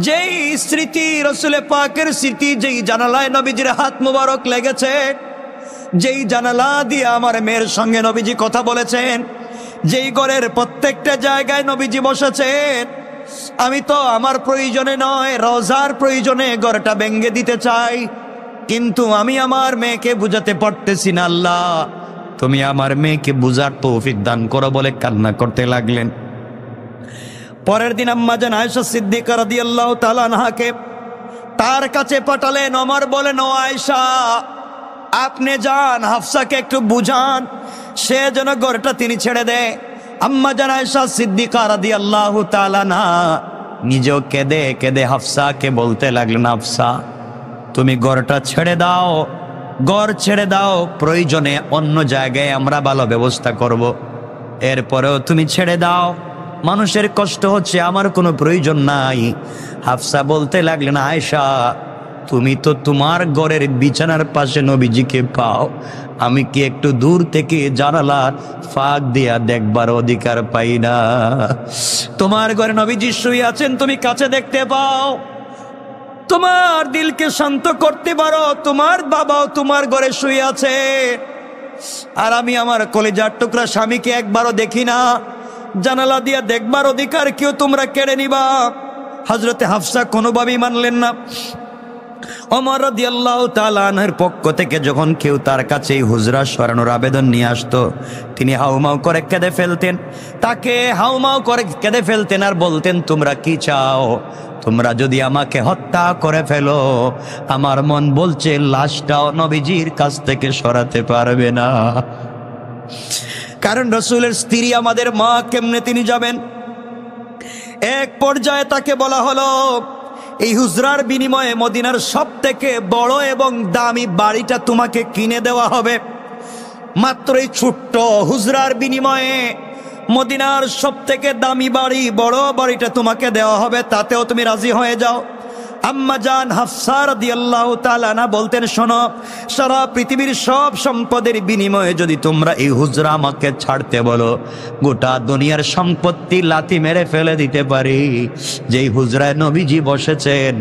যেই স্মৃতি রাসূলে পাকের স্মৃতি, যেই জানালায় নবীজির হাত মুবারক লেগেছে, যেই জানালা দিয়ে আমার মেয়ের সঙ্গে নবীজি কথা বলেছেন, যেই ঘরের প্রত্যেকটা জায়গায় নবীজি বসেছেন, আমি তো আমার প্রয়োজনে নয় রওজার প্রয়োজনে ঘরটা ভেঙে দিতে চাই, কিন্তু আমি আমার মেয়েকে বুঝাতে পারতেছি না। আল্লাহ তুমি আমার মেয়েকে বুঝার তৌফিক দান করো বলে কান্না করতে লাগলেন। পরের দিন আম্মা জান আয়েশা সিদ্দিকা রাদিয়াল্লাহু তাআলা আনহাকে তার কাছে পাঠালেন। ওমর বলেন, ও আয়েশা আপনি যান হাফসাকে একটু বুঝান, সে যেন ঘরটা তিনি ছেড়ে দেয়। আম্মা জান আয়েশা সিদ্দিকা রাদিয়াল্লাহু তাআলা আনহা নিজেও কেঁদে কেঁদে হাফসাকে বলতে লাগলেন, হাফসা তুমি ঘরটা ছেড়ে দাও, ঘর ছেড়ে দাও, প্রয়োজনে অন্য জায়গায় আমরা ভালো ব্যবস্থা করব, এরপরেও তুমি ছেড়ে দাও, মানুষের কষ্ট হচ্ছে, আমার কোনো প্রয়োজন নাই। হাফসা বলতে লাগলেন, আয়েশা তুমি তো তোমার ঘরের বিছানার পাশে নবীজিকে পাও, আমি কি একটু দূর থেকে জানালার ফাঁক দিয়া দেখবার অধিকার পাই না? তোমার ঘরে নবীজি শুয়ে আছেন, তুমি কাছে দেখতে পাও, তোমার দিলকে শান্ত করতে পারো, তোমার বাবাও তোমার ঘরে শুয়ে আছে, আর আমি আমার কলিজার টুকরা স্বামীকে একবারও দেখি না, জানালা দিয়া দেখবার অধিকার কেউ তোমরা কেড়ে নিবা? হযরতে হাফসা কোনোভাবেই মানলেন না। ওমর রাদিয়াল্লাহু তাআলা আনহুর পক্ষ থেকে যখন কেউ তার কাছে এই হুজরা সরানোর আবেদন নিয়ে আসতো, তিনি হাউমাউ করে কেঁদে ফেলতেন। তাকে হাউমাউ করে কেঁদে ফেলতেন আর বলতেন, তোমরা কি চাও? তোমরা যদি আমাকে হত্যা করে ফেলো, আমার মন বলছে লাশটাও নবীজির কাছ থেকে সরাতে পারবে না। কারণ রাসূলের স্ত্রী আমাদের মা, কেমনে তিনি যাবেন? এক পর্যায়ে তাকে বলা হলো, এই হুজরার বিনিময়ে মদিনার সব থেকে বড় এবং দামি বাড়িটা তোমাকে কিনে দেওয়া হবে। মাত্র এই ছোট্ট হুজরার বিনিময়ে মদিনার সব থেকে দামি বাড়ি, বড় বাড়িটা তোমাকে দেওয়া হবে, তাতেও তুমি রাজি হয়ে যাও। আম্মা জান হাফসা রাদিয়াল্লাহু তাআলা আনহা বলতেন, শোনো, সারা পৃথিবীর সব সম্পদের বিনিময়ে যদি তোমরা এই হুজরা আমাকে ছাড়তে বলো, গোটা দুনিয়ার সম্পত্তি লাথি মেরে ফেলে দিতে পারি, যেই হুজরায় নবীজি বসেছেন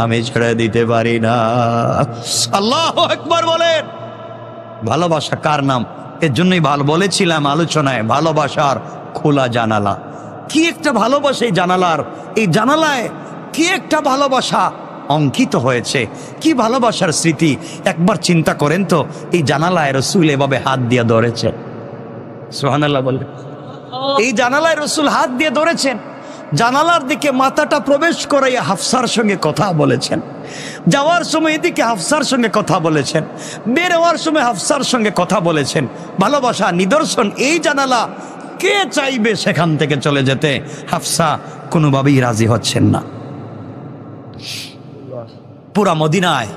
আমি ছেড়ে দিতে পারি না। আল্লাহু আকবার বলেন। ভালোবাসা কার নাম? এর জন্যই ভালো বলেছিলাম আলোচনায়, ভালোবাসার খোলা জানালা। কি একটা ভালোবাসা এই জানালার, এই জানালায় কি একটা ভালোবাসা অঙ্কিত হয়েছে, কি ভালোবাসার স্মৃতি। একবার চিন্তা করেন তো, এই জানালায় রাসূল এভাবে হাত দিয়ে ধরেছে। সুবহানাল্লাহ বললেন। এই জানালায় রাসূল হাত দিয়ে ধরেছেন, জানালার দিকে মাথাটা প্রবেশ করে হাফসার সঙ্গে কথা বলেছেন, যাওয়ার সময় এদিকে হাফসার সঙ্গে কথা বলেছেন, বের হওয়ার সময় হাফসার সঙ্গে কথা বলেছেন। ভালোবাসা নিদর্শন এই জানালা। কে চাইবে সেখান থেকে চলে যেতে? হাফসা কোনোভাবেই রাজি হচ্ছেন না। পুরা মদিনায়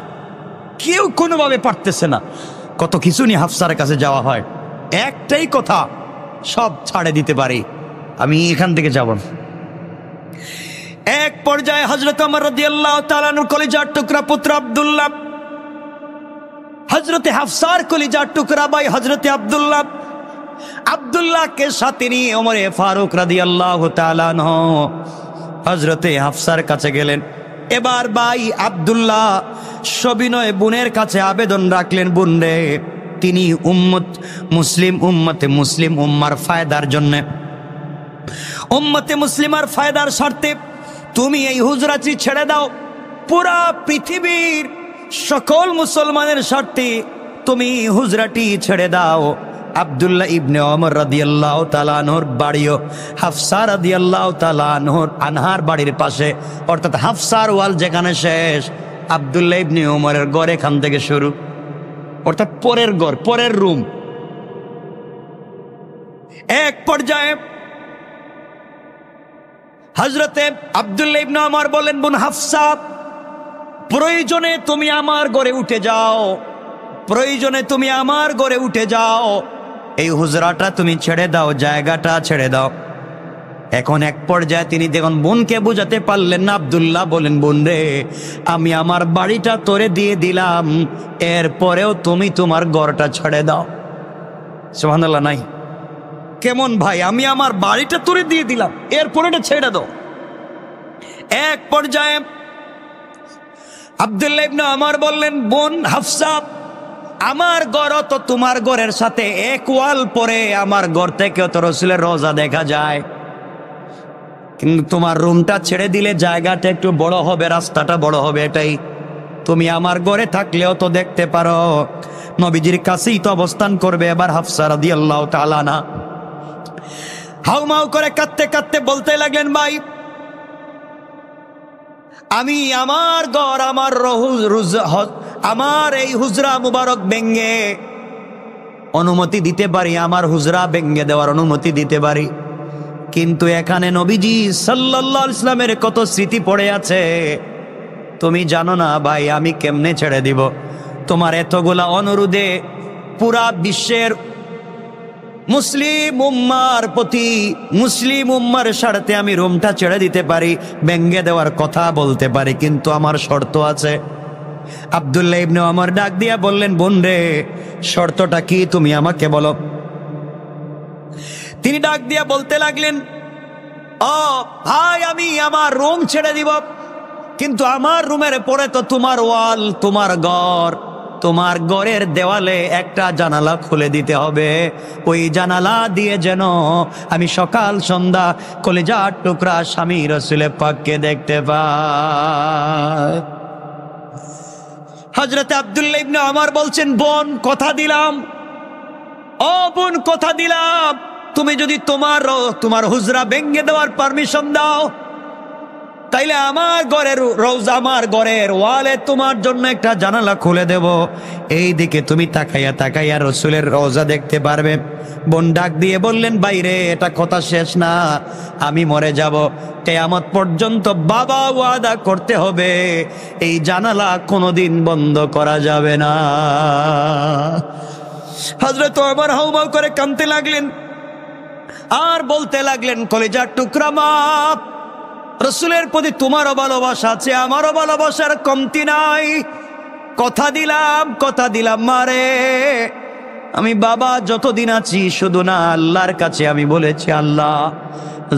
কেউ কোনোভাবে পারতেছে না। কত কিছু নিয়ে হাফসার কাছে যাওয়া হয়, একটাই কথা, সব ছাড়ে দিতে পারি, আমি এখান থেকে যাব না। এক পর্যায়ে হযরত ওমর রাদিয়াল্লাহু তাআলা আনহুর কলিজার টুকরা পুত্র আব্দুল্লাহ, হযরতে হাফসার কলিজার টুকরা ভাই হযরতে আব্দুল্লাহ, আব্দুল্লাহকে সাথে নিয়ে ওমরে ফারুক রাদিয়াল্লাহু তাআলা আনহু হযরতে হাফসার কাছে গেলেন। এবার ভাই আব্দুল্লাহ সবিনয় বোনের কাছে আবেদন রাখলেন, বোন রে, তিনি উম্মতে মুসলিম উম্মার ফায়দার জন্য, উম্মতে মুসলিমার ফায়দার স্বার্থে তুমি এই হুজরাটি ছেড়ে দাও। পুরা পৃথিবীর সকল মুসলমানের স্বার্থে তুমি হুজরাটি ছেড়ে দাও। আব্দুল্লাহ ইবনে ওমর রাদিয়াল্লাহু তাআলা আনহুর বাড়িও হাফসা রাদিয়াল্লাহু তাআলা আনহার বাড়ির পাশে, অর্থাৎ হাফসার ওয়াল যেখানে শেষ, আব্দুল্লাহ ইবনে ওমরের ঘর এখান থেকে শুরু, অর্থাৎ পরের ঘর, পরের রুম। এক পর্যায়ে হযরতে আব্দুল্লাহ ইবনে ওমর বলেন, বোন হাফসা, প্রয়োজনে তুমি আমার ঘরে উঠে যাও, প্রয়োজনে তুমি আমার ঘরে উঠে যাও, এই হুজরাটা তুমি ছেড়ে দাও, জায়গাটা ছেড়ে দাও। এখন এক পর্যায়ে তিনি দেখুন বোনকে বুঝাতে পারলেন না। আব্দুল্লাহ বলেন, বোন রে, আমি আমার বাড়িটা তোরে দিয়ে দিলাম, এরপরেও তুমি তোমার ঘরটা ছেড়ে দাও। সুবহানাল্লাহ নাই? কেমন ভাই, আমি আমার বাড়িটা তোরে দিয়ে দিলাম, এরপরে এটা ছেড়ে দাও। এক পর্যায়ে আব্দুল্লাহ ইবনে ওমর বললেন, বোন হাফসা, আমার ঘর তো তোমার ঘরের সাথে এক ওয়াল পরে, আমার ঘর থেকে তো রাসূলের রওজা দেখা যায়, কিন্তু তোমার রুমটা ছেড়ে দিলে জায়গাটা একটু বড় হবে, রাস্তাটা বড় হবে, এটাই। তুমি আমার ঘরে থাকলেও তো দেখতে পারো, নবীজির কাছেই তো অবস্থান করবে। এবার হাফসা রাদিয়াল্লাহু তাআলা আনহা হাউমাউ করে কাঁদতে কাঁদতে বলতে লাগলেন, ভাই, আমি আমার ঘর, আমার এই হুজরা মুবারক ভেঙ্গে অনুমতি দিতে পারি, আমার হুজরা ভেঙ্গে দেওয়ার অনুমতি দিতে পারি, কিন্তু এখানে নবীজি সাল্লাল্লাহু আলাইহি ওয়াসাল্লামের কত স্মৃতি পড়ে আছে, তুমি জানো না ভাই, আমি কেমনে ছেড়ে দিব? তোমার এতগুলা অনুরোধে পুরা বিশ্বের মুসলিম উম্মার প্রতি, মুসলিম উম্মার স্বার্থে আমি রুমটা ছেড়ে দিতে পারি, ভেঙ্গে দেওয়ার কথা বলতে পারি, কিন্তু আমার শর্ত আছে। আব্দুল্লাহ ইবনে ওমর ডাক দিয়া বললেন, বোন রে, শর্তটা কি তুমি আমাকে বলো। তিনি ডাক দিয়া বলতে লাগলেন, ও ভাই, আমি আমার রুম ছেড়ে দিব, কিন্তু আমার রুমের পরে তো তোমার ওয়াল, তোমার ঘর, তোমার ঘরের দেওয়ালে একটা জানালা খুলে দিতে হবে, ওই জানালা দিয়ে যেন আমি সকাল সন্ধ্যা কলিজার টুকরা স্বামী রাসূল পাককে দেখতে পাই। হযরতে আব্দুল্লাহ ইবনে ওমর বলছেন, বোন কথা দিলাম, ও বোন কথা দিলাম, তুমি যদি তোমার হুজরা ভেঙে দেওয়ার পারমিশন দাও, তাইলে আমার ঘরের রওজা, আমার ঘরের ওয়ালে তোমার জন্য একটা জানালা খুলে দেব, এই দিকে তুমি তাকাইয়া তাকাইয়া রসুলের রওজা দেখতে পারবে। বোন ডাক দিয়ে বললেন, বাইরে এটা কথা শেষ না, আমি মরে যাব, কিয়ামত পর্যন্ত বাবা ওয়াদা করতে হবে এই জানালা কোনোদিন বন্ধ করা যাবে না। হযরত ওমর হাউমাউ করে কাঁদতে লাগলেন আর বলতে লাগলেন, কলিজার টুকরা মা, রসুলের প্রতি তোমারও ভালোবাসা আছে, আমারও ভালোবাসার কমতি নাই, কথা দিলাম মারে, আমি বাবা যতদিন আছি শুধু না আল্লাহর কাছে আমি বলেছি, আল্লাহ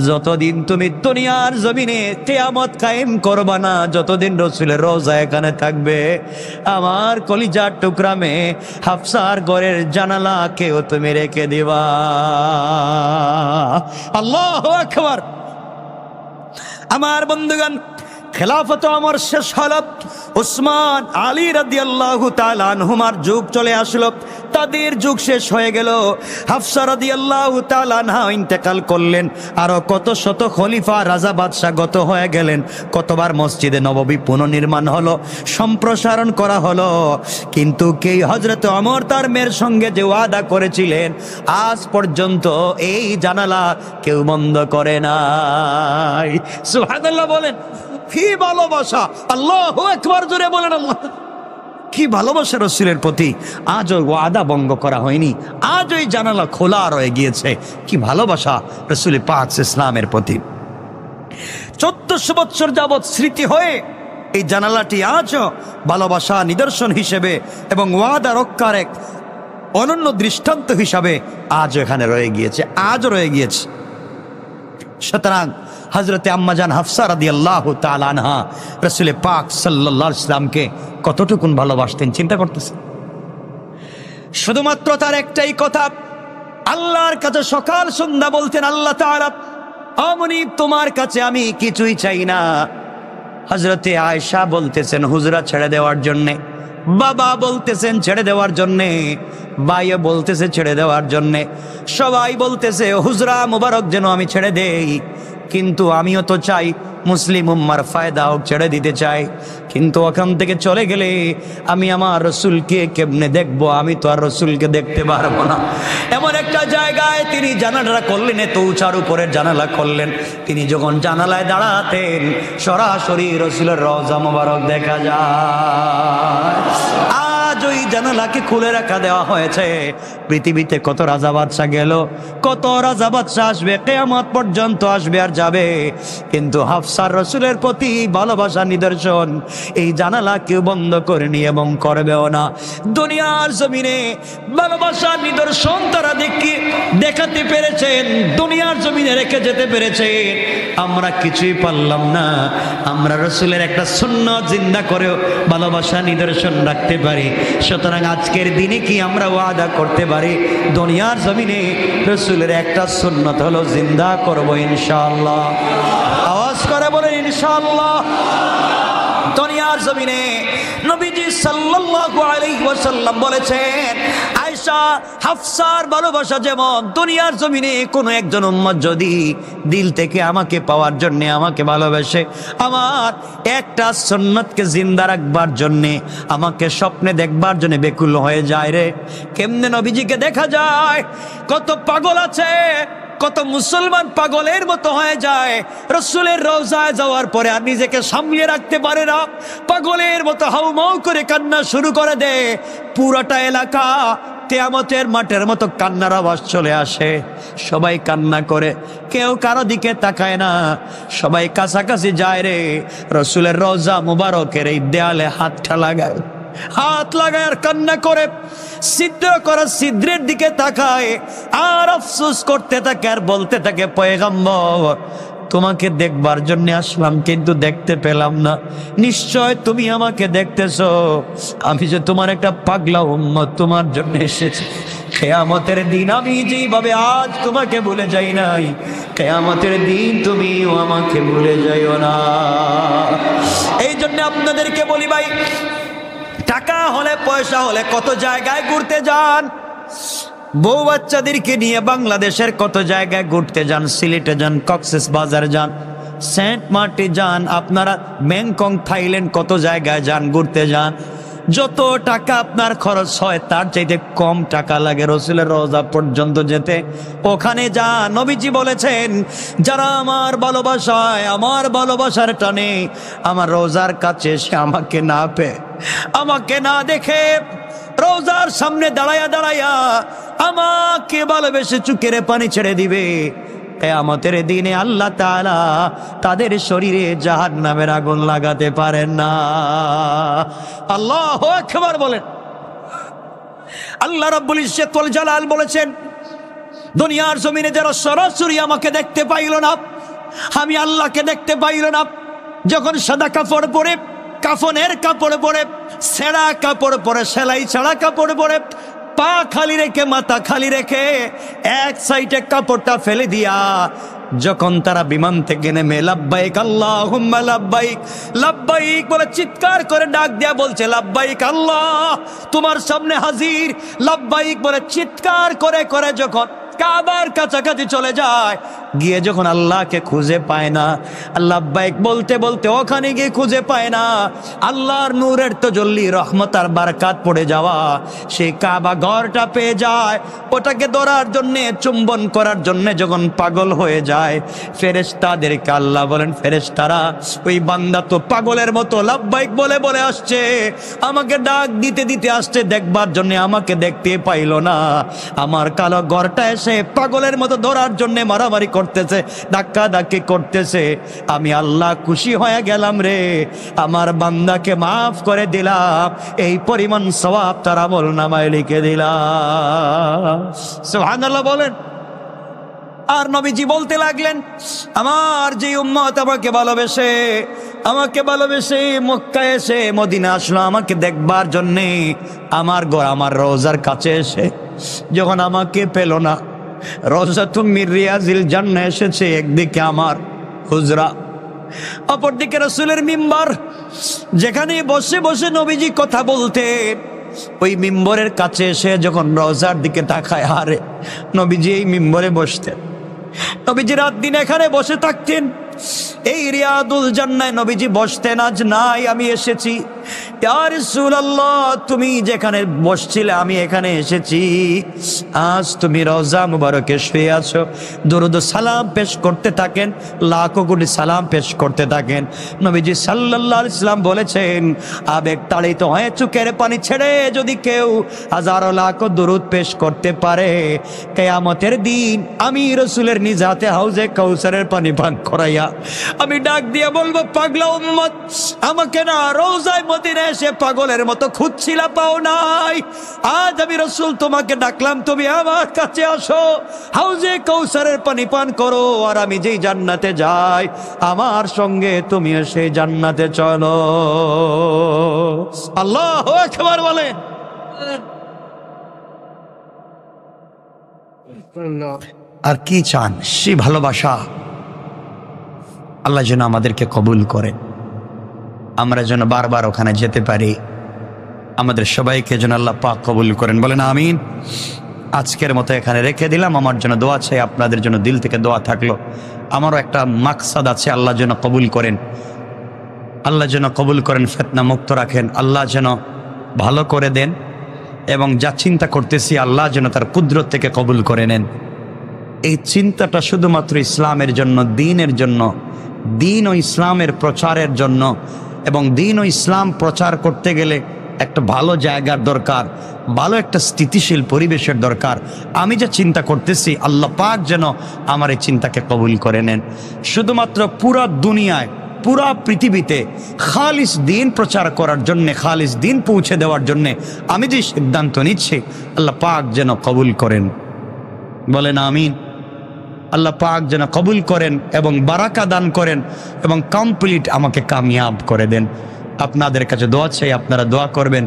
যতদিন তুমি দুনিয়ার জমিনে কিয়ামত কায়েম করবা না, যতদিন রসুলের রওজা এখানে থাকবে, আমার কলিজার টুকরা মেয়ে হাফসার ঘরের জানালা কেউ তুমি রেখে দিবা। আল্লাহু আকবার। আমার বন্ধুগণ, খেলাফত ওমর শেষ হল, উসমান আলী রাদিয়াল্লাহু তাআলা আনহুমার যুগ চলে আসলো, তাদের যুগ শেষ হয়ে গেল। হাফসা রাদিয়াল্লাহু তাআলা আনহা ইন্তেকাল করলেন, আরো কত শত খলিফা রাজা বাদশা গত হয়ে গেলেন, কতবার মসজিদে নববী পুনর্নির্মাণ হলো, সম্প্রসারণ করা হলো, কিন্তু কে হযরত ওমর তার মেয়ের সঙ্গে যে ওয়াদা করেছিলেন, আজ পর্যন্ত এই জানালা কেউ বন্ধ করে নাই। সুবহানাল্লাহ বলেন, কি ভালোবাসা! আল্লাহু আকবার, জোরে বলেন আল্লাহ। কি ভালোবাসা রসুলের প্রতি, আজ ওই ওয়াদা ভঙ্গ করা হয়নি, আজ ওই জানালা খোলা রয়ে গিয়েছে। কি ভালোবাসা রসুল পাক ইসলামের প্রতি। 1400 বছর যাবৎ স্মৃতি হয়ে এই জানালাটি আজও ভালোবাসা নিদর্শন হিসেবে এবং ওয়াদা রক্ষার এক অনন্য দৃষ্টান্ত হিসাবে আজ এখানে রয়ে গিয়েছে, আজও রয়ে গিয়েছে। সুতরাং হযরতে আম্মাজান হাফসা রাদিয়াল্লাহু তাআলা আনহা রাসূল পাক সাল্লাল্লাহু আলাইহি ওয়াসাল্লামকে কতটুকুন ভালোবাসতেন চিন্তা করতেছেন। শুধুমাত্র তার একটাই কথা, আল্লাহর কাছে সকাল সন্ধ্যা বলতেন, আল্লাহ তাআলা আমনি তোমার কাছে আমি কিছুই চাই না। হযরতে আয়েশা বলতেছেন হুজরা ছেড়ে দেওয়ার জন্যে, বাবা বলতেছেন ছেড়ে দেওয়ার জন্যে, ভাইও বলতেছে ছেড়ে দেওয়ার জন্যে, সবাই বলতেছে হুজরা মুবারক যেন আমি ছেড়ে দেই, কিন্তু আমিও তো চাই মুসলিম উম্মার ফায়দা হোক, ছেড়ে দিতে চাই, কিন্তু ওখান থেকে চলে গেলে আমি আমার রসুলকে কেমনে দেখবো, আমি তো আর রসুলকে দেখতে পারবো না। এমন একটা জায়গায় তিনি জানালা করলেন, এত উঁচার উপরের জানালা করলেন, তিনি যখন জানালায় দাঁড়াতেন সরাসরি রসুলের রওজা মোবারক দেখা যায়। আজ ওই জানালাকে খুলে রাখা দেওয়া হয়েছে। পৃথিবীতে কত রাজা বাদশা গেল, কত রাজা বাদশা আসবে, কিয়ামত পর্যন্ত আসবে আর যাবে, কিন্তু হাফসার রসুলের প্রতি ভালোবাসা নিদর্শন এই জানালা কেউ বন্ধ করেনি এবং করবেও না। দুনিয়ার জমিনে ভালোবাসার নিদর্শন তারা দেখাতে পেরেছেন, দুনিয়ার জমিনে রেখে যেতে পেরেছেন, আমরা কিছুই পারলাম না। আমরা রসুলের একটা সুন্নাত জিন্দা করেও ভালোবাসা নিদর্শন রাখতে পারি। সুতরাং আজকের দিনে কি আমরা ওয়াদা করতে পারি, দুনিয়ার জমিনে রসুলের একটা সুন্নাত হলো জিন্দা করবো ইনশাআল্লাহ। আওয়াজ করে বলেন ইনশাআল্লাহ। দুনিয়ার জমিনে নবীজি সাল্লাল্লাহু আলাইহি ওয়াসাল্লাম বলেছেন, আয়েশা হাফসার ভালোবাসা যেমন দুনিয়ার জমিনে কোনো একজন উম্মত যদি দিল থেকে আমাকে পাওয়ার জন্য আমাকে ভালোবাসে, আমার একটা সুন্নতকে জিন্দা রাখবার জন্য, আমাকে স্বপ্নে দেখবার জন্য বেকুল হয়ে যায় রে। কেমনে নবীজিকে দেখা যায়? কত পাগল আছে, কত মুসলমান পাগলের মতো হয়ে যায়, রসুলের রওজায় যাওয়ার পরে আর নিজেকে সামলে রাখতে পারে না, পাগলের মতো হাউমাউ করে কান্না শুরু করে দেয়। পুরোটা এলাকা কিয়ামতের মাঠের মতো কান্নার আওয়াজ চলে আসে, সবাই কান্না করে, কেউ কারো দিকে তাকায় না, সবাই কাছাকাছি যায় রে রসুলের রওজা মুবারকের এই দেয়ালে হাতটা লাগায়, হাত লাগায় আর কান্না করে, ছিদ্র করা ছিদ্রের দিকে তাকায় আর আফসোস করতে থাকে আর বলতে থাকে, পয়গম্বর তোমাকে দেখবার জন্য আসলাম কিন্তু দেখতে পেলাম না, নিশ্চয় তুমি আমাকে দেখতেছো, আমি যে তোমার একটা পাগলা উম্মত তোমার জন্য এসেছি। কিয়ামতের দিন আমি যেভাবে আজ তোমাকে ভুলে যাই নাই, কিয়ামতের দিন তুমিও আমাকে ভুলে যাইও না। এই জন্য আপনাদেরকে বলি ভাই, টাকা হলে পয়সা হলে কত জায়গায় ঘুরতে যান, বউ বাচ্চাদেরকে নিয়ে বাংলাদেশের কত জায়গায় ঘুরতে যান, সিলেটে যান, কক্সেস বাজার যান, সেন্ট মার্টি যান, আপনারা ব্যাংকক থাইল্যান্ড কত জায়গায় যান, ঘুরতে যান। যত টাকা আপনার খরচ হয় তার চাইতে কম টাকা লাগে রসুলের রওজা পর্যন্ত যেতে। ওখানে যা নবীজি বলেছেন, যারা আমার ভালোবাসায়, আমার ভালোবাসার টানে আমার রওজার কাছে এসে আমাকে না পেয়ে, আমাকে না দেখে রওজার সামনে দাঁড়ায়া দাঁড়ায়া আমাকে ভালোবেসে চোখের পানি ছেড়ে দিবে, কিয়ামতের দিনে আল্লাহ তাআলা তাদের শরীরে জাহান্নামের আগুন লাগাতে পারেন না। আল্লাহু আকবার বলেন। আল্লাহ রাব্বুল ইজ্জত ওয়াল জালাল বলেছেন, দুনিয়ার জমিনে যারা সরাসরি আমাকে দেখতে পাইল না, আমি আল্লাহকে দেখতে পাইল না, যখন সাদা কাপড় পরে, কাফনের কাপড় পরে, ছেঁড়া কাপড় পরে, সেলাই ছাড়া কাপড় পরে, পা খালি রেখে, মাথা খালি রেখে, এক সাইডে কাপড়টা ফেলে দিয়া যখন তারা বিমান থেকে নেমে লাব্বাইক আল্লাহুম্মা লাব্বাইক, লাব্বাইক বলে চিৎকার করে ডাক দিয়া বলছে, লাব্বাইক আল্লাহ তোমার সামনে হাজির, লাব্বাইক বলে চিৎকার করে করে যখন কাবার কাছাকাছি চলে যায়, গিয়ে যখন আল্লাহকে খুঁজে পায় না, লাব্বাইক বলতে বলতে ওখানে গিয়ে খুঁজে পায় না, আল্লাহর নূরের তাজাল্লি, রহমত আর বারাকাত পড়ে যাওয়া সেই কাবা ঘরটা পেয়ে যায়। ওটাকে ধরার জন্য, চুম্বন করার জন্য যখন পাগল হয়ে যায়, ফেরেশতাদেরকে আল্লাহ বলেন, ফেরেশতারা ওই বান্দা তো পাগলের মতো লাব্বাইক বলে বলে আসছে, আমাকে ডাক দিতে দিতে আসছে দেখবার জন্য, আমাকে দেখতে পাইল না, আমার কালো ঘরটা এসে পাগলের মতো ধরার জন্য মারামারি করতেছে, ধাক্কা ধাক্কি করতেছে। আমি আল্লাহ খুশি হয়ে গেলাম রে, আমার বান্দাকে মাফ করে দিলাম, এই পরিমাণ সওয়াব তার আমলনামায় লিখে দিলাম। সুবহানাল্লাহ বলেন। আর নবীজি বলতে লাগলেন, আমার যে উম্মত আমাকে ভালোবেসে মক্কায় এসে মদিনা আসলো আমাকে দেখবার জন্যে, আমার ঘর, আমার রওজার কাছে এসে যখন আমাকে পেল না, রওজাতুম মির রিয়াজিল জান্নাহ এসেছে, একদিকে আমার হুজরা, অপরদিকে রাসূলের মিম্বার, যেখানে বসে বসে নবীজি কথা বলতেন, ওই মিম্বরের কাছে এসে যখন রওজার দিকে তাকায়, আরে নবীজি এই মিম্বরে বসতেন, নবীজি রাত দিন এখানে বসে থাকতেন, এই রিয়াদুল জান্নায় নবীজি বসতেন, আজ নাই, আমি এসেছি, ইয়া রাসূলুল্লাহ তুমি যেখানে বসছিলে আমি এখানে এসেছি, আজ তুমি রওজা মুবারকে শুয়ে আছো। দরুদ ও সালাম পেশ করতে থাকেন, লাখো কোটি সালাম পেশ করতে থাকেন। নবীজি সাল্লাল্লাহু আলাইহি সাল্লাম বলেছেন, আবেগ তাড়িত হয়ে চোখের পানি ছেড়ে যদি কেউ হাজারো লাখো দরুদ পেশ করতে পারে, কিয়ামতের দিন আমি রাসূলের নিজ হাতে হাউজে কাউসারের পানি পান করাইয়া আমি ডাক দিয়ে বলবো, পাগলা উম্মত, আমাকে না রওজায় মদিনা এসে পাগলের মতো খুঁজছিলা, পাও নাই, আজ আমি রাসূল তোমাকে ডাকলাম, তুমি আমার কাছে আসো, হাউজে কাউসারের পানি পান করো, আর আমি যেই জান্নাতে যাই আমার সঙ্গে তুমিও সেই জান্নাতে চলো। আল্লাহু আকবার বলেন। আর কি চান? সেই ভালোবাসা আল্লাহ যেন আমাদেরকে কবুল করে, আমরা যেন বারবার ওখানে যেতে পারি, আমাদের সবাইকে যেন আল্লাহ পাক কবুল করেন, বলেন আমিন। আজকের মতো এখানে রেখে দিলাম, আমার জন্য দোয়া চাই, আপনাদের জন্য দিল থেকে দোয়া থাকলো। আমারও একটা মাকসাদ আছে, আল্লাহ যেন কবুল করেন, আল্লাহ যেন কবুল করেন, ফিতনা মুক্ত রাখেন, আল্লাহ যেন ভালো করে দেন, এবং যা চিন্তা করতেছি আল্লাহ যেন তার কুদরত থেকে কবুল করে নেন। এই চিন্তাটা শুধুমাত্র ইসলামের জন্য, দ্বীনের জন্য, দ্বীন ও ইসলামের প্রচারের জন্য, এবং দ্বীন ও ইসলাম প্রচার করতে গেলে একটা ভালো জায়গার দরকার, ভালো একটা স্থিতিশীল পরিবেশের দরকার। আমি যা চিন্তা করতেছি আল্লাহ পাক যেন আমার এই চিন্তাকে কবুল করে নেন। শুধুমাত্র পুরা দুনিয়ায়, পুরা পৃথিবীতে খালিস দ্বীন প্রচার করার জন্যে, খালিস দ্বীন পৌঁছে দেওয়ার জন্যে আমি যে সিদ্ধান্ত নিচ্ছি আল্লাহ পাক যেন কবুল করেন, বলেন আমিন। আল্লাহ পাক যেন কবুল করেন এবং বারাকা দান করেন এবং কমপ্লিট আমাকে কামিয়াব করে দেন। আপনাদের কাছে দোয়া চাই, আপনারা দোয়া করবেন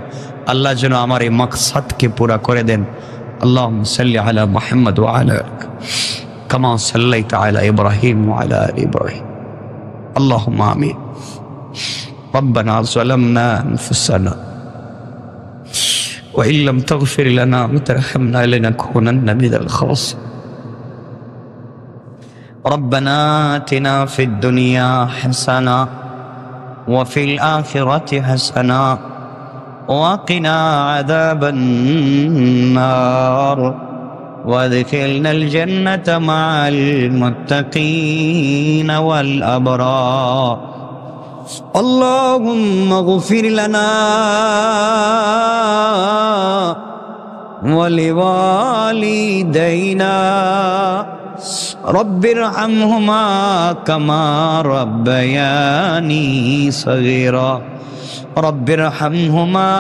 আল্লাহ যেন আমার এই মাকসাদকে পুরা করে দেন। আল্লাহুম্মা সাল্লি আলা মুহাম্মদ ওয়া আলা কামা সাল্লাইতা আলা ইব্রাহিম ওয়া আলা আলি ইব্রাহিম। আল্লাহুম্মা আমিন। রব্বানা যালামনা আনফুসানা وإن لم تغفر لنا وترحمنا لنكونن من الخاسرين. ربنا آتنا في الدنيا حسنة وفي الآخرة حسنة وقنا عذاب النار وادخلنا الجنة مع المتقين والأبرار. اللهم اغفر لنا ولوالدينا رب ارحمهما كما ربياني صغيرا رب ارحمهما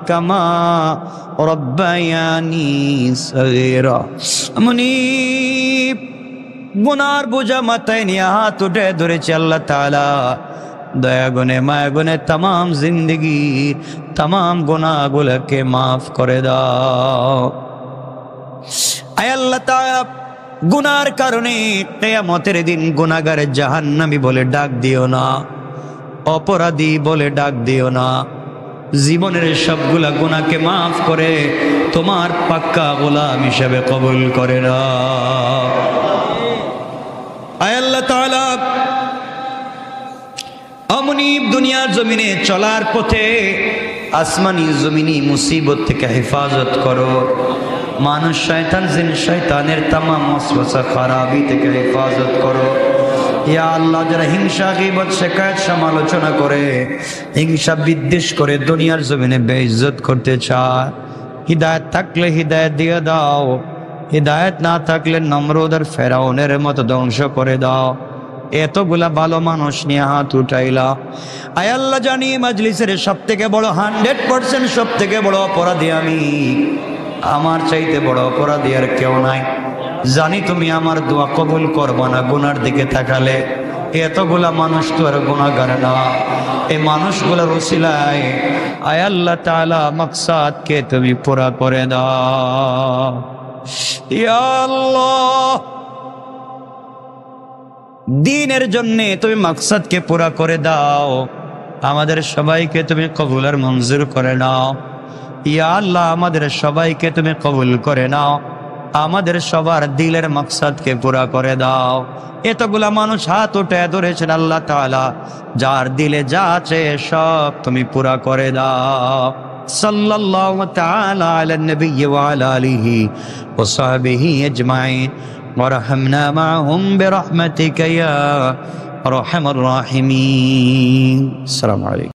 كما ربياني صغيرا. মুনিব গুনার বোঝা মাথায় নিয়ে হাত উঠে ধরেছে আল্লাহ তাআলা, দয়া গুনে মায়া গুনে तमाम জিন্দেগীর तमाম গুনাহগুলোকে মাফ করে দাও। আয় আল্লাহ তাআলা, গুনার কারণে কিয়ামতের দিন গুনাহগার জাহান্নামী বলে ডাক দিও না, অপরাধী বলে ডাক দিও না। জীবনের সবগুলা গুনাহকে মাফ করে তোমার পাক্কা গোলাম হিসেবে কবুল করে নাও। আয় আল্লাহ তাআলা, মুনিব দুনিয়ার জমিনে চলার পথে আসমানি জমিনি মুসিবত থেকে হেফাজত করো। মানুষ শয়তান জিন শয়তানের तमाम ওয়াসওয়াসা খারাপি থেকে হেফাজত করো। ইয়া আল্লাহ, যারা হিংসা গীবত শিকায়ত সমালোচনা করে, হিংসা বিদ্বেষ করে দুনিয়ার জমিনে বেইজ্জত করতে চায়, হিদায়াত থাকলে হিদায়াত দিয়ে দাও, হিদায়াত না থাকলে নমরুদ আর ফেরাউনের মতো ধ্বংস করে দাও। এতগুলা ভালো মানুষ নিয়ে হাত উঠাইলা। আয় আল্লাহ, জানি মাজলিসের সব থেকে বড় 100% সব থেকে বড় অপরাধী আমি, আমার চাইতে বড় অপরাধী আর কেউ নাই। জানি তুমি আমার দোয়া কবুল করবা না গুনার দিকে তাকালে। এতগুলা মানুষ তো আর গুনাহগার না, এই মানুষগুলোর ওসিলায় আয় আল্লাহ তাআলা মাকসাদকে তুমি পুরা করে দাও। ইয়া আল্লাহ, দ্বীনের জন্য তুমি মাকসাদকে পুরা করে দাও। আমাদের সবাইকে তুমি কবুল আর মঞ্জুর করে নাও। ইয়া আল্লাহ, আমাদের সবাইকে তুমি কবুল করে নাও, আমাদের সবার দিলের মাকসাদকে পুরা করে দাও। এতগুলা মানুষ হাত উঠে ধরেছেন আল্লাহ তাআলা, যার দিলে যা আছে সব তুমি পুরা করে দাও। সাল্লাল্লাহু তাআলা আলা নবী ওয়া আলা আলিহি ওয়া সাহবিহি আজমাইন ওয়ারহামনা মাআহুম বিরহমাতিকা ইয়া আরহামার রাহিমিন। আসসালামু আলাইকুম।